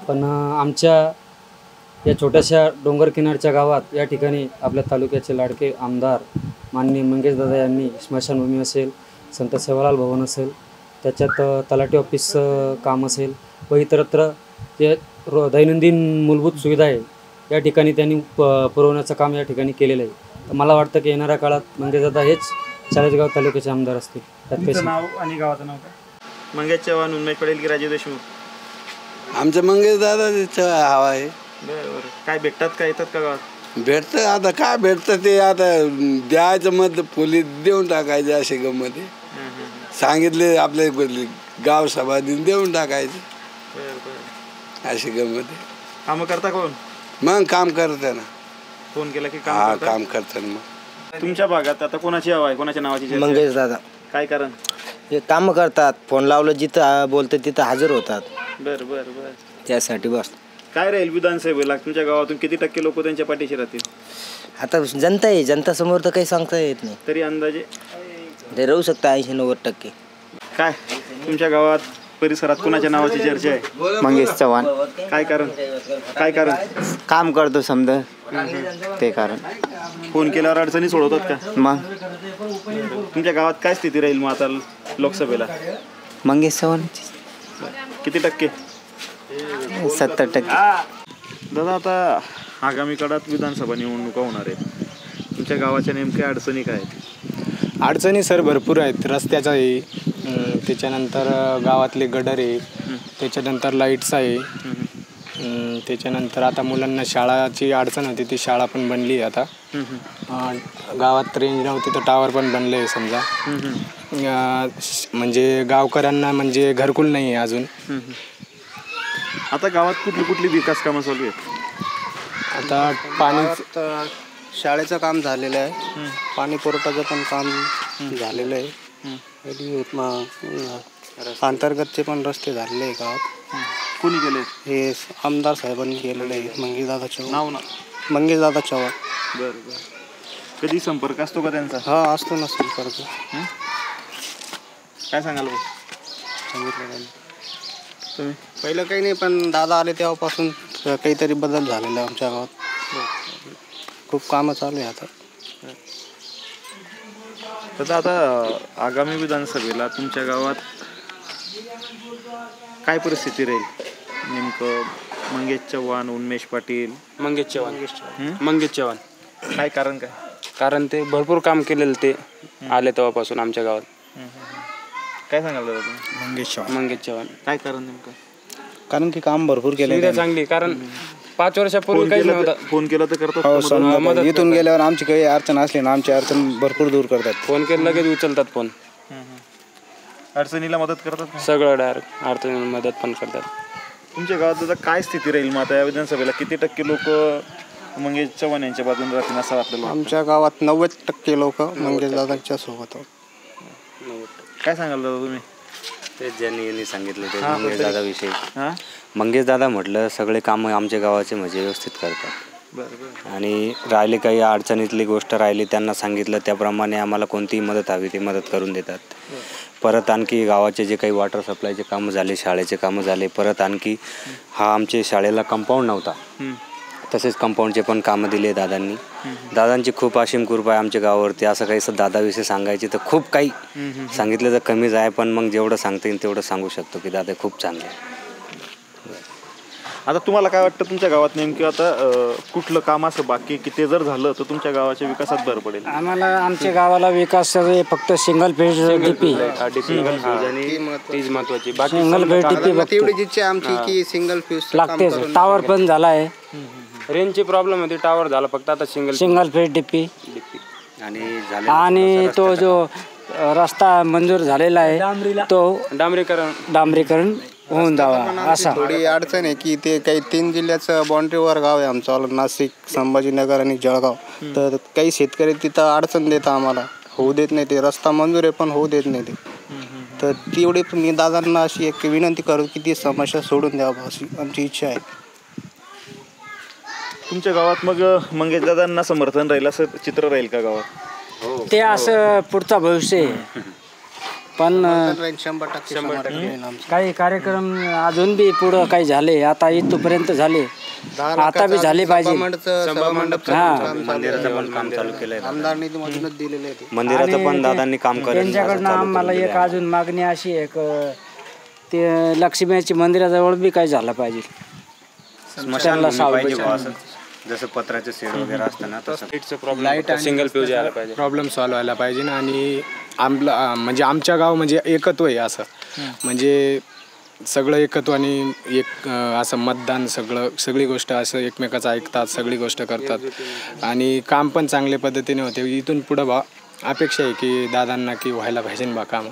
पण आमच्या या छोट्याशा डोंगर किनारच्या गावात या ठिकाणी आपल्या तालुक्याचे लाडके आमदार माननीय मंगेशदादा यांनी स्मशानभूमी असेल, संत सेवालाल भवन असेल, त्याच्यात तलाठी ऑफिस काम असेल व इतरत्र जे दैनंदिन मूलभूत सुविधा आहे या ठिकाणी त्यांनी पुरवण्याचं काम या ठिकाणी केलेलं आहे. तर मला वाटतं की येणाऱ्या काळात मंगेशदादा हेच चाळीसगाव तालुक्याचे आमदार असतील. तुमचं नाव आणि गावाचं नाव काय? मंगेश चव्हाण, उन्मेष पटेल की राजीव देशमुख? आमचं मंगेशदादा हवा आहे. बरं. काय भेटतात का, येतात का गावात? भेटतं. आता काय भेटतं ते आता द्यायचं मत पोलीस देऊन टाकायचे असे गमत आहे. सांगितले आपले गाव सभा देऊन टाकायचे अशी गमत आहे. कामं करता कोण? मग काम करतं ना. फोन केला की हा काम करतात. मग तुमच्या भागात आता कोणाची हवा आहे, कोणाच्या नावाची चर्चा आहे? मंगेशदादा. काय कारण? हे काम करतात, फोन लावलं जिथं बोलतं तिथं हजर होतात. बरं बरं बरं. त्यासाठी बस. काय राहील विधानसभेला तुमच्या गावातून किती टक्के लोक त्यांच्या पाठीशी राहतील? आता जनता आहे, जनतासमोर तर काही सांगता येत नाही. तरी अंदाजे ते राहू शकतं 80-90%. काय तुमच्या गावात परिसरात कोणाच्या नावाची चर्चा आहे? मंगेश चव्हाण. काय कारण? काय कारण? काम करतो समजा ते कारण. फोन केल्यावर अडचणी सोडवतात का? मग तुमच्या गावात काय स्थिती राहील मग आता लोकसभेला? मंगेश चव्हाण. किती टक्के? 70%. दादा, आता आगामी काळात विधानसभा निवडणुका होणार आहेत. तुमच्या गावाच्या नेमक्या अडचणी काय आहेत? अडचणी सर भरपूर आहेत. रस्त्याचा आहे, त्याच्यानंतर गावातले गडर आहे, त्याच्यानंतर लाईट्स आहे, त्याच्यानंतर आता मुलांना शाळाची अडचण होती, ती शाळा पण बनली आहे आता. गावात रेंज नव्हती तर टावर पण बनले आहे समजा. म्हणजे गावकऱ्यांना म्हणजे घरकुल नाही आहे अजून. आता गावात कुठली कुठली विकास कामं चालू आहेत? आता पाणी शाळेचं काम झालेलं आहे, पाणी पुरवठ्याचं पण काम झालेलं आहे, अंतर्गतचे पण रस्ते झालेले आहे गावात. कोणी केले? हे आमदार साहेबांनी केलेलं आहे. मंगेशदादा चव्हाण. नाव ना? मंगेशदादा चव्हाण. बरं बरं. कधी संपर्क असतो का त्यांचा? हा असतो ना संपर्क. काय सांगाल भाऊ? सांगितलं तुम्ही? पहिलं काही नाही, पण दादा आले तेव्हापासून काहीतरी बदल झालेला आहे आमच्या गावात. खूप कामं चालू आहे आता. तर आता आगामी विधानसभेला तुमच्या गावात काय परिस्थिती राहील? नेमकं मंगेश चव्हाण, उन्मेष पाटील? मंगेश चव्हाण. काय कारण? काय कारण ते भरपूर काम केलेलं ते आले तेव्हापासून आमच्या गावात. काय सांगाल दादा तुम्ही? मंगेश चव्हाण. काय कारण नेमकं? कारण की काम भरपूर केले चांगली. कारण 5 वर्षापूर्वी काही नव्हतं. फोन केला तर करतात. इथून गेल्यावर आमची काही अडचण असली ना, आमची अडचण भरपूर दूर करतात. फोन केला लगेच उचलतात फोन. अडचणीला मदत करतात सगळं डायरेक्ट. अडचणीला मदत पण करतात. तुमच्या गावात दादा काय स्थिती राहील मग आता या विधानसभेला? किती टक्के लोक मंगेश चव्हाण यांच्या बाजूने राहतील असं आपल्याला? आमच्या गावात 90% लोक मंगेश दादांच्या सोबत. काय सांगाल दादा तुम्ही? तेच ज्यांनी सांगितलं ते मंगेश दादाविषयी. मंगेश दादा म्हटलं सगळे कामं आमच्या गावाचे म्हणजे व्यवस्थित करतात. आणि राहिली काही अडचणीतली गोष्ट राहिली, त्यांना सांगितलं त्याप्रमाणे आम्हाला कोणतीही मदत हवी ती मदत करून देतात. परत आणखी गावाचे जे काही वॉटर सप्लायचे कामं झाले, शाळेचे कामं झाले, परत आणखी हा आमच्या शाळेला कंपाऊंड नव्हता, तसेच कंपाऊंडचे पण कामं दिले दादांनी. दादांची खूप असीम कृपा आहे आमच्या गावावरती. असं काही दादाविषयी सांगायची तर खूप काही सांगितलं तर कमीच आहे, पण मग जेवढं सांगता येईल तेवढं सांगू शकतो की दादा खूप चांगले आहे. आता तुम्हाला काय वाटतं तुमच्या गावात नेमकं आता कुठलं काम असं बाकी की ते जर झालं तर तुमच्या गावाच्या विकासात भर पडेल? आम्हाला आमच्या गावाला विकास फक्त सिंगल फेज डीपी तीच महत्वाची. सिंगल फेज डीपी तेवढीच इच्छा आमची की सिंगल फेज लागते. टावर पण झाला आहे. रेंजची प्रॉब्लेम होती, टावर झाला फक्त आता सिंगल फेज डीपी. आणि तो जो रस्ता मंजूर झालेला आहे तो डांबरीकरण होऊन जावा असा. थोडी अडचण आहे की ते काही 3 जिल्ह्याचं बाउंड्रीवर गाव आहे आमचं, नाशिक, संभाजीनगर आणि जळगाव. तर काही शेतकरी तिथं अडचण देतात आम्हाला, होऊ देत नाही ते. रस्ता मंजूर आहे पण होऊ देत नाही ते. तर तेवढी मी दादांना अशी एक विनंती करू की ती समस्या सोडून द्यावं अशी आमची इच्छा आहे. तुमच्या गावात मग मंगेश दादांना समर्थन राहील असं चित्र राहील का गावात? ते असं पुढचा भविष्य आहे. पण 100% काही कार्यक्रम अजून बी पुढं काही झाले, आता इथपर्यंत झाले, आता बी झाले पाहिजे. मंदिराचं पण काम चालू केलंय, आमदार निधीमधूनच दिलेले आहे. मंदिराचं पण दादांनी काम करेल. त्यांच्याकडनं आम्हाला एक अजून मागणी अशी आहे की ते लक्ष्मीची मंदिराजवळ बी काही झालं पाहिजे. जसं पत्राचे शेड वगैरे असतं ना तसं लाईट सिंगल फ्यूज यायला पाहिजे, प्रॉब्लेम सॉल्व्ह व्हायला पाहिजे. आणि म्हणजे आमच्या गाव म्हणजे एकत्व आहे असं, म्हणजे सगळं एकत्व आणि एक असं मतदान सगळी गोष्ट असं एकमेकाचं ऐकतात, सगळी गोष्ट करतात आणि काम पण चांगल्या पद्धतीने होते. इथून पुढं अपेक्षा आहे की दादांना की व्हायला पाहिजे कामं.